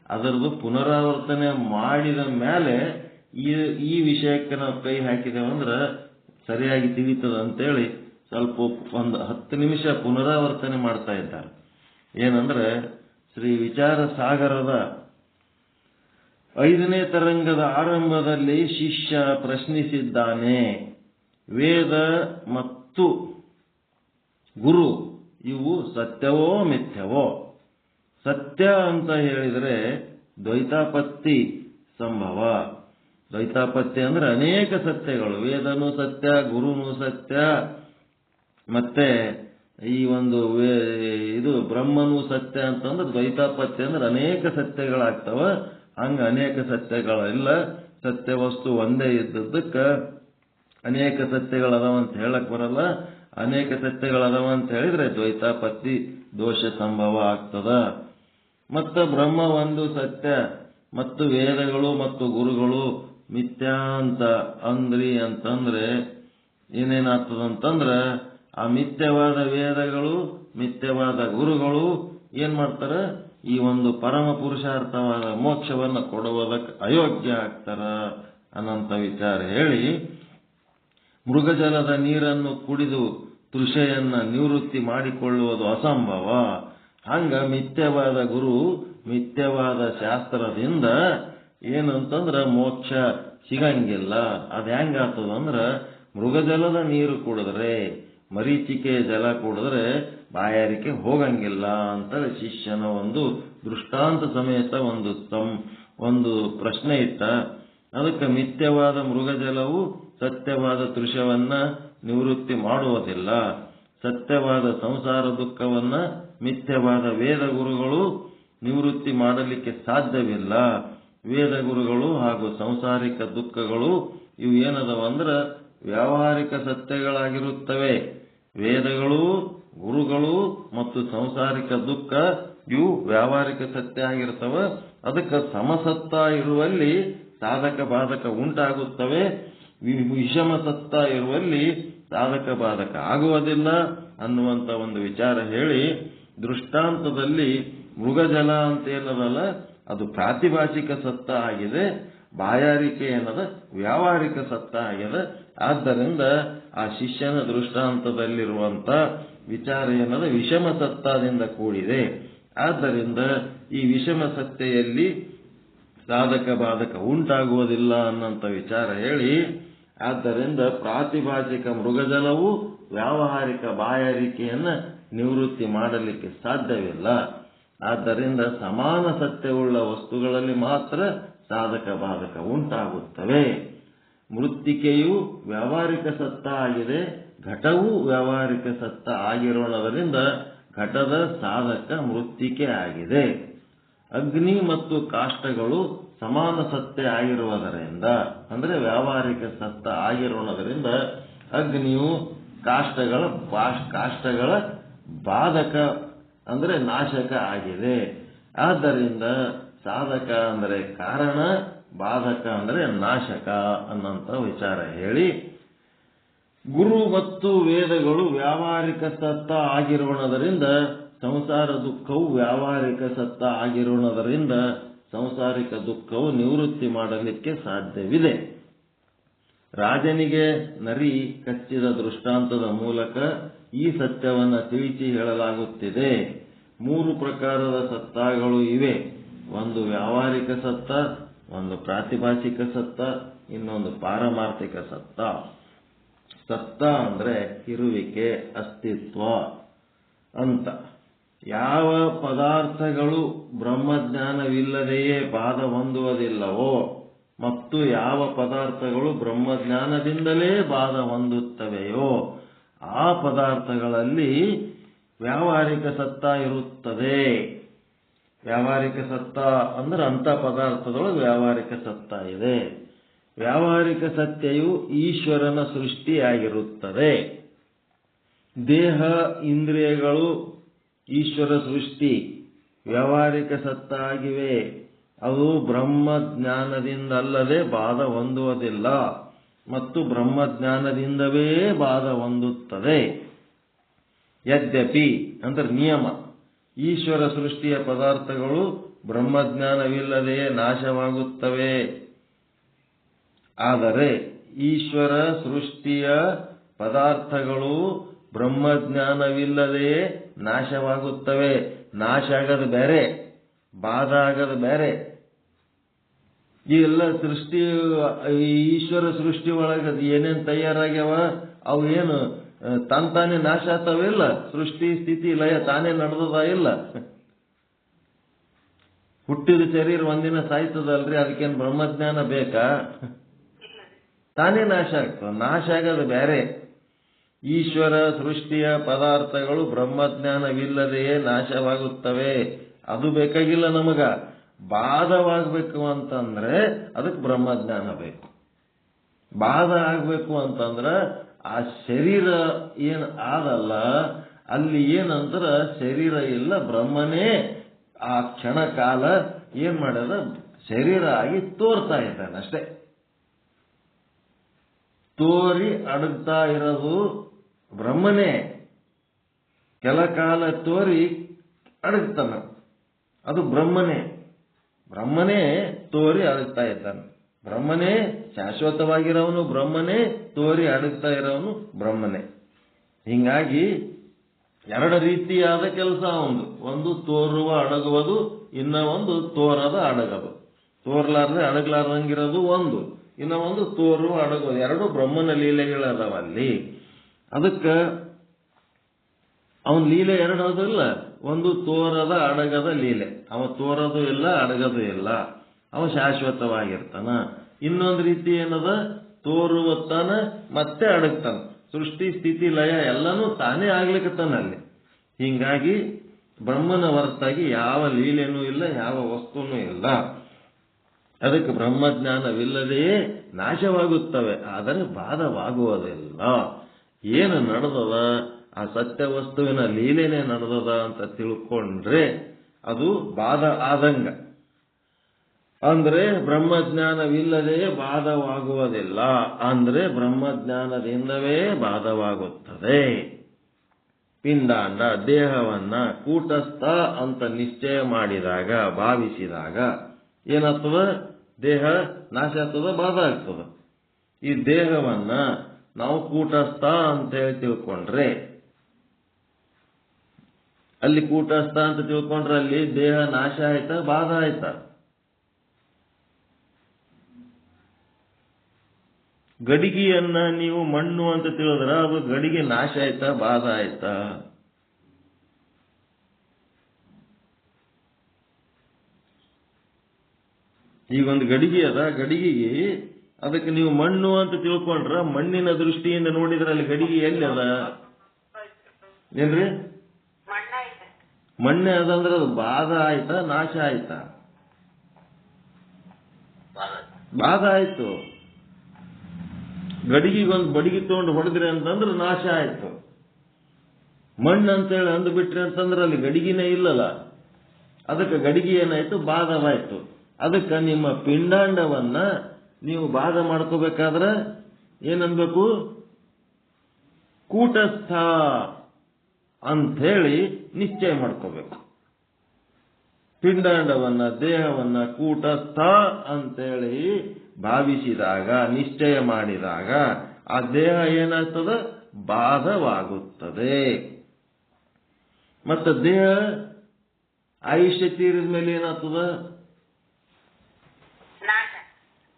ಅದರದ್ದು ಪುನರಾವರ್ತನೆ ಮಾಡಿದ ಮೇಲೆ ಈ ವಿಷಯಕ್ಕೆ ನಾವು ಕೈ ಹಾಕಿದೇವಂದ್ರೆ ಸರಿಯಾಗಿ ತಿಳಿತದ ಅಂತೇಳಿ ಸ್ವಲ್ಪ ಒಂದು 10 ನಿಮಿಷ ಪುನರಾವರ್ತನೆ ಮಾಡ್ತಾ ಇದ್ದಾರೆ. ಏನಂದ್ರೆ ಶ್ರೀ ವಿಚಾರ ಸಾಗರದ 5ನೇ ತರಂಗದ ಆರಂಭದಲ್ಲಿ ಶಿಷ್ಯ ಪ್ರಶ್ನಿಸಿದ್ದಾನೆ, ವೇದ ಮತ್ತು ಗುರು ಇವು ಸತ್ಯವೋ ಮಿಥ್ಯವೋ? ಸತ್ಯ ಅಂತ ಹೇಳಿದರೆ ದ್ವೈತಾಪತ್ತಿ ಸಂಭವ. ದ್ವೈತಾಪತ್ತಿ ಅಂದ್ರೆ ಅನೇಕ ಸತ್ಯಗಳು, ವೇದನೂ ಸತ್ಯ, ಗುರುನೂ ಸತ್ಯ, ಮತ್ತೆ ಈ ಒಂದು ಇದು ಬ್ರಹ್ಮನೂ ಸತ್ಯ ಅಂತಂದ್ರೆ ದ್ವೈತಾಪತ್ತಿ ಅಂದ್ರೆ ಅನೇಕ ಸತ್ಯಗಳಾಗ್ತವ. ಹಂಗ ಅನೇಕ ಸತ್ಯಗಳಿಲ್ಲ, ಸತ್ಯ ವಸ್ತು ಒಂದೇ ಇದ್ದದ್ದಕ್ಕೆ ಅನೇಕ ಸತ್ಯಗಳದಾವ ಅಂತ ಹೇಳಕ್ ಬರಲ್ಲ. ಅನೇಕ ಸತ್ಯಗಳದಾವ ಅಂತ ಹೇಳಿದ್ರೆ ದ್ವೈತಾಪತ್ತಿ ದೋಷ ಸಂಭವ ಆಗ್ತದ. ಮತ್ತು ಬ್ರಹ್ಮ ಒಂದು ಸತ್ಯ ಮತ್ತು ವೇದಗಳು ಮತ್ತು ಗುರುಗಳು ಮಿಥ್ಯಾ ಅಂತ ಅಂತಂದ್ರೆ ಏನೇನಾಗ್ತದಂತಂದ್ರೆ ಆ ಮಿಥ್ಯವಾದ ವೇದಗಳು ಮಿಥ್ಯವಾದ ಗುರುಗಳು ಏನ್ ಮಾಡ್ತಾರ, ಈ ಒಂದು ಪರಮ ಪುರುಷಾರ್ಥವಾದ ಮೋಕ್ಷವನ್ನು ಕೊಡುವುದಕ್ಕೆ ಅಯೋಗ್ಯ ಆಗ್ತಾರ ಅನ್ನಂತ ವಿಚಾರ ಹೇಳಿ, ಮೃಗಜಲದ ನೀರನ್ನು ಕುಡಿದು ತೃಷೆಯನ್ನ ನಿವೃತ್ತಿ ಮಾಡಿಕೊಳ್ಳುವುದು ಅಸಂಭವ. ಹಂಗ ಮಿಥ್ಯವಾದ ಗುರು ಮಿಥ್ಯವಾದ ಶಾಸ್ತ್ರದಿಂದ ಏನಂತಂದ್ರ ಮೋಕ್ಷ ಸಿಗಂಗಿಲ್ಲ. ಅದ್ ಹೆಂಗಾಗ್ತದಂದ್ರ ಮೃಗಜಲದ ನೀರು ಕುಡಿದ್ರೆ, ಮರೀಚಿಕೆ ಜಲ ಕುಡಿದ್ರೆ ಬಾಯಾರಿಕೆ ಹೋಗಂಗಿಲ್ಲ ಅಂತ ಶಿಷ್ಯನ ಒಂದು ದೃಷ್ಟಾಂತ ಸಮೇತ ಒಂದು ಪ್ರಶ್ನೆ ಇಟ್ಟ. ಅದಕ್ಕೆ ಮಿಥ್ಯವಾದ ಮೃಗಜಲವು ಸತ್ಯವಾದ ತೃಷವನ್ನ ನಿವೃತ್ತಿ ಮಾಡುವುದಿಲ್ಲ. ಸತ್ಯವಾದ ಸಂಸಾರ ದುಃಖವನ್ನ ಮಿಥ್ಯವಾದ ವೇದ ಗುರುಗಳು ನಿವೃತ್ತಿ ಮಾಡಲಿಕ್ಕೆ ಸಾಧ್ಯವಿಲ್ಲ. ವೇದ ಗುರುಗಳು ಹಾಗೂ ಸಂಸಾರಿಕ ದುಃಖಗಳು ಇವು ಏನದವಂದ್ರ ವ್ಯಾವಹಾರಿಕ ಸತ್ಯಗಳಾಗಿರುತ್ತವೆ. ವೇದಗಳು, ಗುರುಗಳು ಮತ್ತು ಸಂಸಾರಿಕ ದುಃಖ ಇವು ವ್ಯಾವಹಾರಿಕ ಸತ್ಯ ಆಗಿರ್ತವೆ. ಅದಕ್ಕೆ ಸಮಸತ್ತ ಇರುವಲ್ಲಿ ಸಾಧಕ ಬಾಧಕ ಉಂಟಾಗುತ್ತವೆ, ವಿಷಮ ಸತ್ತ ಇರುವಲ್ಲಿ ಸಾಧಕ ಬಾಧಕ ಆಗುವುದಿಲ್ಲ ಅನ್ನುವಂತ ಒಂದು ವಿಚಾರ ಹೇಳಿ, ದೃಷ್ಟಾಂತದಲ್ಲಿ ಮೃಗಜಲ ಅಂತ ಏನದಲ್ಲ ಅದು ಪ್ರಾತಿಭಾಷಿಕ ಸತ್ತ ಆಗಿದೆ, ಬಾಯಾರಿಕೆ ಏನದ ವ್ಯಾವಹಾರಿಕ ಸತ್ತ ಆಗಿದೆ. ಆದ್ದರಿಂದ ಆ ಶಿಷ್ಯನ ದೃಷ್ಟಾಂತದಲ್ಲಿರುವಂತ ವಿಚಾರ ಏನದ ವಿಷಮ ಸತ್ತದಿಂದ ಕೂಡಿದೆ. ಆದ್ದರಿಂದ ಈ ವಿಷಮ ಸತ್ತೆಯಲ್ಲಿ ಸಾಧಕ ಬಾಧಕ ಉಂಟಾಗುವುದಿಲ್ಲ ಅನ್ನಂತ ವಿಚಾರ ಹೇಳಿ, ಆದ್ದರಿಂದ ಪ್ರಾತಿಭಾಷಿಕ ಮೃಗಜಲವು ವ್ಯಾವಹಾರಿಕ ಬಾಯಾರಿಕೆಯನ್ನ ನಿವೃತ್ತಿ ಮಾಡಲಿಕ್ಕೆ ಸಾಧ್ಯವಿಲ್ಲ. ಆದ್ದರಿಂದ ಸಮಾನ ಸತ್ಯವುಳ್ಳ ವಸ್ತುಗಳಲ್ಲಿ ಮಾತ್ರ ಸಾಧಕ ಬಾಧಕ ಉಂಟಾಗುತ್ತವೆ. ಮೃತ್ತಿಕೆಯು ವ್ಯಾವಹಾರಿಕ ಸತ್ತ ಆಗಿದೆ, ಘಟವೂ ವ್ಯಾವಹಾರಿಕ ಸತ್ತ ಆಗಿರೋಣದರಿಂದ ಘಟದ ಸಾಧಕ ಮೃತ್ತಿಕೆ ಆಗಿದೆ. ಅಗ್ನಿ ಮತ್ತು ಕಾಷ್ಟಗಳು ಸಮಾನ ಸತ್ಯ ಆಗಿರುವುದರಿಂದ ಅಂದ್ರೆ ವ್ಯಾವಹಾರಿಕ ಸತ್ತ ಆಗಿರೋಣದರಿಂದ ಅಗ್ನಿಯು ಕಾಷ್ಟಗಳ ಬಾಧಕ ಅಂದ್ರೆ ನಾಶಕ ಆಗಿದೆ. ಆದ್ದರಿಂದ ಸಾಧಕ ಅಂದ್ರೆ ಕಾರಣ, ಬಾಧಕ ಅಂದ್ರೆ ನಾಶಕ ಅನ್ನಂತ ವಿಚಾರ ಹೇಳಿ, ಗುರು ಮತ್ತು ವೇದಗಳು ವ್ಯಾವಹಾರಿಕ ಸತ್ತ ಆಗಿರೋಣದರಿಂದ ಸಂಸಾರ ದುಃಖವು ವ್ಯಾವಹಾರಿಕ ಸತ್ತ ಆಗಿರೋಣದರಿಂದ ಸಂಸಾರಿಕ ದುಃಖವು ನಿವೃತ್ತಿ ಮಾಡಲಿಕ್ಕೆ ಸಾಧ್ಯವಿದೆ. ರಾಜನಿಗೆ ನರಿ ಕಚ್ಚಿದ ದೃಷ್ಟಾಂತದ ಮೂಲಕ ಈ ಸತ್ಯವನ್ನು ತಿಳಿಸಿ ಹೇಳಲಾಗುತ್ತಿದೆ. 3 ಪ್ರಕಾರದ ಸತ್ತಗಳು ಇವೆ. ಒಂದು ವ್ಯಾವಹಾರಿಕ ಸತ್ತ, ಒಂದು ಪ್ರಾತಿಭಾಷಿಕ ಸತ್ತ, ಇನ್ನೊಂದು ಪಾರಮಾರ್ಥಿಕ ಸತ್ತ. ಸತ್ತ ಅಂದ್ರೆ ಇರುವಿಕೆ, ಅಸ್ತಿತ್ವ ಅಂತ. ಯಾವ ಪದಾರ್ಥಗಳು ಬ್ರಹ್ಮಜ್ಞಾನವಿಲ್ಲದೆಯೇ ಬಾಧ ಹೊಂದುವುದಿಲ್ಲವೋ ಮತ್ತು ಯಾವ ಪದಾರ್ಥಗಳು ಬ್ರಹ್ಮಜ್ಞಾನದಿಂದಲೇ ಬಾಧ ಹೊಂದುತ್ತವೆಯೋ ಆ ಪದಾರ್ಥಗಳಲ್ಲಿ ವ್ಯಾವಹಾರಿಕ ಸತ್ತ ಇರುತ್ತದೆ. ವ್ಯಾವಹಾರಿಕ ಸತ್ತ ಅಂದ್ರೆ ಅಂತ ಪದಾರ್ಥದೊಳಗೆ ವ್ಯಾವಹಾರಿಕ ಸತ್ತ ಇದೆ. ವ್ಯಾವಹಾರಿಕ ಸತ್ಯವು ಈಶ್ವರನ ಸೃಷ್ಟಿಯಾಗಿರುತ್ತದೆ. ದೇಹ ಇಂದ್ರಿಯಗಳು ಈಶ್ವರ ಸೃಷ್ಟಿ, ವ್ಯಾವಹಾರಿಕ ಸತ್ತ ಆಗಿವೆ. ಅದು ಬ್ರಹ್ಮಜ್ಞಾನದಿಂದಲ್ಲದೆ ಬಾಧ ಹೊಂದುವುದಿಲ್ಲ ಮತ್ತು ಬ್ರಹ್ಮಜ್ಞಾನದಿಂದವೇ ಬಾಧ ಹೊಂದುತ್ತದೆ. ಯದ್ಯಪಿ ಅಂದ್ರೆ ನಿಯಮ, ಈಶ್ವರ ಸೃಷ್ಟಿಯ ಪದಾರ್ಥಗಳು ಬ್ರಹ್ಮಜ್ಞಾನವಿಲ್ಲದೆಯೇ ನಾಶವಾಗುತ್ತವೆ. ಆದರೆ ಈಶ್ವರ ಸೃಷ್ಟಿಯ ಪದಾರ್ಥಗಳು ಬ್ರಹ್ಮಜ್ಞಾನವಿಲ್ಲದೆಯೇ ನಾಶವಾಗುತ್ತವೆ. ನಾಶ ಆಗದು ಬೇರೆ, ಬಾಧ ಆಗದು ಬೇರೆ. ಈ ಎಲ್ಲ ಸೃಷ್ಟಿ, ಈಶ್ವರ ಸೃಷ್ಟಿ ಒಳಗೆ ಏನೇನು ತಯಾರಾಗ್ಯಾವ ಅವು ಏನು ತಾನೇ ನಾಶ ಆಗ್ತಾವಿಲ್ಲ. ಸೃಷ್ಟಿ ಸ್ಥಿತಿ ಲಯ ತಾನೇ ನಡೆದದ ಇಲ್ಲ. ಹುಟ್ಟಿದ ಶರೀರ ಒಂದಿನ ಸಾಯ್ತದಲ್ರಿ, ಅದಕ್ಕೇನು ಬ್ರಹ್ಮಜ್ಞಾನ ಬೇಕಾ? ತಾನೇ ನಾಶ ಆಗ್ತದೆ. ನಾಶ ಆಗೋದು ಬೇರೆ. ಈಶ್ವರ ಸೃಷ್ಟಿಯ ಪದಾರ್ಥಗಳು ಬ್ರಹ್ಮಜ್ಞಾನವಿಲ್ಲದೆಯೇ ನಾಶವಾಗುತ್ತವೆ. ಅದು ಬೇಕಾಗಿಲ್ಲ ನಮಗ. ಬಾಧವಾಗಬೇಕು ಅಂತಂದ್ರೆ ಅದಕ್ಕೆ ಬ್ರಹ್ಮಜ್ಞಾನ ಬೇಕು. ಬಾಧ ಆಗಬೇಕು ಅಂತಂದ್ರೆ ಆ ಶರೀರ ಏನು ಆದಲ್ಲ, ಅಲ್ಲಿ ಏನಂದ್ರ ಶರೀರ ಇಲ್ಲ, ಬ್ರಹ್ಮನೇ ಆ ಕ್ಷಣ ಕಾಲ ಏನ್ ಮಾಡ್ಯದ, ಶರೀರ ಆಗಿ ತೋರ್ತಾ ಇದ್ದಾನೆ ಅಷ್ಟೇ. ತೋರಿ ಅಡಗ್ತಾ ಇರೋದು ಬ್ರಹ್ಮನೇ. ಕೆಲ ಕಾಲ ತೋರಿ ಅಡಗ್ತಾನ, ಅದು ಬ್ರಹ್ಮನೇ. ಬ್ರಹ್ಮನೇ ತೋರಿ ಅಡಗ್ತಾ ಇದ್ದಾನೆ. ಬ್ರಹ್ಮನೇ ಶಾಶ್ವತವಾಗಿರೋವನು, ಬ್ರಹ್ಮನೇ ತೋರಿ ಅಡಗ್ತಾ ಇರೋವನು ಬ್ರಹ್ಮನೇ. ಹಿಂಗಾಗಿ ಎರಡು ರೀತಿಯಾದ ಕೆಲಸ ಒಂದು. ಒಂದು ತೋರುವ ಅಡಗುವುದು, ಇನ್ನ ಒಂದು ತೋರದ ಅಡಗದು. ತೋರ್ಲಾರ್ದೆ ಅಡಗ್ಲಾರ್ದಂಗಿರೋದು ಒಂದು, ಇನ್ನ ಒಂದು ತೋರುವ ಅಡಗೋದು. ಎರಡು ಬ್ರಹ್ಮನ ಲೀಲೆಗಳದಾವ ಅಲ್ಲಿ. ಅದಕ್ಕೆ ಅವನ ಲೀಲೆ ಎರಡು ಅದಲ್ಲ. ಒಂದು ತೋರದ ಅಡಗದ ಲೀಲೆ. ಅವ ತೋರದು ಇಲ್ಲ, ಅಡಗದು ಇಲ್ಲ, ಅವ ಶಾಶ್ವತವಾಗಿರ್ತಾನ. ಇನ್ನೊಂದು ರೀತಿ ಏನದ, ತೋರುವತ್ತಾನ ಮತ್ತೆ ಅಡಗ್ತಾನ. ಸೃಷ್ಟಿ ಸ್ಥಿತಿ ಲಯ ಎಲ್ಲನೂ ತಾನೇ ಆಗ್ಲಿಕ್ಕತ್ತಾನ ಅಲ್ಲಿ. ಹಿಂಗಾಗಿ ಬ್ರಹ್ಮನ ಹೊರತಾಗಿ ಯಾವ ಲೀಲೆನೂ ಇಲ್ಲ, ಯಾವ ವಸ್ತುನೂ ಇಲ್ಲ. ಅದಕ್ಕೆ ಬ್ರಹ್ಮಜ್ಞಾನವಿಲ್ಲದೆಯೇ ನಾಶವಾಗುತ್ತವೆ, ಆದರೆ ಬಾಧವಾಗುವುದಿಲ್ಲ. ಏನು ನಡೆದದ ಆ ಸತ್ಯ ವಸ್ತುವಿನ ಲೀಲೆನೇ ನಡೆದದ ಅಂತ ತಿಳ್ಕೊಂಡ್ರೆ ಅದು ಬಾಧ ಆದಂಗ. ಅಂದ್ರೆ ಬ್ರಹ್ಮಜ್ಞಾನವಿಲ್ಲದೆಯೇ ಬಾಧವಾಗುವುದಿಲ್ಲ, ಅಂದ್ರೆ ಬ್ರಹ್ಮಜ್ಞಾನದಿಂದವೇ ಬಾಧವಾಗುತ್ತದೆ. ಪಿಂಡಾಂಡ ದೇಹವನ್ನ ಕೂಟಸ್ಥ ಅಂತ ನಿಶ್ಚಯ ಮಾಡಿದಾಗ, ಭಾವಿಸಿದಾಗ ಏನಾಗ್ತದ, ದೇಹ ನಾಶ ಆಗ್ತದ, ಬಾಧ ಆಗ್ತದ. ಈ ದೇಹವನ್ನ ನಾವು ಕೂಟಸ್ಥ ಅಂತ ಹೇಳಿ ತಿಳ್ಕೊಂಡ್ರೆ, ಅಲ್ಲಿ ಕೂಟಸ್ಥ ಅಂತ ತಿಳ್ಕೊಂಡ್ರೆ ಅಲ್ಲಿ ದೇಹ ನಾಶ ಆಯ್ತಾ, ಬಾಧ ಆಯ್ತಾ? ಗಡಿಗೆಯನ್ನ ನೀವು ಮಣ್ಣು ಅಂತ ತಿಳಿದ್ರ ಅದು ಗಡಿಗೆ ನಾಶ ಆಯ್ತಾ, ಬಾಧ ಆಯ್ತಾ? ಈಗ ಒಂದು ಗಡಿಗೆ ಅದ, ಗಡಿಗೆಗೆ ಅದಕ್ಕೆ ನೀವು ಮಣ್ಣು ಅಂತ ತಿಳ್ಕೊಂಡ್ರ ಮಣ್ಣಿನ ದೃಷ್ಟಿಯಿಂದ ನೋಡಿದ್ರೆ ಅಲ್ಲಿ ಗಡಿಗೆ ಎಲ್ಲಿ ಅದ? ಏನ್ರಿ? ಮಣ್ಣೆ ಅದಂದ್ರೆ ಅದು ಬಾಧ ಆಯ್ತಾ, ನಾಶ ಆಯ್ತಾ? ಬಾಧ ಆಯ್ತು. ಗಡಿಗೆಗೊಂದು ಬಡಿಗೆ ತಗೊಂಡು ಹೊಡೆದ್ರಿ ಅಂತಂದ್ರೆ ನಾಶ ಆಯ್ತು. ಮಣ್ಣು ಅಂತೇಳಿ ಅಂದ್ಬಿಟ್ರಿ ಅಂತಂದ್ರೆ ಅಲ್ಲಿ ಗಡಿಗೆನೇ ಇಲ್ಲಲ್ಲ, ಅದಕ್ಕೆ ಗಡಿಗೆ ಏನಾಯ್ತು, ಬಾಧವಾಯ್ತು. ಅದಕ್ಕೆ ನಿಮ್ಮ ಪಿಂಡಾಂಡವನ್ನ ನೀವು ಬಾಧ ಮಾಡ್ಕೋಬೇಕಾದ್ರೆ ಏನನ್ಬೇಕು, ಕೂಟಸ್ಥ ಅಂಥೇಳಿ ನಿಶ್ಚಯ ಮಾಡ್ಕೋಬೇಕು. ಪಿಂಡಾಂಡವನ್ನ, ದೇಹವನ್ನ ಕೂಟಸ್ಥ ಅಂತೇಳಿ ಭಾವಿಸಿದಾಗ, ನಿಶ್ಚಯ ಮಾಡಿದಾಗ ಆ ದೇಹ ಏನಾಗ್ತದ, ಬಾಧವಾಗುತ್ತದೆ. ಮತ್ತೆ ದೇಹ ಆಯುಷ್ಯ ತೀರಿದ ಮೇಲೆ ಏನಾಗ್ತದ,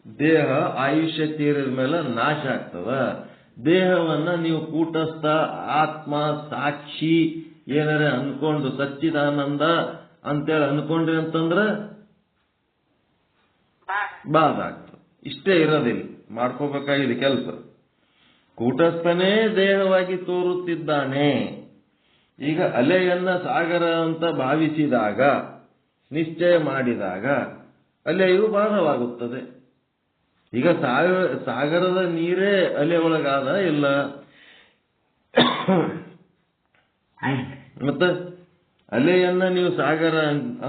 ದೇಹ ಆಯುಷ್ಯ ತೀರಿದ ಮೇಲೆ ನಾಶ ಆಗ್ತದ. ದೇಹವನ್ನ ನೀವು ಕೂಟಸ್ಥ, ಆತ್ಮ, ಸಾಕ್ಷಿ ಏನಾರ ಅನ್ಕೊಂಡು ಸಚ್ಚಿದಾನಂದ ಅಂತೇಳಿ ಅನ್ಕೊಂಡ್ರಿ ಅಂತಂದ್ರ ಬಾಧ ಆಗ್ತದೆ. ಇಷ್ಟೇ ಇರೋದಿಲ್ಲ, ಮಾಡ್ಕೋಬೇಕಾಗಿದೆ ಕೆಲಸ. ಕೂಟಸ್ಥನೇ ದೇಹವಾಗಿ ತೋರುತ್ತಿದ್ದಾನೆ. ಈಗ ಅಲೆಯನ್ನ ಸಾಗರ ಅಂತ ಭಾವಿಸಿದಾಗ, ನಿಶ್ಚಯ ಮಾಡಿದಾಗ ಅಲೆಯು ಬಾಧವಾಗುತ್ತದೆ. ಈಗ ಸಾಗರದ ನೀರೇ ಅಲೆ ಒಳಗಾದ ಇಲ್ಲ, ಮತ್ತೆ ಅಲೆಯನ್ನ ನೀವು ಸಾಗರ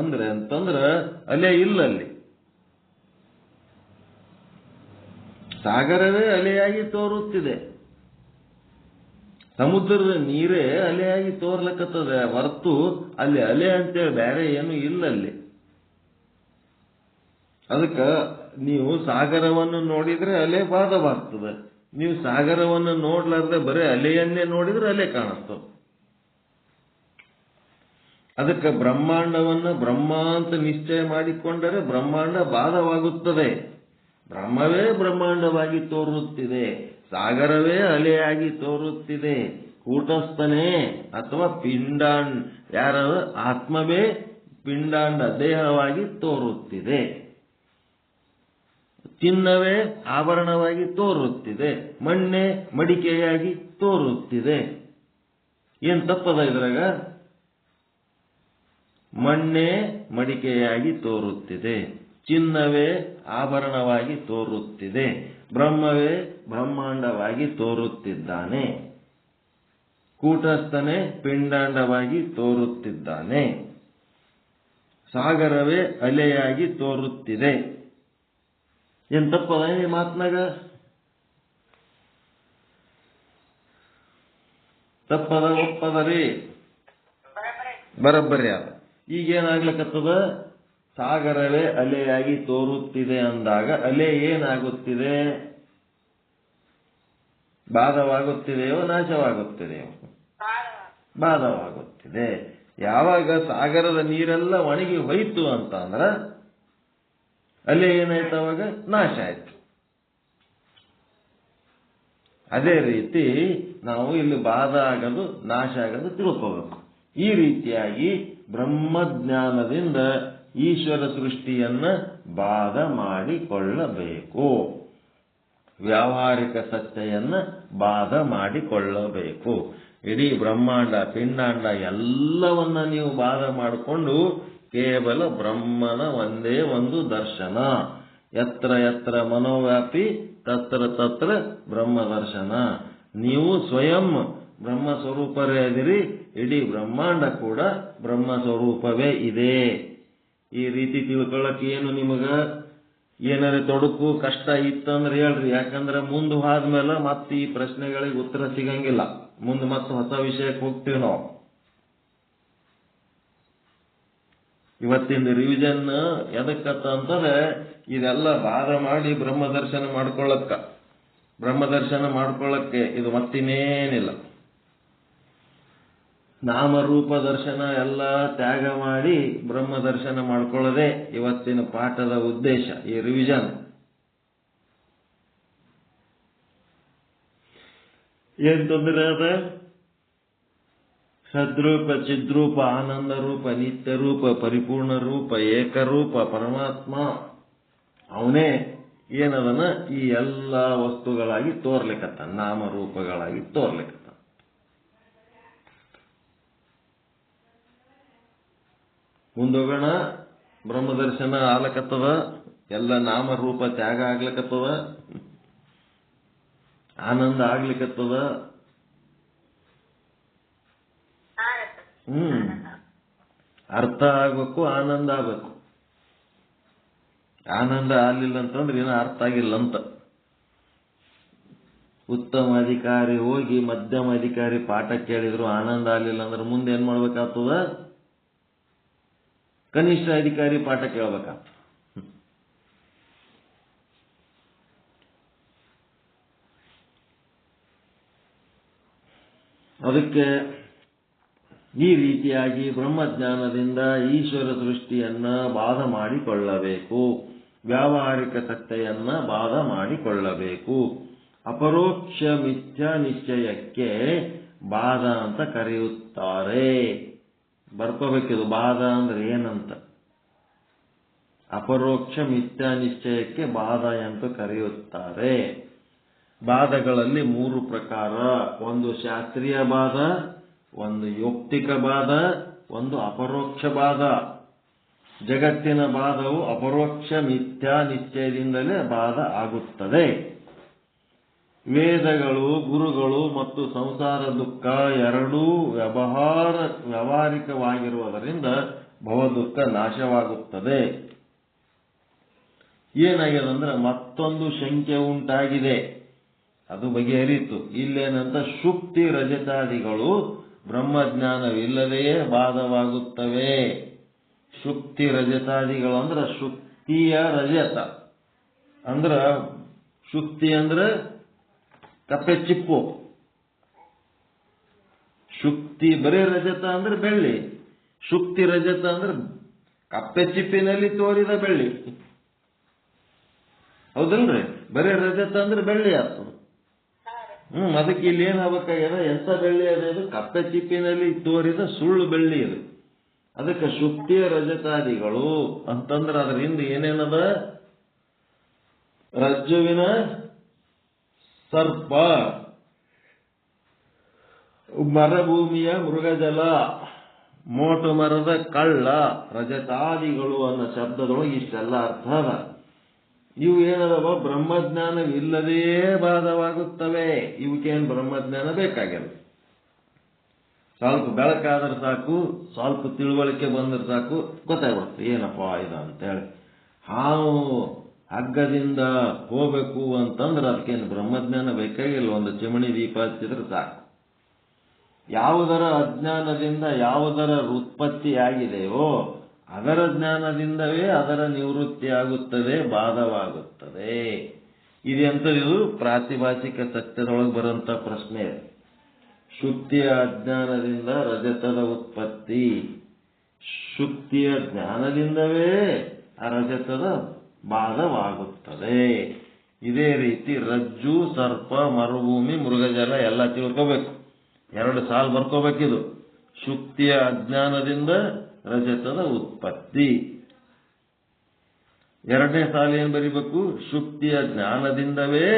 ಅಂತಂದ್ರ ಅಲೆ ಇಲ್ಲ ಅಲ್ಲಿ. ಸಾಗರವೇ ಅಲೆಯಾಗಿ ತೋರುತ್ತಿದೆ. ಸಮುದ್ರದ ನೀರೇ ಅಲೆಯಾಗಿ ತೋರ್ಲಕ್ಕತ್ತದೆ ಹೊರತು ಅಲ್ಲಿ ಅಲೆ ಅಂತೇಳಿ ಬೇರೆ ಏನು ಇಲ್ಲ ಅಲ್ಲಿ. ಅದಕ್ಕೆ ನೀವು ಸಾಗರವನ್ನು ನೋಡಿದ್ರೆ ಅಲೆ ಬಾಧವಾಗ್ತದೆ. ನೀವು ಸಾಗರವನ್ನು ನೋಡ್ಲಾರ್ದೆ ಬರೀ ಅಲೆಯನ್ನೇ ನೋಡಿದ್ರೆ ಅಲೆ ಕಾಣಿಸ್ತದೆ. ಅದಕ್ಕೆ ಬ್ರಹ್ಮಾಂಡವನ್ನು ಬ್ರಹ್ಮ ಅಂತ ನಿಶ್ಚಯ ಮಾಡಿಕೊಂಡರೆ ಬ್ರಹ್ಮಾಂಡ ಬಾಧವಾಗುತ್ತದೆ. ಬ್ರಹ್ಮವೇ ಬ್ರಹ್ಮಾಂಡವಾಗಿ ತೋರುತ್ತಿದೆ, ಸಾಗರವೇ ಅಲೆಯಾಗಿ ತೋರುತ್ತಿದೆ. ಕೂಟಸ್ಥನೇ ಅಥವಾ ಪಿಂಡಾಂಡ ಯಾರ ಆತ್ಮವೇ ಪಿಂಡಾಂಡ ದೇಹವಾಗಿ ತೋರುತ್ತಿದೆ. ಚಿನ್ನವೇ ಆಭರಣವಾಗಿ ತೋರುತ್ತಿದೆ, ಮಣ್ಣೆ ಮಡಿಕೆಯಾಗಿ ತೋರುತ್ತಿದೆ. ಏನ್ ತಪ್ಪದ ಇದ್ರಾಗ? ಮಣ್ಣೆ ಮಡಿಕೆಯಾಗಿ ತೋರುತ್ತಿದೆ, ಚಿನ್ನವೇ ಆಭರಣವಾಗಿ ತೋರುತ್ತಿದೆ, ಬ್ರಹ್ಮವೇ ಬ್ರಹ್ಮಾಂಡವಾಗಿ ತೋರುತ್ತಿದ್ದಾನೆ, ಕೂಟಸ್ಥನೇ ಪಿಂಡಾಂಡವಾಗಿ ತೋರುತ್ತಿದ್ದಾನೆ, ಸಾಗರವೇ ಅಲೆಯಾಗಿ ತೋರುತ್ತಿದೆ. ಏನ್ ತಪ್ಪದ ಈ ಮಾತ್ನಾಗ? ತಪ್ಪದ ಒಪ್ಪದರಿ? ಬರಬ್ಬರಿ ಅದ. ಈಗೇನಾಗ್ಲಿಕ್ಕತ್ತದ? ಸಾಗರವೇ ಅಲೆಯಾಗಿ ತೋರುತ್ತಿದೆ ಅಂದಾಗ ಅಲೆ ಏನಾಗುತ್ತಿದೆ? ಬಾಧವಾಗುತ್ತಿದೆಯೋ ನಾಶವಾಗುತ್ತಿದೆಯೋ? ಬಾಧವಾಗುತ್ತಿದೆ. ಯಾವಾಗ ಸಾಗರದ ನೀರೆಲ್ಲ ಒಣಗಿ ಹೋಯ್ತು ಅಂತ ಅಂದ್ರ ಅಲೆ ಏನಾಯ್ತು? ಅವಾಗ ನಾಶ ಆಯ್ತು. ಅದೇ ರೀತಿ ನಾವು ಇಲ್ಲಿ ಬಾಧ ಆಗೋದು ನಾಶ ಆಗೋದು ತಿಳ್ಕೋಬೇಕು. ಈ ರೀತಿಯಾಗಿ ಬ್ರಹ್ಮಜ್ಞಾನದಿಂದ ಈಶ್ವರ ಸೃಷ್ಟಿಯನ್ನ ಬಾಧ ಮಾಡಿಕೊಳ್ಳಬೇಕು. ವ್ಯಾವಹಾರಿಕ ಸತ್ಯಯನ್ನ ಬಾಧ ಮಾಡಿಕೊಳ್ಳಬೇಕು. ಇಡೀ ಬ್ರಹ್ಮಾಂಡ ಪಿಂಡಾಂಡ ಎಲ್ಲವನ್ನ ನೀವು ಬಾಧ ಮಾಡಿಕೊಂಡು ಕೇವಲ ಬ್ರಹ್ಮನ ಒಂದೇ ಒಂದು ದರ್ಶನ. ಯತ್ರ ಯತ್ರ ಮನೋವ್ಯಾಪಿ ತತ್ರ ತತ್ರ ಬ್ರಹ್ಮ ದರ್ಶನ. ನೀವು ಸ್ವಯಂ ಬ್ರಹ್ಮ ಸ್ವರೂಪರೇ ಅದಿರಿ, ಇಡೀ ಬ್ರಹ್ಮಾಂಡ ಕೂಡ ಬ್ರಹ್ಮ ಸ್ವರೂಪವೇ ಇದೆ. ಈ ರೀತಿ ತಿಳ್ಕೊಳ್ಳಕ್ಕೆ ಏನು ನಿಮಗ ಏನಾರ ತೊಡಕು ಕಷ್ಟ ಇತ್ತಂದ್ರೆ ಹೇಳ್ರಿ. ಯಾಕಂದ್ರೆ ಮುಂದೆ ಹೋದ್ಮೇಲೆ ಮತ್ತೆ ಈ ಪ್ರಶ್ನೆಗಳಿಗೆ ಉತ್ತರ ಸಿಗಂಗಿಲ್ಲ. ಮುಂದೆ ಮತ್ತೆ ಹೊಸ ವಿಷಯಕ್ಕೆ ಹೋಗ್ತೀವಿ ನಾವು. ಇವತ್ತಿನ ರಿವಿಷನ್ ಎದಕ್ಕತ್ತ ಅಂತಂದ್ರೆ ಇದೆಲ್ಲ ಬಾಧ ಮಾಡಿ ಬ್ರಹ್ಮದರ್ಶನ ಮಾಡ್ಕೊಳ್ಳಕ್ಕೆ ಇದು ಮತ್ತಿನ್ನೇನಿಲ್ಲ. ನಾಮರೂಪ ದರ್ಶನ ಎಲ್ಲ ತ್ಯಾಗ ಮಾಡಿ ಬ್ರಹ್ಮ ದರ್ಶನ ಮಾಡ್ಕೊಳ್ಳೋದೇ ಇವತ್ತಿನ ಪಾಠದ ಉದ್ದೇಶ, ಈ ರಿವಿಷನ್. ಏನ್ ತೊಂದರೆ ಅದ? ಸದ್ರೂಪ ಚಿದ್ರೂಪ ಆನಂದ ರೂಪ ನಿತ್ಯ ರೂಪ ಪರಿಪೂರ್ಣ ರೂಪ ಏಕರೂಪ ಪರಮಾತ್ಮ ಅವನೇ ಏನದನ ಈ ಎಲ್ಲ ವಸ್ತುಗಳಾಗಿ ತೋರ್ಲಿಕ್ಕತ್ತ, ನಾಮರೂಪಗಳಾಗಿ ತೋರ್ಲಿಕ್ಕತ್ತ. ಮುಂದೋಗೋಣ. ಬ್ರಹ್ಮದರ್ಶನ ಆಗ್ಲಕತ್ತದ, ಎಲ್ಲ ನಾಮರೂಪ ತ್ಯಾಗ ಆಗ್ಲಿಕ್ಕತ್ತದ, ಆನಂದ ಆಗ್ಲಿಕ್ಕತ್ತದ. ಅರ್ಥ ಆಗ್ಬೇಕು, ಆನಂದ ಆಗ್ಬೇಕು. ಆನಂದ ಆಗ್ಲಿಲ್ಲ ಅಂತಂದ್ರೆ ಏನೋ ಅರ್ಥ ಆಗಿಲ್ಲ ಅಂತ. ಉತ್ತಮ ಅಧಿಕಾರಿ ಹೋಗಿ ಮಧ್ಯಮ ಅಧಿಕಾರಿ ಪಾಠ ಕೇಳಿದ್ರು ಆನಂದ ಆಗ್ಲಿಲ್ಲ ಅಂದ್ರೆ ಮುಂದೆ ಏನ್ ಮಾಡ್ಬೇಕಾಗ್ತದ? ಕನಿಷ್ಠ ಅಧಿಕಾರಿ ಪಾಠ ಕೇಳಬೇಕಾಗ್ತದೆ. ಅದಕ್ಕೆ ಈ ರೀತಿಯಾಗಿ ಬ್ರಹ್ಮಜ್ಞಾನದಿಂದ ಈಶ್ವರ ಸೃಷ್ಟಿಯನ್ನ ಬಾಧ ಮಾಡಿಕೊಳ್ಳಬೇಕು, ವ್ಯಾವಹಾರಿಕ ಸತ್ಯಯನ್ನ ಬಾಧ ಮಾಡಿಕೊಳ್ಳಬೇಕು. ಅಪರೋಕ್ಷ ಮಿಥ್ಯಾ ನಿಶ್ಚಯಕ್ಕೆ ಬಾಧ ಅಂತ ಕರೆಯುತ್ತಾರೆ. ಬರ್ಕೋಬೇಕಿದು ಬಾಧ ಅಂದ್ರೆ ಏನಂತ. ಅಪರೋಕ್ಷ ಮಿಥ್ಯಾ ನಿಶ್ಚಯಕ್ಕೆ ಬಾಧ ಅಂತ ಕರೆಯುತ್ತಾರೆ. ಬಾಧಗಳಲ್ಲಿ 3 ಪ್ರಕಾರ. ಒಂದು ಶಾಸ್ತ್ರೀಯ ಬಾಧ, ಒಂದು ಯೌಕ್ತಿಕ ಬಾಧ, ಒಂದು ಅಪರೋಕ್ಷ ಬಾಧ. ಜಗತ್ತಿನ ಬಾಧವು ಅಪರೋಕ್ಷ ಮಿಥ್ಯಾ ನಿಶ್ಚಯದಿಂದಲೇ ಬಾಧ ಆಗುತ್ತದೆ. ವೇದಗಳು, ಗುರುಗಳು ಮತ್ತು ಸಂಸಾರ ದುಃಖ ಎರಡೂ ವ್ಯಾವಹಾರಿಕವಾಗಿರುವುದರಿಂದ ಭವದುಃಖ ನಾಶವಾಗುತ್ತದೆ. ಏನಾಗಿದೆ ಮತ್ತೊಂದು ಶಂಕೆ ಉಂಟಾಗಿದೆ, ಅದು ಬಗೆಹರಿತು. ಇಲ್ಲೇನಂತ ಶುಕ್ತಿ ರಜತಾದಿಗಳು ಬ್ರಹ್ಮಜ್ಞಾನವಿಲ್ಲದೆಯೇ ಬಾಧವಾಗುತ್ತವೆ. ಶುಕ್ತಿ ರಜತಾದಿಗಳು ಅಂದ್ರೆ ಶುಕ್ತಿಯ ರಜತ ಅಂದ್ರ ಶುಕ್ತಿ ಅಂದ್ರ ಕಪ್ಪೆ ಚಿಪ್ಪು, ಶುಕ್ತಿ ಬರೇ ರಜತ ಅಂದ್ರೆ ಬೆಳ್ಳಿ, ಶುಕ್ತಿ ರಜತ ಅಂದ್ರೆ ಕಪ್ಪೆ ಚಿಪ್ಪಿನಲ್ಲಿ ತೋರಿದ ಬೆಳ್ಳಿ. ಹೌದಲ್ರಿ? ಬರೇ ರಜತ ಅಂದ್ರೆ ಬೆಳ್ಳಿ ಆಗ್ತದೆ. ಅದಕ್ಕೆ ಇಲ್ಲಿ ಏನಾಗಬೇಕಾಗ್ಯದ, ಎಂತ ಬೆಳ್ಳಿ ಅದು? ಕಪ್ಪೆ ಚಿಪ್ಪಿನಲ್ಲಿ ತೋರಿದ ಸುಳ್ಳು ಬೆಳ್ಳಿ ಅದು. ಅದಕ್ಕೆ ಶುಕ್ತಿಯ ರಜತಾದಿಗಳು ಅಂತಂದ್ರೆ ಅದರಿಂದ ಏನೇನದ? ರಜ್ಜುವಿನ ಸರ್ಪ, ಮರಭೂಮಿಯ ಮೃಗಜಲ, ಮೋಟು ಮರದ ಕಳ್ಳ, ರಜತಾದಿಗಳು ಅನ್ನೋ ಶಬ್ದದೊಳಗೆ ಇಷ್ಟೆಲ್ಲ ಅರ್ಥ ಅದ. ಇವು ಏನದವ? ಬ್ರಹ್ಮಜ್ಞಾನವಿಲ್ಲದೇ ಬಾಧವಾಗುತ್ತವೆ. ಇವಕ್ಕೇನು ಬ್ರಹ್ಮಜ್ಞಾನ ಬೇಕಾಗಿಲ್ಲ. ಸ್ವಲ್ಪ ಬೆಳಕಾದ್ರೆ ಸಾಕು, ಸ್ವಲ್ಪ ತಿಳುವಳಿಕೆ ಬಂದ್ರೆ ಸಾಕು, ಗೊತ್ತಾಗ್ಬಿಡುತ್ತೆ ಏನಪ್ಪಾ ಇದು ಅಂತೇಳಿ. ಹಾವು ಹಗ್ಗದಿಂದ ಹೋಗ್ಬೇಕು ಅಂತಂದ್ರೆ ಅದಕ್ಕೇನು ಬ್ರಹ್ಮಜ್ಞಾನ ಬೇಕಾಗಿಲ್ಲ, ಒಂದು ಚಿಮಣಿ ದೀಪ ಹಚ್ಚಿದ್ರೆ ಸಾಕು. ಯಾವುದರ ಅಜ್ಞಾನದಿಂದ ಯಾವುದರ ಉತ್ಪತ್ತಿ ಆಗಿದೆಯೋ ಅದರ ಜ್ಞಾನದಿಂದವೇ ಅದರ ನಿವೃತ್ತಿ ಆಗುತ್ತದೆ, ಬಾಧವಾಗುತ್ತದೆ. ಇದು ಪ್ರಾತಿಭಾಷಿಕ ಸತ್ಯದೊಳಗೆ ಬರುವಂತ ಪ್ರಶ್ನೆ. ಶುಕ್ತಿಯ ಅಜ್ಞಾನದಿಂದ ರಜತದ ಉತ್ಪತ್ತಿ, ಶುಕ್ತಿಯ ಜ್ಞಾನದಿಂದವೇ ಆ ರಜತದ ಬಾಧವಾಗುತ್ತದೆ. ಇದೇ ರೀತಿ ರಜ್ಜು, ಸರ್ಪ, ಮರುಭೂಮಿ, ಮೃಗಜಲ ಎಲ್ಲ ತಿಳ್ಕೋಬೇಕು. 2 ಸಾಲು ಬರ್ಕೋಬೇಕಿದು. ಶುಕ್ತಿಯ ಅಜ್ಞಾನದಿಂದ ರಜತದ ಉತ್ಪತ್ತಿ. 2ನೇ ಸಾಲು ಏನ್ ಬರಿಬೇಕು? ಶುಕ್ತಿಯ ಜ್ಞಾನದಿಂದವೇ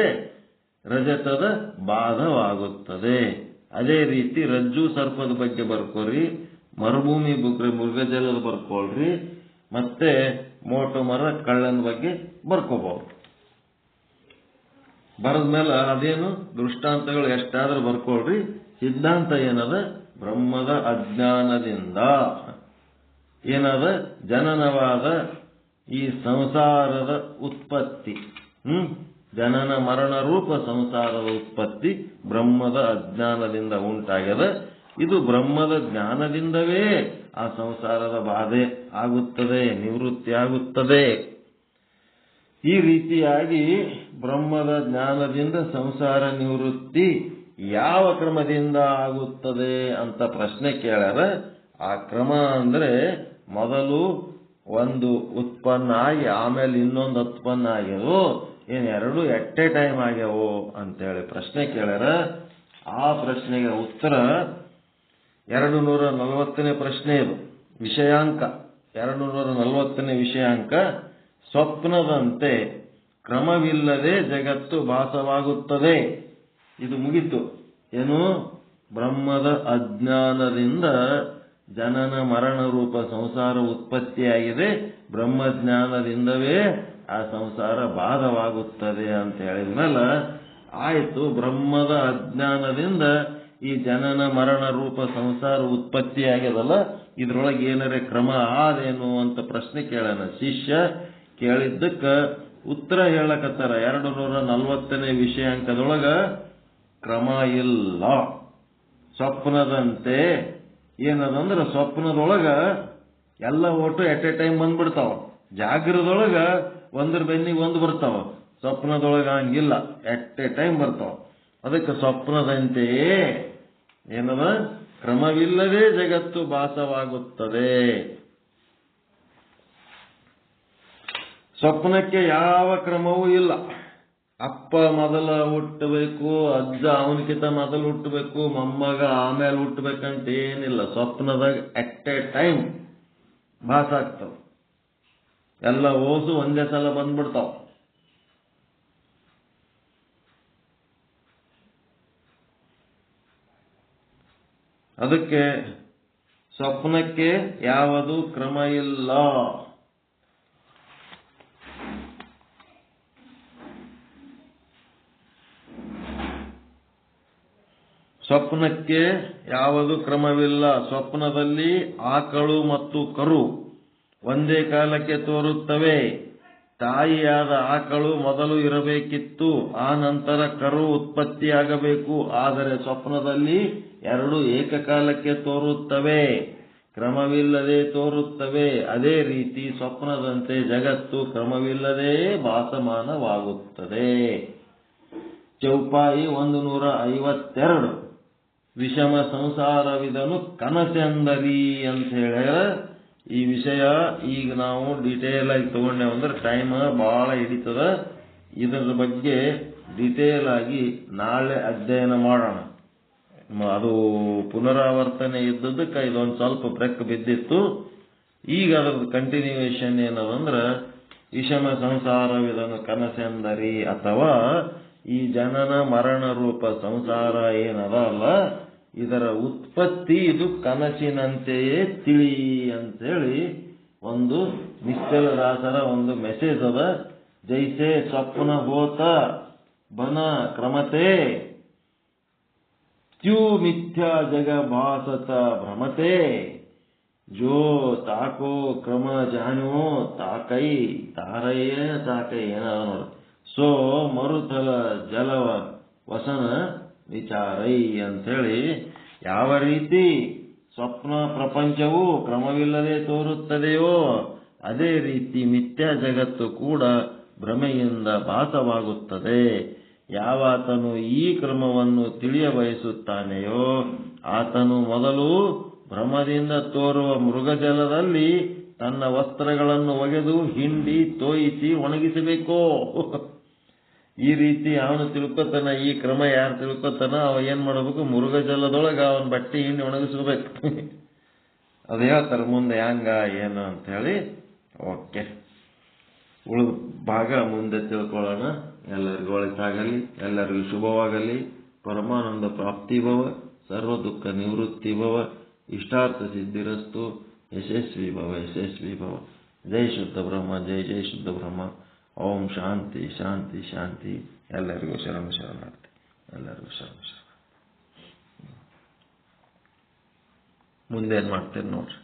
ರಜತದ ಬಾಧವಾಗುತ್ತದೆ. ಅದೇ ರೀತಿ ರಜ್ಜು ಸರ್ಪದ ಬಗ್ಗೆ ಬರ್ಕೋರಿ, ಮರುಭೂಮಿ ಮೃಗಜಲದ ಬರ್ಕೊಳ್ರಿ, ಮತ್ತೆ ಮೋಟು ಮರ ಕಳ್ಳನ ಬಗ್ಗೆ ಬರ್ಕೋಬಹುದು. ಬರದ್ಮೇಲೆ ಅದೇನು ದೃಷ್ಟಾಂತಗಳು ಎಷ್ಟಾದ್ರೂ ಬರ್ಕೊಳ್ರಿ. ಸಿದ್ಧಾಂತ ಏನದ? ಬ್ರಹ್ಮದ ಅಜ್ಞಾನದಿಂದ ಏನದ? ಜನನವಾದ ಈ ಸಂಸಾರದ ಉತ್ಪತ್ತಿ, ಜನನ ಮರಣ ರೂಪ ಸಂಸಾರದ ಉತ್ಪತ್ತಿ ಬ್ರಹ್ಮದ ಅಜ್ಞಾನದಿಂದ ಉಂಟಾಗ್ಯದ. ಇದು ಬ್ರಹ್ಮದ ಜ್ಞಾನದಿಂದವೇ ಆ ಸಂಸಾರದ ಬಾಧೆ ಆಗುತ್ತದೆ, ನಿವೃತ್ತಿ ಆಗುತ್ತದೆ. ಈ ರೀತಿಯಾಗಿ ಬ್ರಹ್ಮದ ಜ್ಞಾನದಿಂದ ಸಂಸಾರ ನಿವೃತ್ತಿ ಯಾವ ಕ್ರಮದಿಂದ ಆಗುತ್ತದೆ ಅಂತ ಪ್ರಶ್ನೆ ಕೇಳ್ಯಾರ. ಆ ಕ್ರಮ ಅಂದ್ರೆ ಮೊದಲು ಒಂದು ಉತ್ಪನ್ನ ಆಗಿ ಆಮೇಲೆ ಇನ್ನೊಂದು ಉತ್ಪನ್ನ ಆಗ್ಯವು, ಏನ್ 2 ಎಟ್ ಎ ಟೈಮ್ ಆಗ್ಯಾವು ಅಂತೇಳಿ ಪ್ರಶ್ನೆ ಕೇಳ್ಯಾರ. ಆ ಪ್ರಶ್ನೆಗೆ ಉತ್ತರ 240ನೇ ಪ್ರಶ್ನೆ. ಇದು ವಿಷಯಾಂಕ 240ನೇ ವಿಷಯಾಂಕ. ಸ್ವಪ್ನದಂತೆ ಕ್ರಮವಿಲ್ಲದೆ ಜಗತ್ತು ಭಾಸವಾಗುತ್ತದೆ. ಇದು ಮುಗಿತು. ಏನು? ಬ್ರಹ್ಮದ ಅಜ್ಞಾನದಿಂದ ಜನನ ಮರಣ ರೂಪ ಸಂಸಾರ ಉತ್ಪತ್ತಿಯಾಗಿದೆ, ಬ್ರಹ್ಮಜ್ಞಾನದಿಂದವೇ ಆ ಸಂಸಾರ ಬಾಧವಾಗುತ್ತದೆ ಅಂತ ಹೇಳಿದ್ಮೇಲೆ ಆಯ್ತು. ಬ್ರಹ್ಮದ ಅಜ್ಞಾನದಿಂದ ಈ ಜನನ ಮರಣ ರೂಪ ಸಂಸಾರ ಉತ್ಪತ್ತಿಯಾಗ್ಯದಲ್ಲ, ಇದ್ರೊಳಗೆ ಏನಾರೇ ಕ್ರಮ ಆದೇನು ಅಂತ ಪ್ರಶ್ನೆ ಕೇಳೋಣ. ಶಿಷ್ಯ ಕೇಳಿದ್ದಕ್ಕ ಉತ್ತರ ಹೇಳಕತ್ತಾರ. 240ನೇ ವಿಷಯಾಂಕದೊಳಗ ಕ್ರಮ ಇಲ್ಲ. ಸ್ವಪ್ನದಂತೆ ಏನದಂದ್ರ ಸ್ವಪ್ನದೊಳಗ ಎಲ್ಲ ಓಟು ಎಟ್ ಎ ಟೈಮ್ ಬಂದ್ಬಿಡ್ತಾವ. ಜಾಗ್ರದೊಳಗ ಒಂದ್ರ ಬೆನ್ನಿಗೆ ಒಂದು ಬರ್ತಾವ, ಸ್ವಪ್ನದೊಳಗ ಹಂಗಿಲ್ಲ, ಎಟ್ ಎ ಟೈಮ್ ಬರ್ತಾವ. ಅದಕ್ಕೆ ಸ್ವಪ್ನದಂತೆಯೇ ಏನದ? ಕ್ರಮವಿಲ್ಲದೆ ಜಗತ್ತು ಭಾಸವಾಗುತ್ತದೆ. ಸ್ವಪ್ನಕ್ಕೆ ಯಾವ ಕ್ರಮವೂ ಇಲ್ಲ. ಅಪ್ಪ ಮೊದಲ ಹುಟ್ಟಬೇಕು, ಅಜ್ಜ ಅವನಕಿಂತ ಮೊದಲು ಹುಟ್ಟಬೇಕು, ಮೊಮ್ಮಗ ಆಮೇಲೆ ಹುಟ್ಟಬೇಕಂತ ಏನಿಲ್ಲ. ಸ್ವಪ್ನದಾಗ ಎಟ್ ಎ ಟೈಮ್ ಭಾಸ ಆಗ್ತಾವ. ಎಲ್ಲ ಓಸು ಒಂದೇ ಸಲ ಬಂದ್ಬಿಡ್ತಾವ. ಅದಕ್ಕೆ ಸ್ವಪ್ನಕ್ಕೆ ಯಾವುದು ಕ್ರಮ ಇಲ್ಲ. ಸ್ವಪ್ನಕ್ಕೆ ಯಾವುದು ಕ್ರಮವಿಲ್ಲ. ಸ್ವಪ್ನದಲ್ಲಿ ಆಕಳು ಮತ್ತು ಕರು ಒಂದೇ ಕಾಲಕ್ಕೆ ತೋರುತ್ತವೆ. ತಾಯಿಯಾದ ಆಕಳು ಮೊದಲು ಇರಬೇಕಿತ್ತು, ಆ ನಂತರ ಕರು ಉತ್ಪತ್ತಿಯಾಗಬೇಕು. ಆದರೆ ಸ್ವಪ್ನದಲ್ಲಿ 2 ಏಕಕಾಲಕ್ಕೆ ತೋರುತ್ತವೆ. ಕ್ರಮವಿಲ್ಲದೆ ತೋರುತ್ತವೆ. ಅದೇ ರೀತಿ ಸ್ವಪ್ನದಂತೆ ಜಗತ್ತು ಕ್ರಮವಿಲ್ಲದೆ ಭಾಸಮಾನವಾಗುತ್ತದೆ. ಚೌಪಾಯಿ 152. ವಿಷಮ ಸಂಸಾರವಿದನು ಕನಸೆಂದರಿ ಅಂತ ಹೇಳ್ಯಾರ. ಈ ವಿಷಯ ಈಗ ನಾವು ಡೀಟೇಲ್ ಆಗಿ ತಗೊಂಡೇವು ಅಂದ್ರೆ ಟೈಮ್ ಬಹಳ ಹಿಡಿತದ. ಇದರ ಬಗ್ಗೆ ಡೀಟೇಲ್ ಆಗಿ ನಾಳೆ ಅಧ್ಯಯನ ಮಾಡೋಣ. ಅದು ಪುನರಾವರ್ತನೆ ಇದ್ದದಕ್ಕೆ ಇದೊಂದು ಸ್ವಲ್ಪ ಬ್ರೇಕ್ ಬಿದ್ದಿತ್ತು. ಈಗ ಅದರ ಕಂಟಿನ್ಯೂಯೇಷನ್ ಏನದಂದ್ರೆ ವಿಷಮ ಸಂಸಾರವಿದನು ಕನಸೆಂದರಿ, ಅಥವಾ ಈ ಜನನ ಮರಣ ರೂಪ ಸಂಸಾರ ಏನದ ಅಲ್ಲ, ಇದರ ಉತ್ಪತ್ತಿ ಇದು ಕನಸಿನಂತೆಯೇ ತಿಳಿ ಅಂತೇಳಿ ಒಂದು ನಿಶ್ಚಲದಾಸರ ಒಂದು ಮೆಸೇಜ್ ಅದ. ಜೈಸೆ ಸ್ವಪ್ನ ಹೋತ ಬನ ಕ್ರಮತೆ ತ್ಯೂ ಮಿಥ್ಯಾ ಜಗ ಭಾಸತ ಭ್ರಮತೆ ಜೋ ತಾಕೋ ಕ್ರಮ ಜಾನೋ ತಾಕೈ ತಾರಯ್ಯ ತಾಕೈ ಏನದ ನೋಡ್ರಿ. ಸೋ ಮರುತಲ ಜಲವ ವಸನ ವಿಚಾರೈ ಅಂಥೇಳಿ ಯಾವ ರೀತಿ ಸ್ವಪ್ನ ಪ್ರಪಂಚವು ಕ್ರಮವಿಲ್ಲದೆ ತೋರುತ್ತದೆಯೋ ಅದೇ ರೀತಿ ಮಿಥ್ಯಾ ಜಗತ್ತು ಕೂಡ ಭ್ರಮೆಯಿಂದ ಭಾಸವಾಗುತ್ತದೆ. ಯಾವಾತನು ಈ ಕ್ರಮವನ್ನು ತಿಳಿಯ ಬಯಸುತ್ತಾನೆಯೋ ಆತನು ಮೊದಲು ಭ್ರಮದಿಂದ ತೋರುವ ಮೃಗಜಲದಲ್ಲಿ ತನ್ನ ವಸ್ತ್ರಗಳನ್ನು ಒಗೆದು ಹಿಂಡಿ ತೋಯಿಸಿ ಒಣಗಿಸಬೇಕೋ. ಈ ರೀತಿ ಅವನು ತಿಳ್ಕೊತಾನ, ಈ ಕ್ರಮ ಯಾರು ತಿಳ್ಕೊತಾನ ಅವ ಏನ್ ಮಾಡಬೇಕು, ಮೃಗಜಲದೊಳಗೆ ಅವನ ಬಟ್ಟೆ ಹಿಂಡಿ ಒಣಗಿಸ್ಬೇಕು. ಅದು ಹೇಳ್ತಾರೆ ಮುಂದೆ ಹೆಂಗ ಏನು ಅಂತ ಹೇಳಿ. ಓಕೆ, ಉಳಿದ ಭಾಗ ಮುಂದೆ ತಿಳ್ಕೊಳ್ಳೋಣ. ಎಲ್ಲರಿಗೂ ಒಳಿತಾಗಲಿ, ಎಲ್ಲರಿಗೂ ಶುಭವಾಗಲಿ. ಪರಮಾನಂದ ಪ್ರಾಪ್ತಿ ಭವ, ಸರ್ವ ದುಃಖ ನಿವೃತ್ತಿ ಭವ, ಇಷ್ಟಾರ್ಥ ಸಿದ್ಧಿರಸ್ತು. ಯಶಸ್ವಿ ಭವ, ಯಶಸ್ವಿ ಭವ. ಜೈ ಶುದ್ಧ ಬ್ರಹ್ಮ, ಜೈ ಜೈ ಶುದ್ಧ ಬ್ರಹ್ಮ. ಓಂ ಶಾಂತಿ ಶಾಂತಿ ಶಾಂತಿ. ಎಲ್ಲರಿಗೂ ಶರಣಾರ್ಥಿ, ಎಲ್ಲರಿಗೂ ಶರಣ. ಮುಂದೇನು ಮಾಡ್ತೇನೆ ನೋಡ್ರಿ.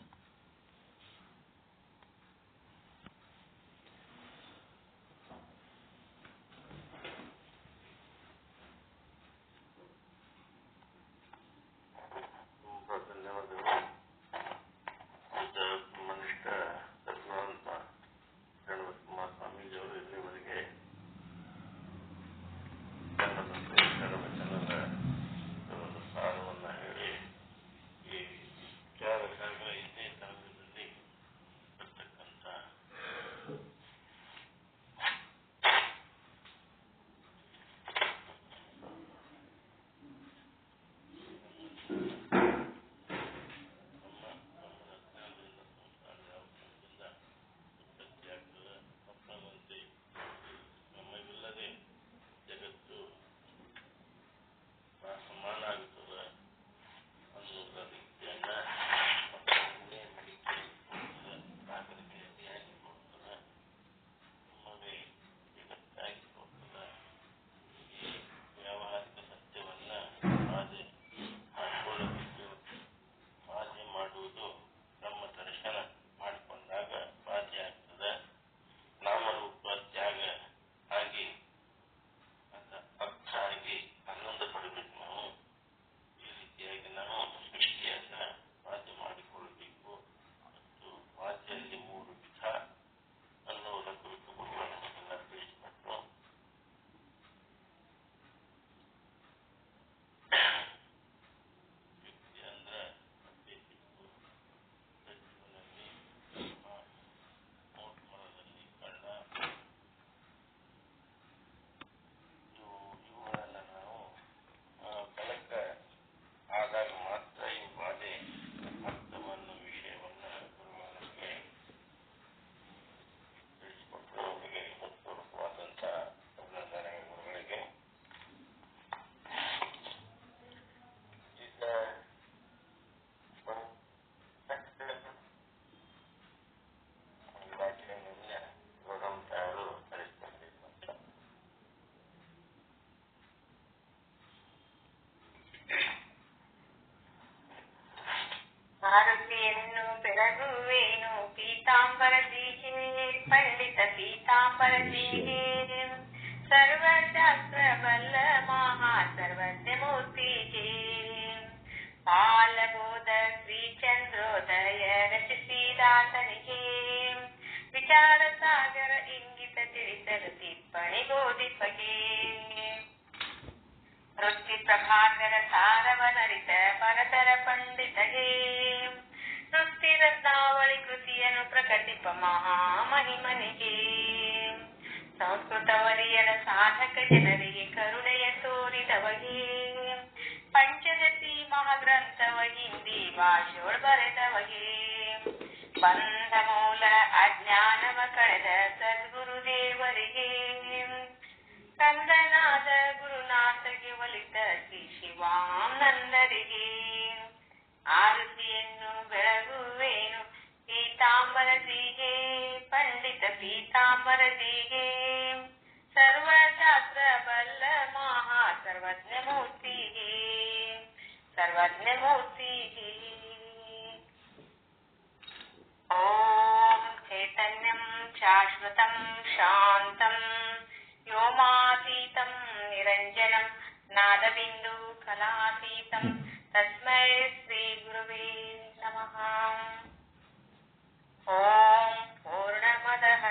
ಮಾರುತಿಯನ್ನು ಬೆಳಗುವೇನು ಪೀತಾಂಬರ ದೀಹೆ ಪಂಡಿತ ಪೀತಾಂಬರ ದೀಹೆ ಸರ್ವಶಾಸ್ತ್ರ ಬಲ್ಲ ಮಹಾ ಸರ್ವಜ್ಞ ಮೂರ್ತಿಗೆ ಬಾಲಬೋಧ ಶ್ರೀ ಚಂದ್ರೋ ನವೋದಯ ರಚಿಸಿದಾತನಿಗೆ ವಿಚಾರ ಸಾಗರ ಇಂಗಿತ ತಿಳಿಸಲು ಟಿಪ್ಪಣಿ ಗೋಧಿಪಗೆ ವೃತ್ತಿ ಪ್ರಭಾಕರ ಸಾರವನರಿತ ಪರತರ ಪಂಡಿತಗೆ ವೃತ್ತಿ ರತ್ನಾವಳಿ ಕೃತಿಯನ್ನು ಪ್ರಕಟಿಪ ಮಹಾಮಹಿಮನಿಗೆ ಸಂಸ್ಕೃತ ವರಿಯರ ಸಾಧಕ ಜನರಿಗೆ ಕರುಣೆಯ ತೋರಿದವಗೆ ಪಂಚದಶಿ ಮಹಾಗ್ರಂಥವ ಹಿಂದಿ ಭಾಷೆಯೊಳ ಬರೆದವಗೆ ಬಂಧ ಮೂಲ ಅಜ್ಞಾನವ ಕಳೆದ ಸದ್ಗುರುದೇವರಿಗೆ ಕಂದನಾದ ಗುರುನಾಥಗೆ ಒಲಿತ ಶ್ರೀ ಶಿವಾನಂದರಿಗೆ ಆರತಿಯನ್ನು ಬೆಳಗುವೇನು ಪೀತಾಂಬರದಿಗೆ ಪಂಡಿತ ಪೀತಾಂಬರದಿಗೆ ಸರ್ವಶಾಸ್ತ್ರ ಬಲ್ಲ ಮಹಾ ಸರ್ವಜ್ಞ ಮೂರ್ತಿಗೆ ಸರ್ವಜ್ಞ ಮೂರ್ತಿಗೆ ಓಂ ಚೈತನ್ಯಂ ಶಾಶ್ವತಂ ಶಾಂತಂ ವ್ಯೋಮಾತೀತಂ ನಿರಂಜನಂ ನಾದಬಿಂದು ಕಲಾತೀತಂ ತಸ್ಮೈ ಶ್ರೀ ಗುರುವೇ ನಮಃ. ಓಂ ಪೂರ್ಣಮದಃ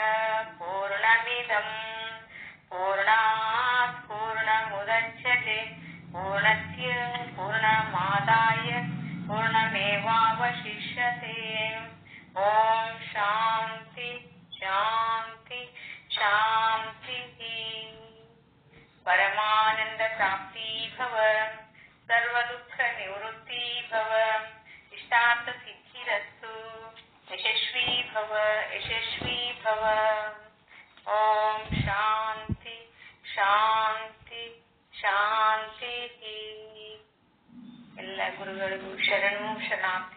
ಪೂರ್ಣಮಿದಂ ಪೂರ್ಣಾತ್ ಪೂರ್ಣಮುದಚ್ಯತೆ ಪೂರ್ಣಸ್ಯ ಪೂರ್ಣಮಾದಾಯ ಪೂರ್ಣಮೇವಾವಶಿಷ್ಯತೆ. ಓಂ ಶಾಂತಿ ಶಾಂತಿ ಶಾಂತಿ. ಪರಮಾನಂದ ಪ್ರಾಪ್ತಿ ಭವ, ಸರ್ವ ದುಃಖ ನಿವೃತ್ತಿ ಭವ, ಇಷ್ಟಾರ್ಥ ಸಿದ್ಧಿರಸ್ತು, ಯಶಸ್ವಿ ಭವ ಯಶಸ್ವಿ ಭವ. ಓಂ ಶಾಂತಿ ಶಾಂತಿ ಶಾಂತಿ. ಎಲ್ಲ ಗುರುಗಳಿಗೂ ಶರಣು ಶರಣಾರ್ಥಿ.